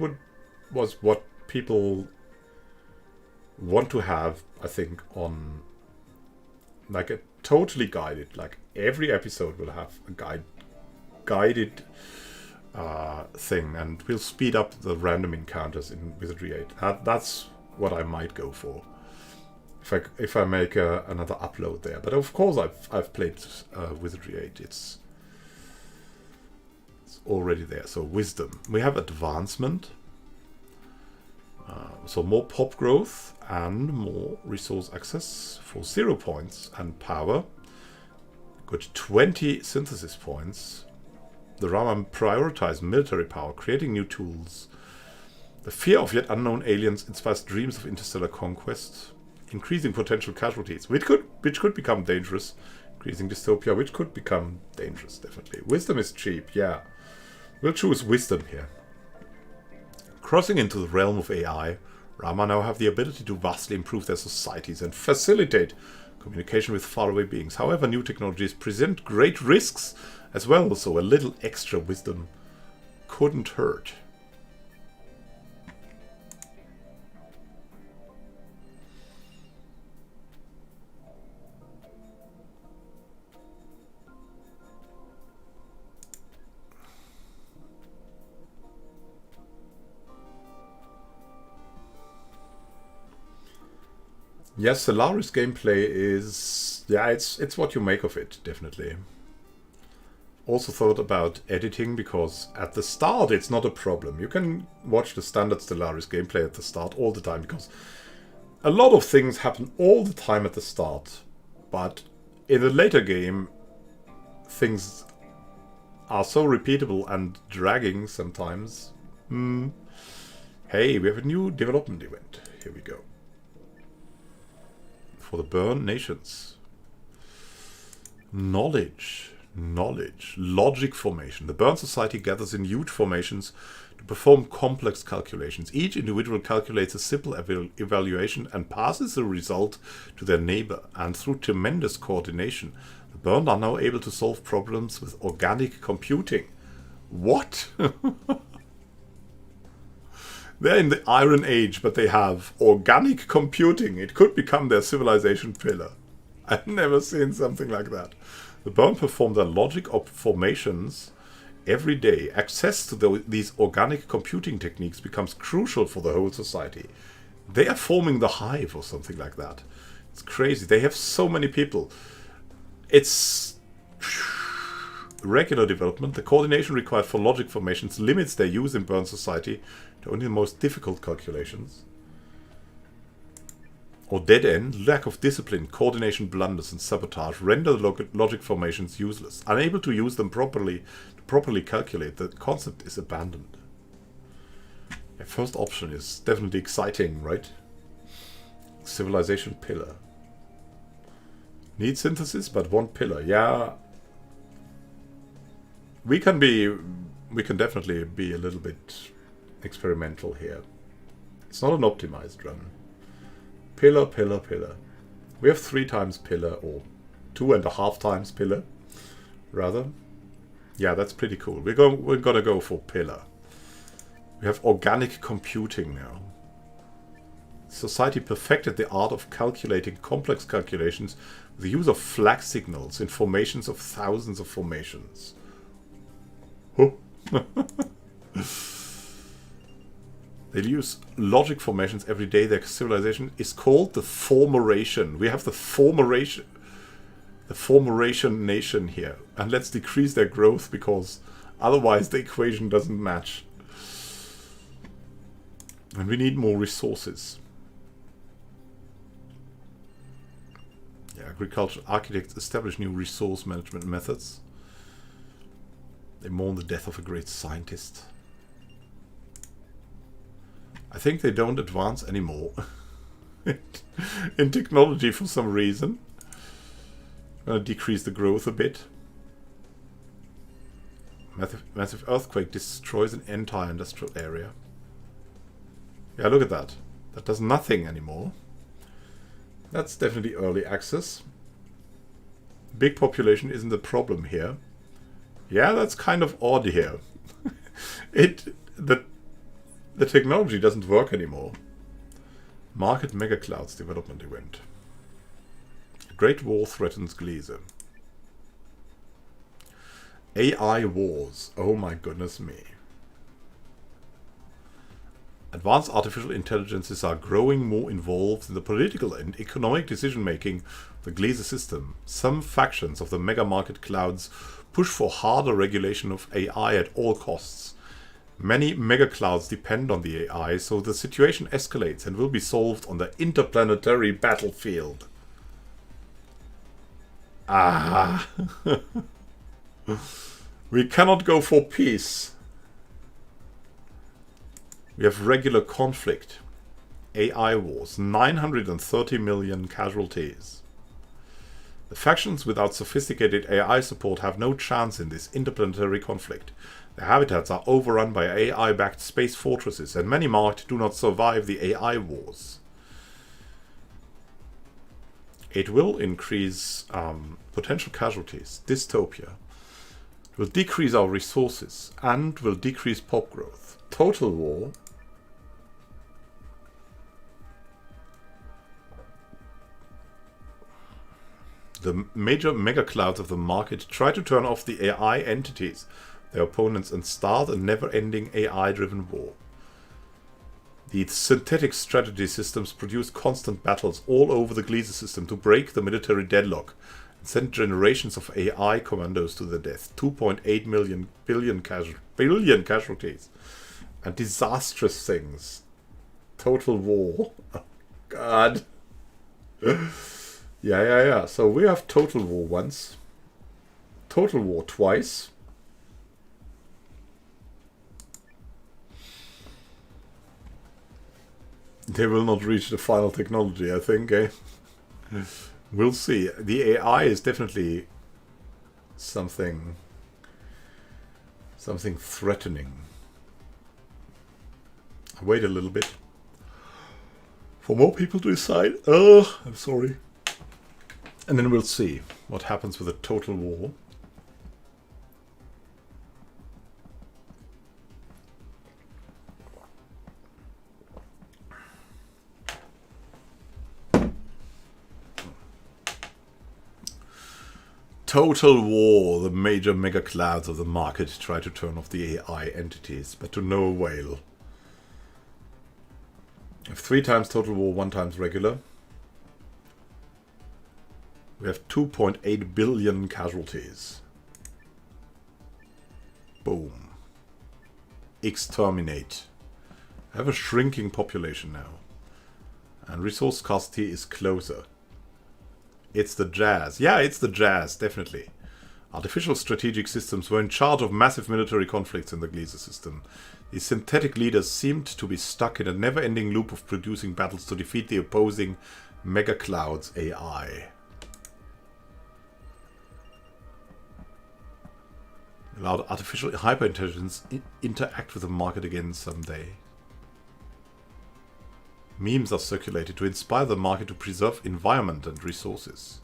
was what people want to have, I think, on like a totally guided, like every episode will have a guided thing, and we'll speed up the random encounters in Wizardry 8. That's what I might go for if I make another upload there. But of course I've played Wizardry 8. It's already there. So wisdom. We have advancement. So more pop growth and more resource access for 0 points and power. Got 20 synthesis points. The Rama prioritize military power, creating new tools. The fear of yet unknown aliens inspires dreams of interstellar conquest, increasing potential casualties, which could become dangerous. Increasing dystopia, which could become dangerous, definitely. Wisdom is cheap, yeah. We'll choose wisdom here. Crossing into the realm of AI, Rama now have the ability to vastly improve their societies and facilitate communication with faraway beings. However, new technologies present great risks as well, so a little extra wisdom couldn't hurt. Yes, Solaris gameplay is... yeah, it's what you make of it, definitely. Also thought about editing, because at the start it's not a problem. You can watch the standard Stellaris gameplay at the start all the time, because a lot of things happen all the time at the start. But in the later game, things are so repeatable and dragging sometimes. Hey, we have a new development event. Here we go. For the burned nations. Knowledge. Logic formation. The burned society gathers in huge formations to perform complex calculations. Each individual calculates a simple evaluation and passes the result to their neighbor. And through tremendous coordination, the burned are now able to solve problems with organic computing. What? They're in the Iron Age, but they have organic computing. It could become their civilization pillar. I've never seen something like that. The Burn perform their logic formations every day. Access to these organic computing techniques becomes crucial for the whole society. They are forming the hive or something like that. It's crazy. They have so many people. It's regular development. The coordination required for logic formations limits their use in Burn society to only the most difficult calculations. Or dead end, lack of discipline, coordination blunders and sabotage render the logic formations useless. Unable to use them properly to properly calculate, the concept is abandoned. The first option is definitely exciting, right? Civilization pillar. Need synthesis, but one pillar. Yeah. We can definitely be a little bit experimental here. It's not an optimized run. Pillar. We have 3 times pillar, or 2.5 times pillar, rather. Yeah, that's pretty cool. We're gonna go for pillar. We have organic computing now. Society perfected the art of calculating complex calculations with the use of flag signals in formations of thousands of formations. Huh. They use logic formations every day. Their civilization is called the Formeration. We have the Formeration nation here. And let's decrease their growth, because otherwise the equation doesn't match. And we need more resources. Yeah, agricultural architects establish new resource management methods. They mourn the death of a great scientist. I think they don't advance anymore in technology for some reason. I'm going to decrease the growth a bit. Massive earthquake destroys an entire industrial area. Yeah, look at that. That does nothing anymore. That's definitely early access. Big population isn't the problem here. Yeah, that's kind of odd here. The technology doesn't work anymore. Market Mega Clouds development event. Great War threatens Gliese. AI wars. Oh my goodness me. Advanced artificial intelligences are growing more involved in the political and economic decision-making of the Gliese system. Some factions of the mega market clouds push for harder regulation of AI at all costs. Many megaclouds depend on the AI, so the situation escalates and will be solved on the interplanetary battlefield. Ah. We cannot go for peace. We have regular conflict. AI wars. 930 million casualties. The factions without sophisticated AI support have no chance in this interplanetary conflict. Their habitats are overrun by AI-backed space fortresses, and many marked do not survive the AI wars. It will increase potential casualties, dystopia. It will decrease our resources, and will decrease pop growth. Total war. The major megaclouds of the market try to turn off the AI entities, their opponents, and start a never-ending AI-driven war. The synthetic strategy systems produce constant battles all over the Gliese system to break the military deadlock and send generations of AI commandos to their death. 2.8 billion casualties. And disastrous things. Total war. Oh, God. Yeah. So we have total war once. Total war twice. They will not reach the final technology, I think, eh? We'll see. The AI is definitely something threatening. Wait a little bit for more people to decide. Oh, I'm sorry. And then we'll see what happens with a total war. Total war. The major mega clouds of the market try to turn off the AI entities, but to no avail. We have 3 times total war, 1 times regular. We have 2.8 billion casualties. Boom. Exterminate. I have a shrinking population now. And resource scarcity is closer. It's the jazz. Yeah, it's the jazz, definitely. Artificial strategic systems were in charge of massive military conflicts in the Gliese system. These synthetic leaders seemed to be stuck in a never-ending loop of producing battles to defeat the opposing mega clouds AI. Allowed artificial hyperintelligence interact with the market again someday. Memes are circulated to inspire the market to preserve environment and resources.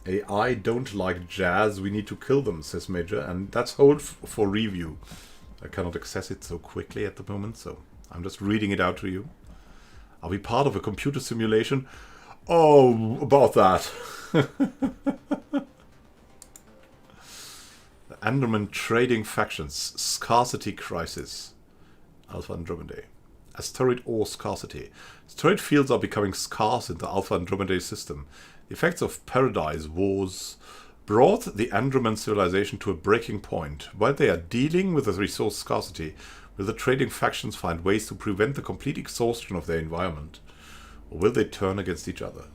AI don't like jazz, we need to kill them, says Major, and that's hold for review. I cannot access it so quickly at the moment, so I'm just reading it out to you. Are we part of a computer simulation? Oh, about that. Andromeda trading factions, scarcity crisis. Alpha Andromeda. Asteroid ore scarcity. Asteroid fields are becoming scarce in the Alpha Andromeda system. The effects of Paradise Wars brought the Andromedan civilization to a breaking point. While they are dealing with the resource scarcity, will the trading factions find ways to prevent the complete exhaustion of their environment? Or will they turn against each other?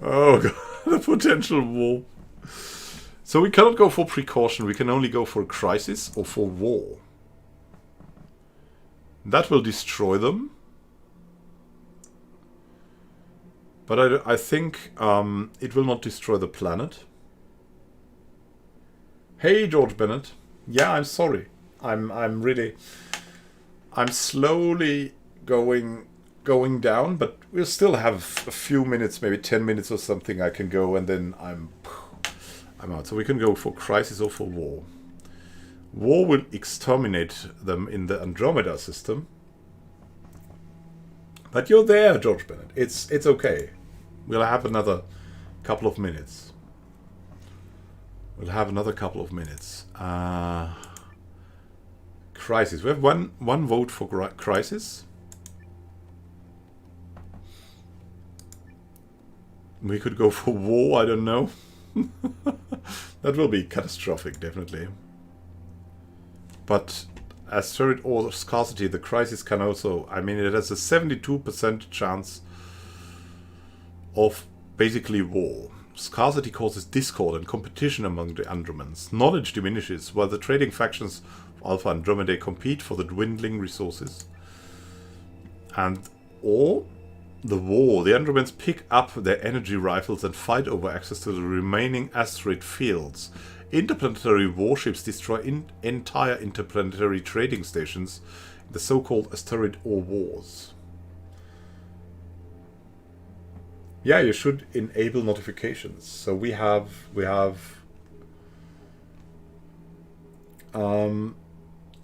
Oh god, the potential war. So we cannot go for precaution, we can only go for a crisis or for war. That will destroy them. But I think it will not destroy the planet. Hey, George Bennett. Yeah, I'm sorry. I'm slowly going down, but we'll still have a few minutes, maybe 10 minutes or something I can go, and then I'm out. So we can go for crisis or for war. War will exterminate them in the Andromeda system. But you're there, George Bennett. It's okay. We'll have another couple of minutes. Crisis. We have one vote for crisis. We could go for war, I don't know. That will be catastrophic, definitely. But asteroid or scarcity, the crisis can also... I mean, it has a 72% chance of basically war. Scarcity causes discord and competition among the Andromans. Knowledge diminishes while the trading factions of Alpha and Andromeda compete for the dwindling resources. And or the war. The Andromans pick up their energy rifles and fight over access to the remaining asteroid fields. Interplanetary warships destroy entire interplanetary trading stations in the so-called asteroid ore wars. Yeah, you should enable notifications. So we have the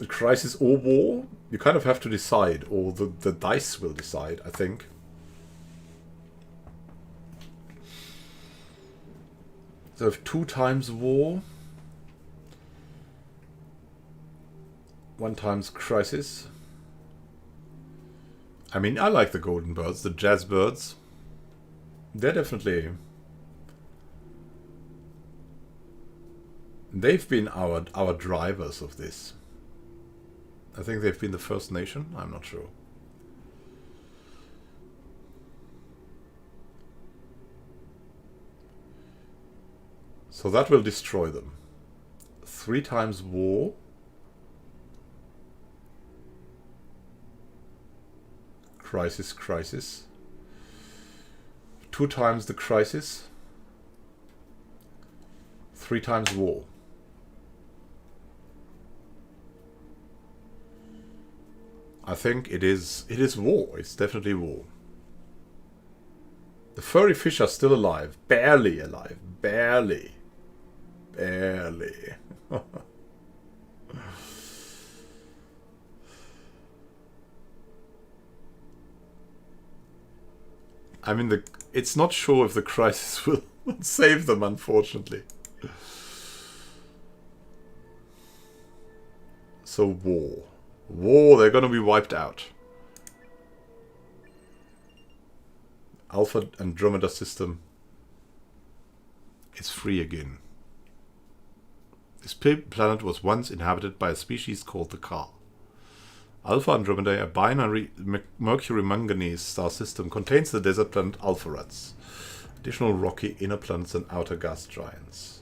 crisis or war. You kind of have to decide, or the dice will decide, I think. So if 2 times war, 1 times crisis. I mean, I like the golden birds, the jazz birds. They're definitely... They've been our drivers of this. I think they've been the first nation. I'm not sure. So that will destroy them. 3 times war. Crisis, crisis. 2 times the crisis. 3 times war. I think it is war. It's definitely war. The furry fish are still alive. Barely alive. Barely. Barely. I mean, it's not sure if the crisis will save them, unfortunately. So war. War, they're gonna be wiped out. Alpha Andromeda system is free again. This planet was once inhabited by a species called the Ka. Alpha Andromeda, a binary Mercury-Manganese star system, contains the desert planet Alpheratz, additional rocky inner planets and outer gas giants.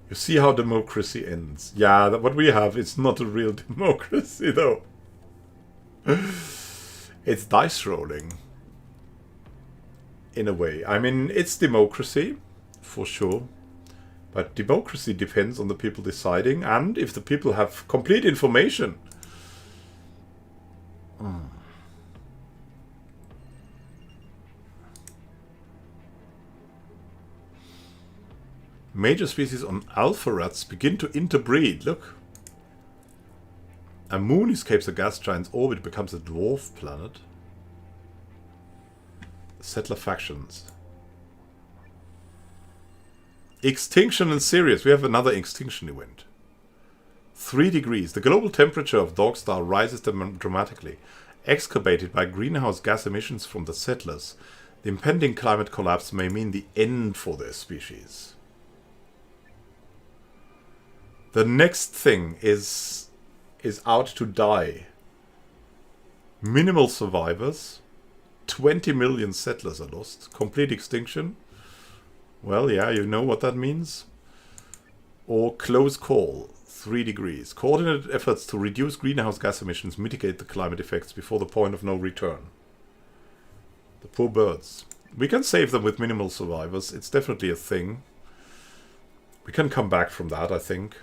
You see how democracy ends. Yeah, what we have is not a real democracy, though. It's dice rolling. In a way. I mean, it's democracy, for sure. But democracy depends on the people deciding, and if the people have complete information. Major species on Alpheratz begin to interbreed. Look. A moon escapes a gas giant's orbit, becomes a dwarf planet. Settler factions. Extinction in Sirius. We have another extinction event. 3 degrees. The global temperature of Dogstar rises dramatically. Excavated by greenhouse gas emissions from the settlers, the impending climate collapse may mean the end for their species. The next thing is out to die. Minimal survivors. 20 million settlers are lost. Complete extinction. Well, yeah, you know what that means. Or close call. 3 degrees. Coordinated efforts to reduce greenhouse gas emissions mitigate the climate effects before the point of no return. The poor birds. We can save them with minimal survivors. It's definitely a thing. We can come back from that, I think.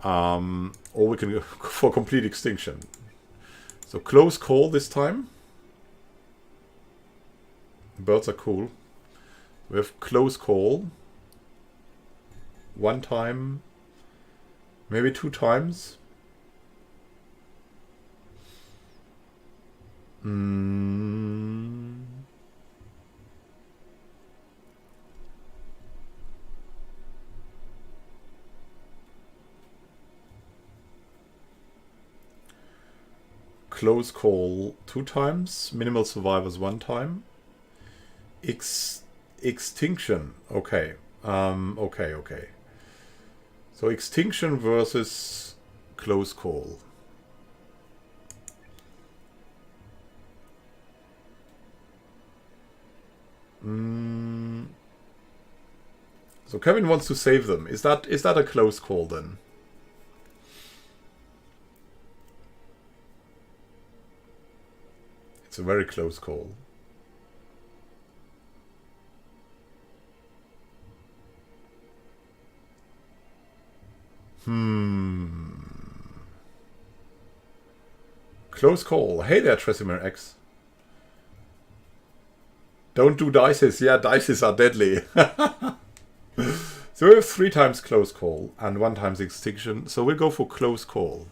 Or we can go for complete extinction. So close call this time. Birds are cool. We have close call. 1 time. Maybe 2 times. Close call 2 times. Minimal survivors 1 time. Extinction. Okay. Okay. So extinction versus close call. So Kevin wants to save them. Is that a close call then? It's a very close call. Close call. Hey there, Tresimir X. Don't do dices. Yeah, dices are deadly. So we have 3 times close call and 1 times extinction. So we'll go for close call.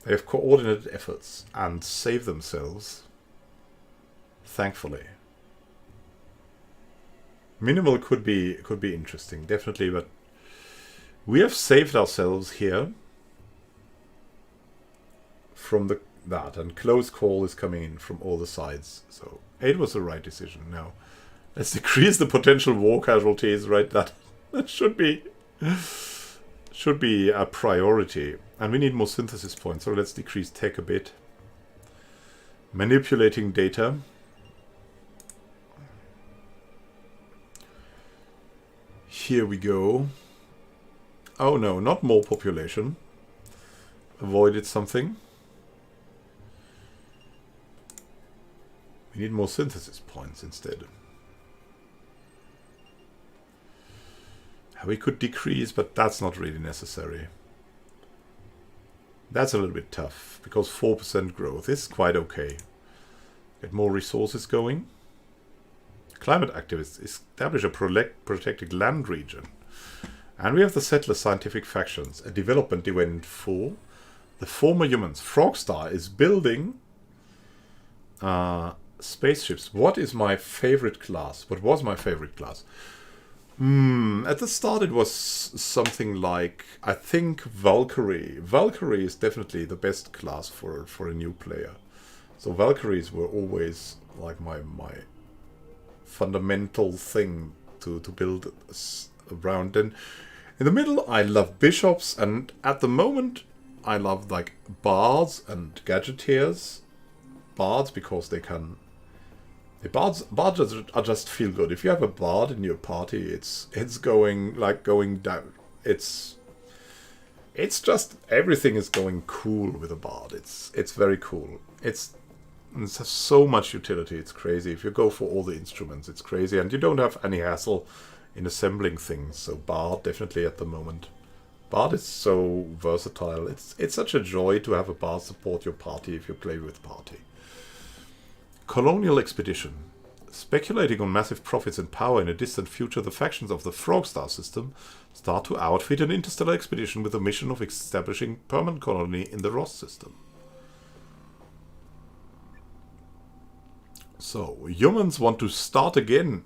They have coordinated efforts and save themselves. Thankfully. Minimal could be interesting, definitely, but we have saved ourselves here from that, and close call is coming in from all the sides. So 8 was the right decision. Now let's decrease the potential war casualties, right? That should be a priority. And we need more synthesis points, so let's decrease tech a bit. Manipulating data. Here we go. Oh no, not more population. Avoided something. We need more synthesis points instead. We could decrease, but that's not really necessary. That's a little bit tough, because 4% growth is quite okay. Get more resources going. Climate activists establish a protected land region. And we have the settler scientific factions, a development event for the former humans. Frogstar is building spaceships. What is my favorite class? What was my favorite class? At the start it was something like, I think, Valkyrie. Valkyrie is definitely the best class for a new player. So Valkyries were always like my fundamental thing to build around. And in the middle I love bishops, and at the moment I love like bards and gadgeteers. Bards because they can... Bards are just feel good. If you have a bard in your party, it's going down. It's just everything is going cool with a bard. It's very cool. It has so much utility. It's crazy. If you go for all the instruments, it's crazy, and you don't have any hassle in assembling things. So bard definitely at the moment. Bard is so versatile. It's such a joy to have a bard support your party if you play with party. Colonial expedition. Speculating on massive profits and power in a distant future, the factions of the Frogstar system start to outfit an interstellar expedition with the mission of establishing permanent colony in the Ross system. So, humans want to start again.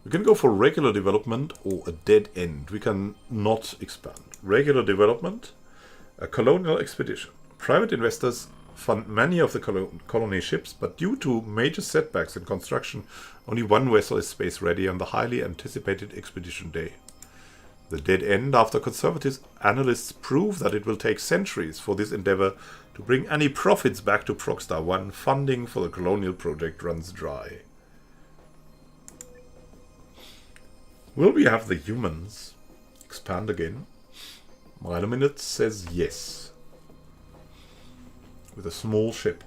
We can go for regular development or a dead end. We can not expand. Regular development, a colonial expedition. Private investors fund many of the colony ships, but due to major setbacks in construction, only 1 vessel is space ready on the highly anticipated expedition day. The dead end, after conservative analysts prove that it will take centuries for this endeavor to bring any profits back to Frogstar 1, funding for the colonial project runs dry. Will we have the humans expand again? Milominute says yes. With a small ship.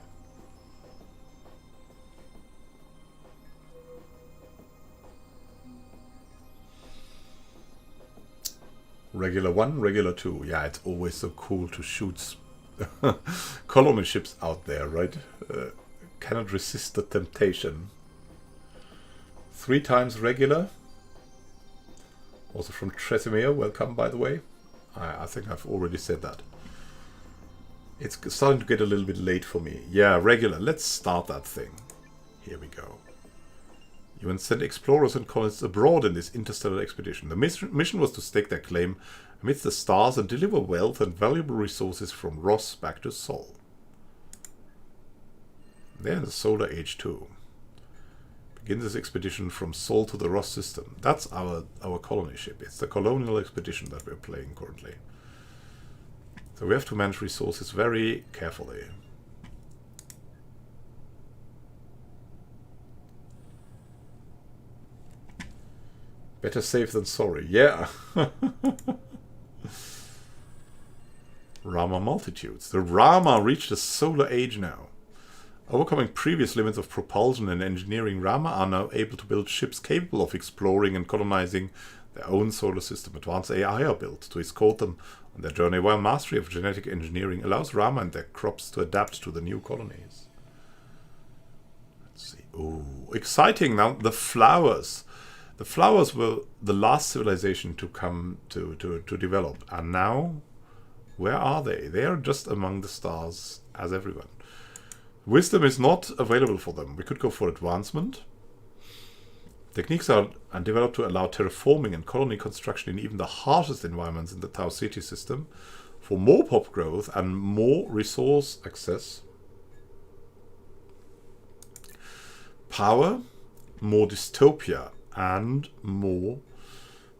Regular 1, regular 2. Yeah, it's always so cool to shoot colony ships out there, right? Cannot resist the temptation. 3 times regular. Also from Tresimir, welcome by the way. I think I've already said that. It's starting to get a little bit late for me. Yeah, regular. Let's start that thing. Here we go. You send explorers and colonists abroad in this interstellar expedition. The mission was to stake their claim amidst the stars and deliver wealth and valuable resources from Ross back to Sol. There's the Solar Age too. Begin this expedition from Sol to the Ross system. That's our colony ship. It's the colonial expedition that we're playing currently. So we have to manage resources very carefully. Better safe than sorry. Yeah. Rama multitudes. The Rama reached the solar age now. Overcoming previous limits of propulsion and engineering, Rama are now able to build ships capable of exploring and colonizing their own solar system. Advanced AI are built to escort them on their journey, while mastery of genetic engineering allows Rama and their crops to adapt to the new colonies. Let's see. Oh, exciting! Now the flowers. The flowers were the last civilization to come to develop, and now, where are they? They are just among the stars as everyone. Wisdom is not available for them. We could go for advancement. Techniques are developed to allow terraforming and colony construction in even the harshest environments in the Tau Ceti system, for more pop growth and more resource access. Power, more dystopia, and more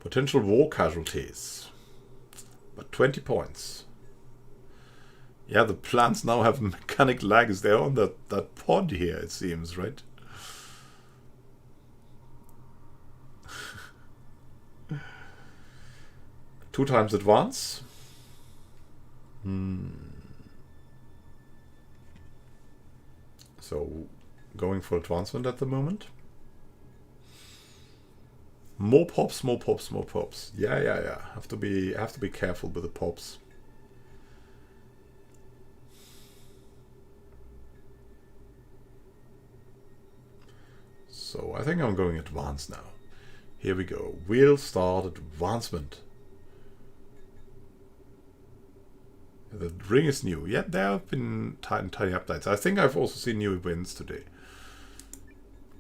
potential war casualties. But 20 points. Yeah, the plants now have mechanic lags. They're on that pod here, it seems, right? Two times advance. So, going for advancement at the moment. More pops, more pops, more pops. Yeah. Have to be careful with the pops. So I think I'm going advanced now. Here we go. We'll start advancement. The ring is new. Yeah, there have been tiny updates. I think I've also seen new events today.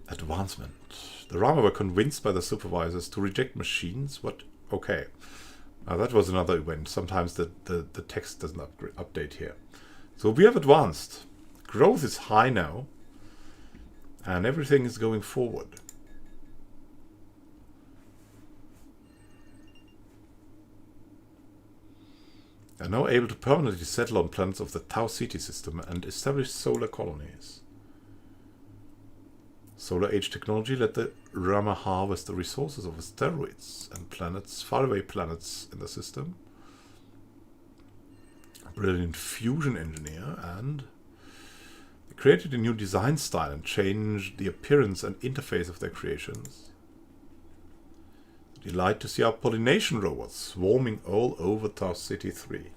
Advancement. The Rama were convinced by the supervisors to reject machines. What? Okay. Now that was another event. Sometimes the text doesn't update here. So we have advanced. Growth is high now. And everything is going forward. They are now able to permanently settle on planets of the Tau Ceti system and establish solar colonies. Solar Age technology let the Rama harvest the resources of asteroids and planets, faraway planets in the system. A brilliant fusion engineer, and they created a new design style and changed the appearance and interface of their creations. Delight to see our pollination robots swarming all over Tau Ceti 3.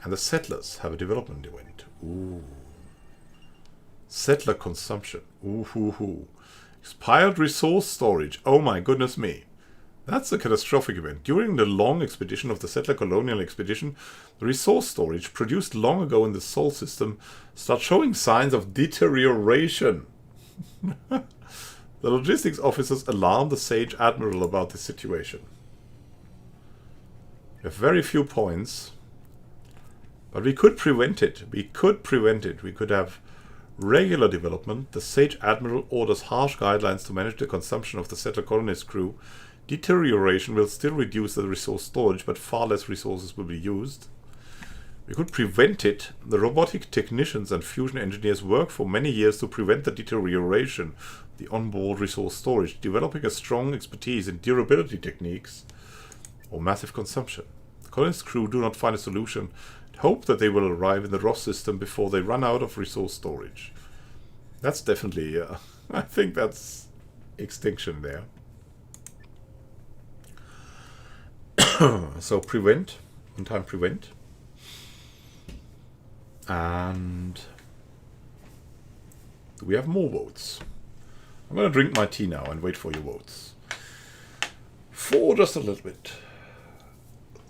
And the settlers have a development event. Ooh. Settler consumption. Ooh. Expired resource storage. Oh my goodness me. That's a catastrophic event. During the long expedition of the settler colonial expedition, the resource storage produced long ago in the Sol system starts showing signs of deterioration. The logistics officers alarmed the Sage Admiral about the situation. We have very few points, but we could prevent it. We could have regular development. The Sage Admiral orders harsh guidelines to manage the consumption of the settler colonist crew. Deterioration will still reduce the resource storage, but far less resources will be used. We could prevent it. The robotic technicians and fusion engineers worked for many years to prevent the deterioration of the onboard resource storage, developing a strong expertise in durability techniques or massive consumption. The colonist crew do not find a solution and hope that they will arrive in the Ross system before they run out of resource storage. That's definitely, I think that's extinction there. So prevent, in time prevent. And do we have more votes? I'm going to drink my tea now and wait for your votes. For just a little bit.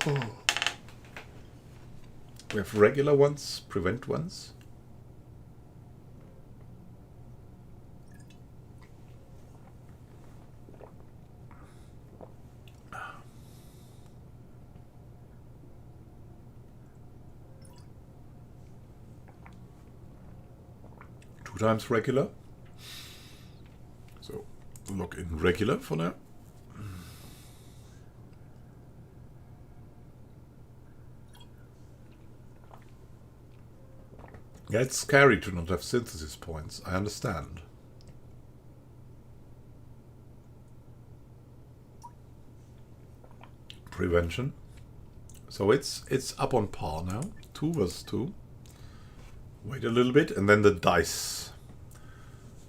Oh. We have regular ones, prevent ones. Two times regular. So log in regular for now. Yeah, it's scary to not have synthesis points, I understand. Prevention. So it's up on par now. 2 versus 2. Wait a little bit, and then the dice.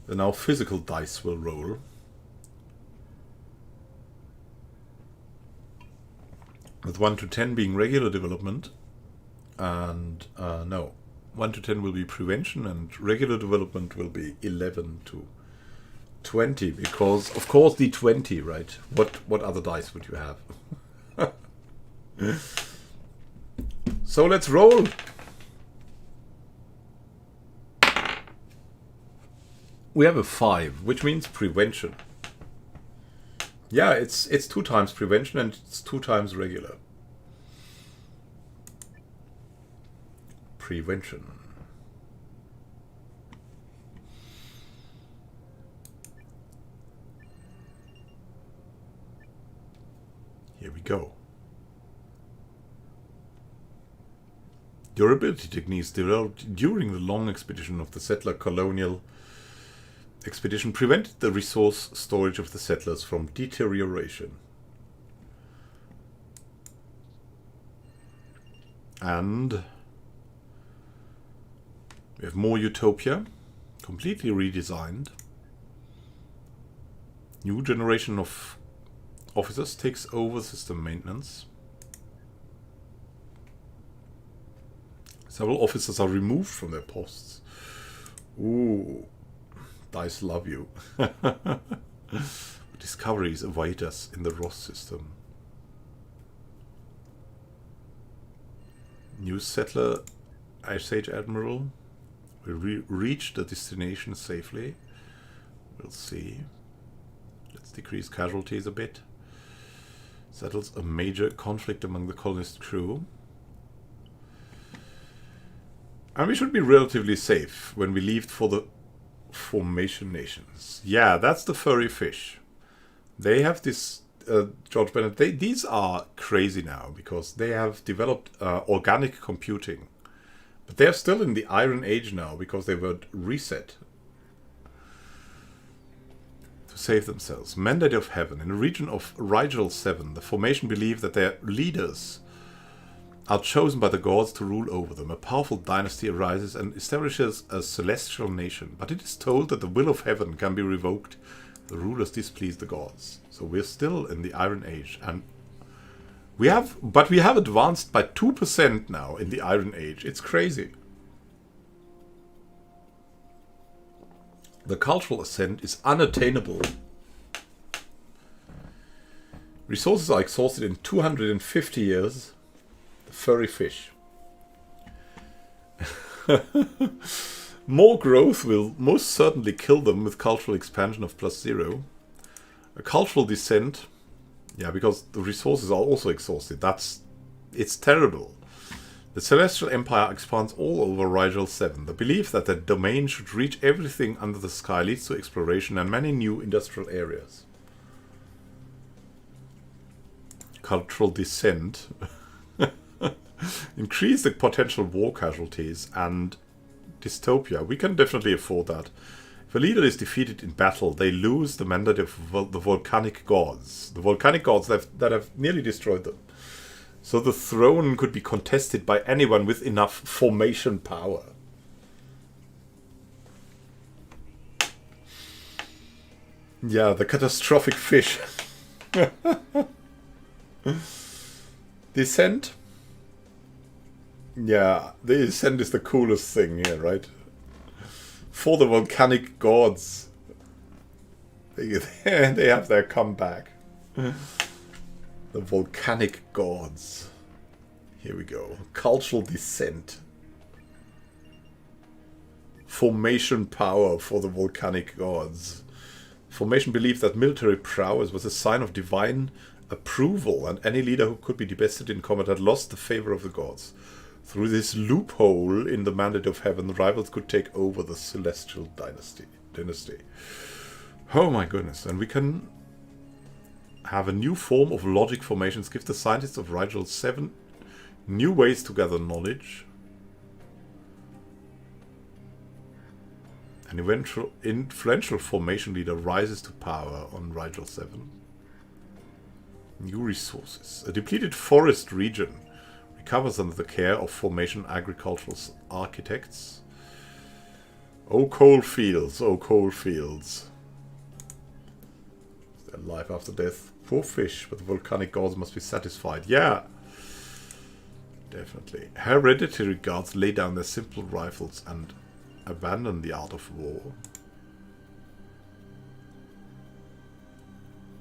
The now physical dice will roll. With 1 to 10 being regular development, and no, 1 to 10 will be prevention, and regular development will be 11 to 20, because of course D20, right? What other dice would you have? So let's roll. We have a 5, which means prevention. Yeah, it's 2 times prevention and it's 2 times regular. Prevention. Here we go. Durability techniques developed during the long expedition of the settler colonial expedition prevented the resource storage of the settlers from deterioration. And we have more utopia, completely redesigned. New generation of officers takes over system maintenance. Several officers are removed from their posts. Ooh, dice love you. Discoveries await us in the Ross system. New settler, Ice Age Admiral, will reach the destination safely. We'll see. Let's decrease casualties a bit. Settles a major conflict among the colonist crew. And we should be relatively safe when we leave for the formation nations. Yeah, that's the furry fish. They have this, George Bennett, these are crazy now because they have developed organic computing. But they're still in the Iron Age now because they were reset to save themselves. Mandate of Heaven. In the region of Rigel 7, the formation believe that their leaders are chosen by the gods to rule over them. A powerful dynasty arises and establishes a celestial nation, but it is told that the will of heaven can be revoked. The rulers displease the gods. So we're still in the Iron Age, and we have advanced by 2% now in the Iron Age. It's crazy. The cultural ascent is unattainable. Resources are exhausted in 250 years. The furry fish. More growth will most certainly kill them with cultural expansion of +0. A cultural descent. Yeah, because the resources are also exhausted. It's terrible. The Celestial Empire expands all over Rigel 7. The belief that the domain should reach everything under the sky leads to exploration and many new industrial areas. Cultural descent. Increase the potential war casualties and dystopia. We can definitely afford that. If a leader is defeated in battle, they lose the mandate of the volcanic gods. The volcanic gods that have nearly destroyed them. So the throne could be contested by anyone with enough formation power. Yeah, the catastrophic fish. Descent. Yeah, the descent is the coolest thing here, right? For the volcanic gods. They have their comeback. The volcanic gods. Here we go. Cultural descent. Formation power for the volcanic gods. Formation believed that military prowess was a sign of divine approval, and any leader who could be debested in combat had lost the favor of the gods. Through this loophole in the mandate of heaven, the rivals could take over the celestial dynasty. Oh my goodness. And we can have a new form of logic formations, give the scientists of Rigel 7 new ways to gather knowledge. An influential formation leader rises to power on Rigel 7. New resources. A depleted forest region recovers under the care of formation agricultural architects. Oh, coal fields, oh, coal fields. Is there life after death? Poor fish, but the volcanic gods must be satisfied. Yeah, definitely. Hereditary guards lay down their simple rifles and abandon the art of war.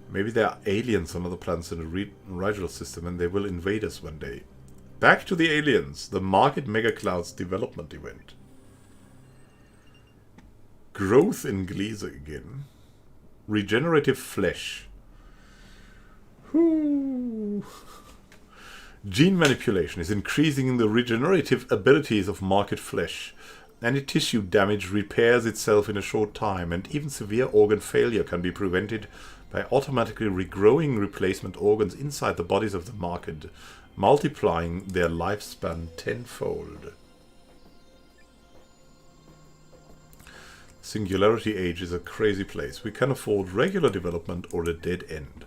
Maybe there are aliens on other planets in the Rigel system and they will invade us one day. Back to the aliens. The Market Megaclouds development event. Growth in Gliese again. Regenerative flesh. Whoo. Gene manipulation is increasing the regenerative abilities of market flesh. Any tissue damage repairs itself in a short time, and even severe organ failure can be prevented by automatically regrowing replacement organs inside the bodies of the market, multiplying their lifespan tenfold. Singularity Age is a crazy place. We can afford regular development or a dead end.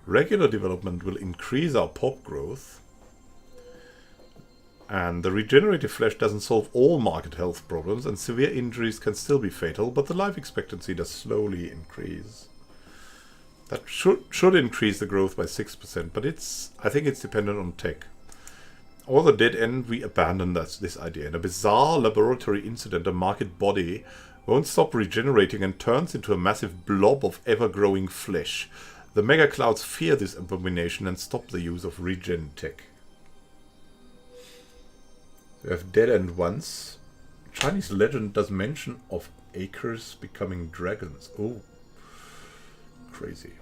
Regular development will increase our pop growth, and the regenerative flesh doesn't solve all market health problems, and severe injuries can still be fatal, but the life expectancy does slowly increase. That should increase the growth by 6%, but I think it's dependent on tech. Or the dead end, we abandon this idea. In a bizarre laboratory incident, a market body won't stop regenerating and turns into a massive blob of ever-growing flesh. The mega clouds fear this abomination and stop the use of regen tech. We have dead end once. Chinese legend does mention of acres becoming dragons. Oh, crazy.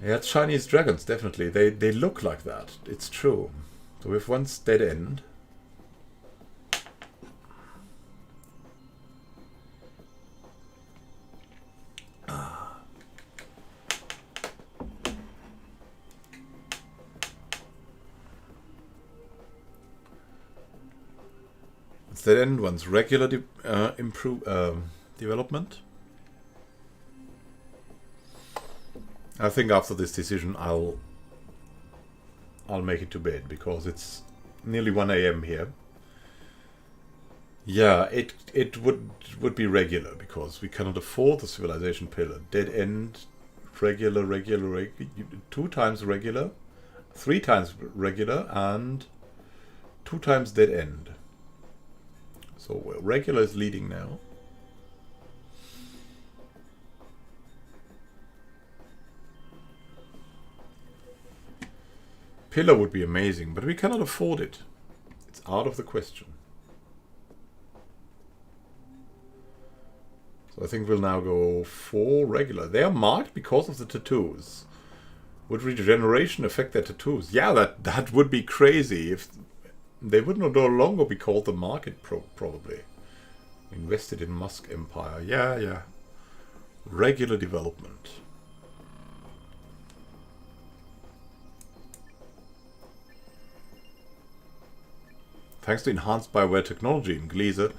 Yeah, Chinese dragons, definitely. They look like that. It's true. So we have once dead end. Dead end one's regular development. I think after this decision I'll make it to bed because it's nearly 1 AM here. Yeah, it would be regular because we cannot afford the civilization pillar. Dead end, regular, 2 times regular, 3 times regular, and 2 times dead end. So regular is leading now. Pillar would be amazing, but we cannot afford it. It's out of the question. So I think we'll now go for regular. They are marked because of the tattoos. Would regeneration affect their tattoos? Yeah, that would be crazy. If they would no longer be called the market, probably. Invested in Musk Empire. Yeah. Regular development. Thanks to enhanced bioware technology in Gliese,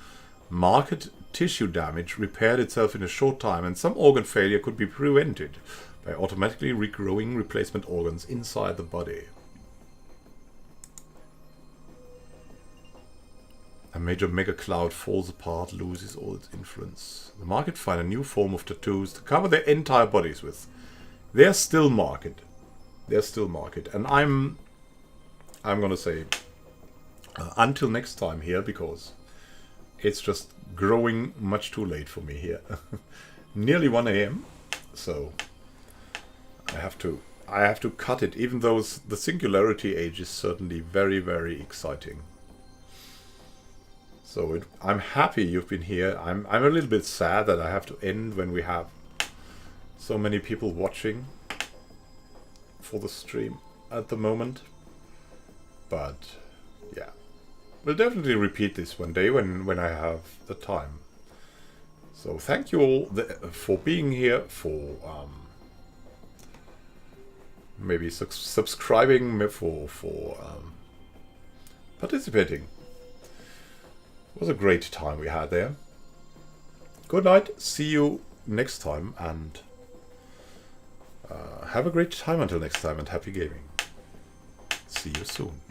market tissue damage repaired itself in a short time, and some organ failure could be prevented by automatically regrowing replacement organs inside the body. A major mega cloud falls apart, loses all its influence. The market find a new form of tattoos to cover their entire bodies with. They're still market. And I'm gonna say until next time here, because it's just growing much too late for me here. Nearly 1 AM, so I have to cut it, even though the Singularity Age is certainly very, very exciting. So I'm happy you've been here. I'm a little bit sad that I have to end when we have so many people watching for the stream at the moment. But yeah, we'll definitely repeat this one day when I have the time. So thank you all for being here, for maybe subscribing, for participating. It was a great time we had there. Good night. See you next time, and have a great time until next time, and happy gaming. See you soon.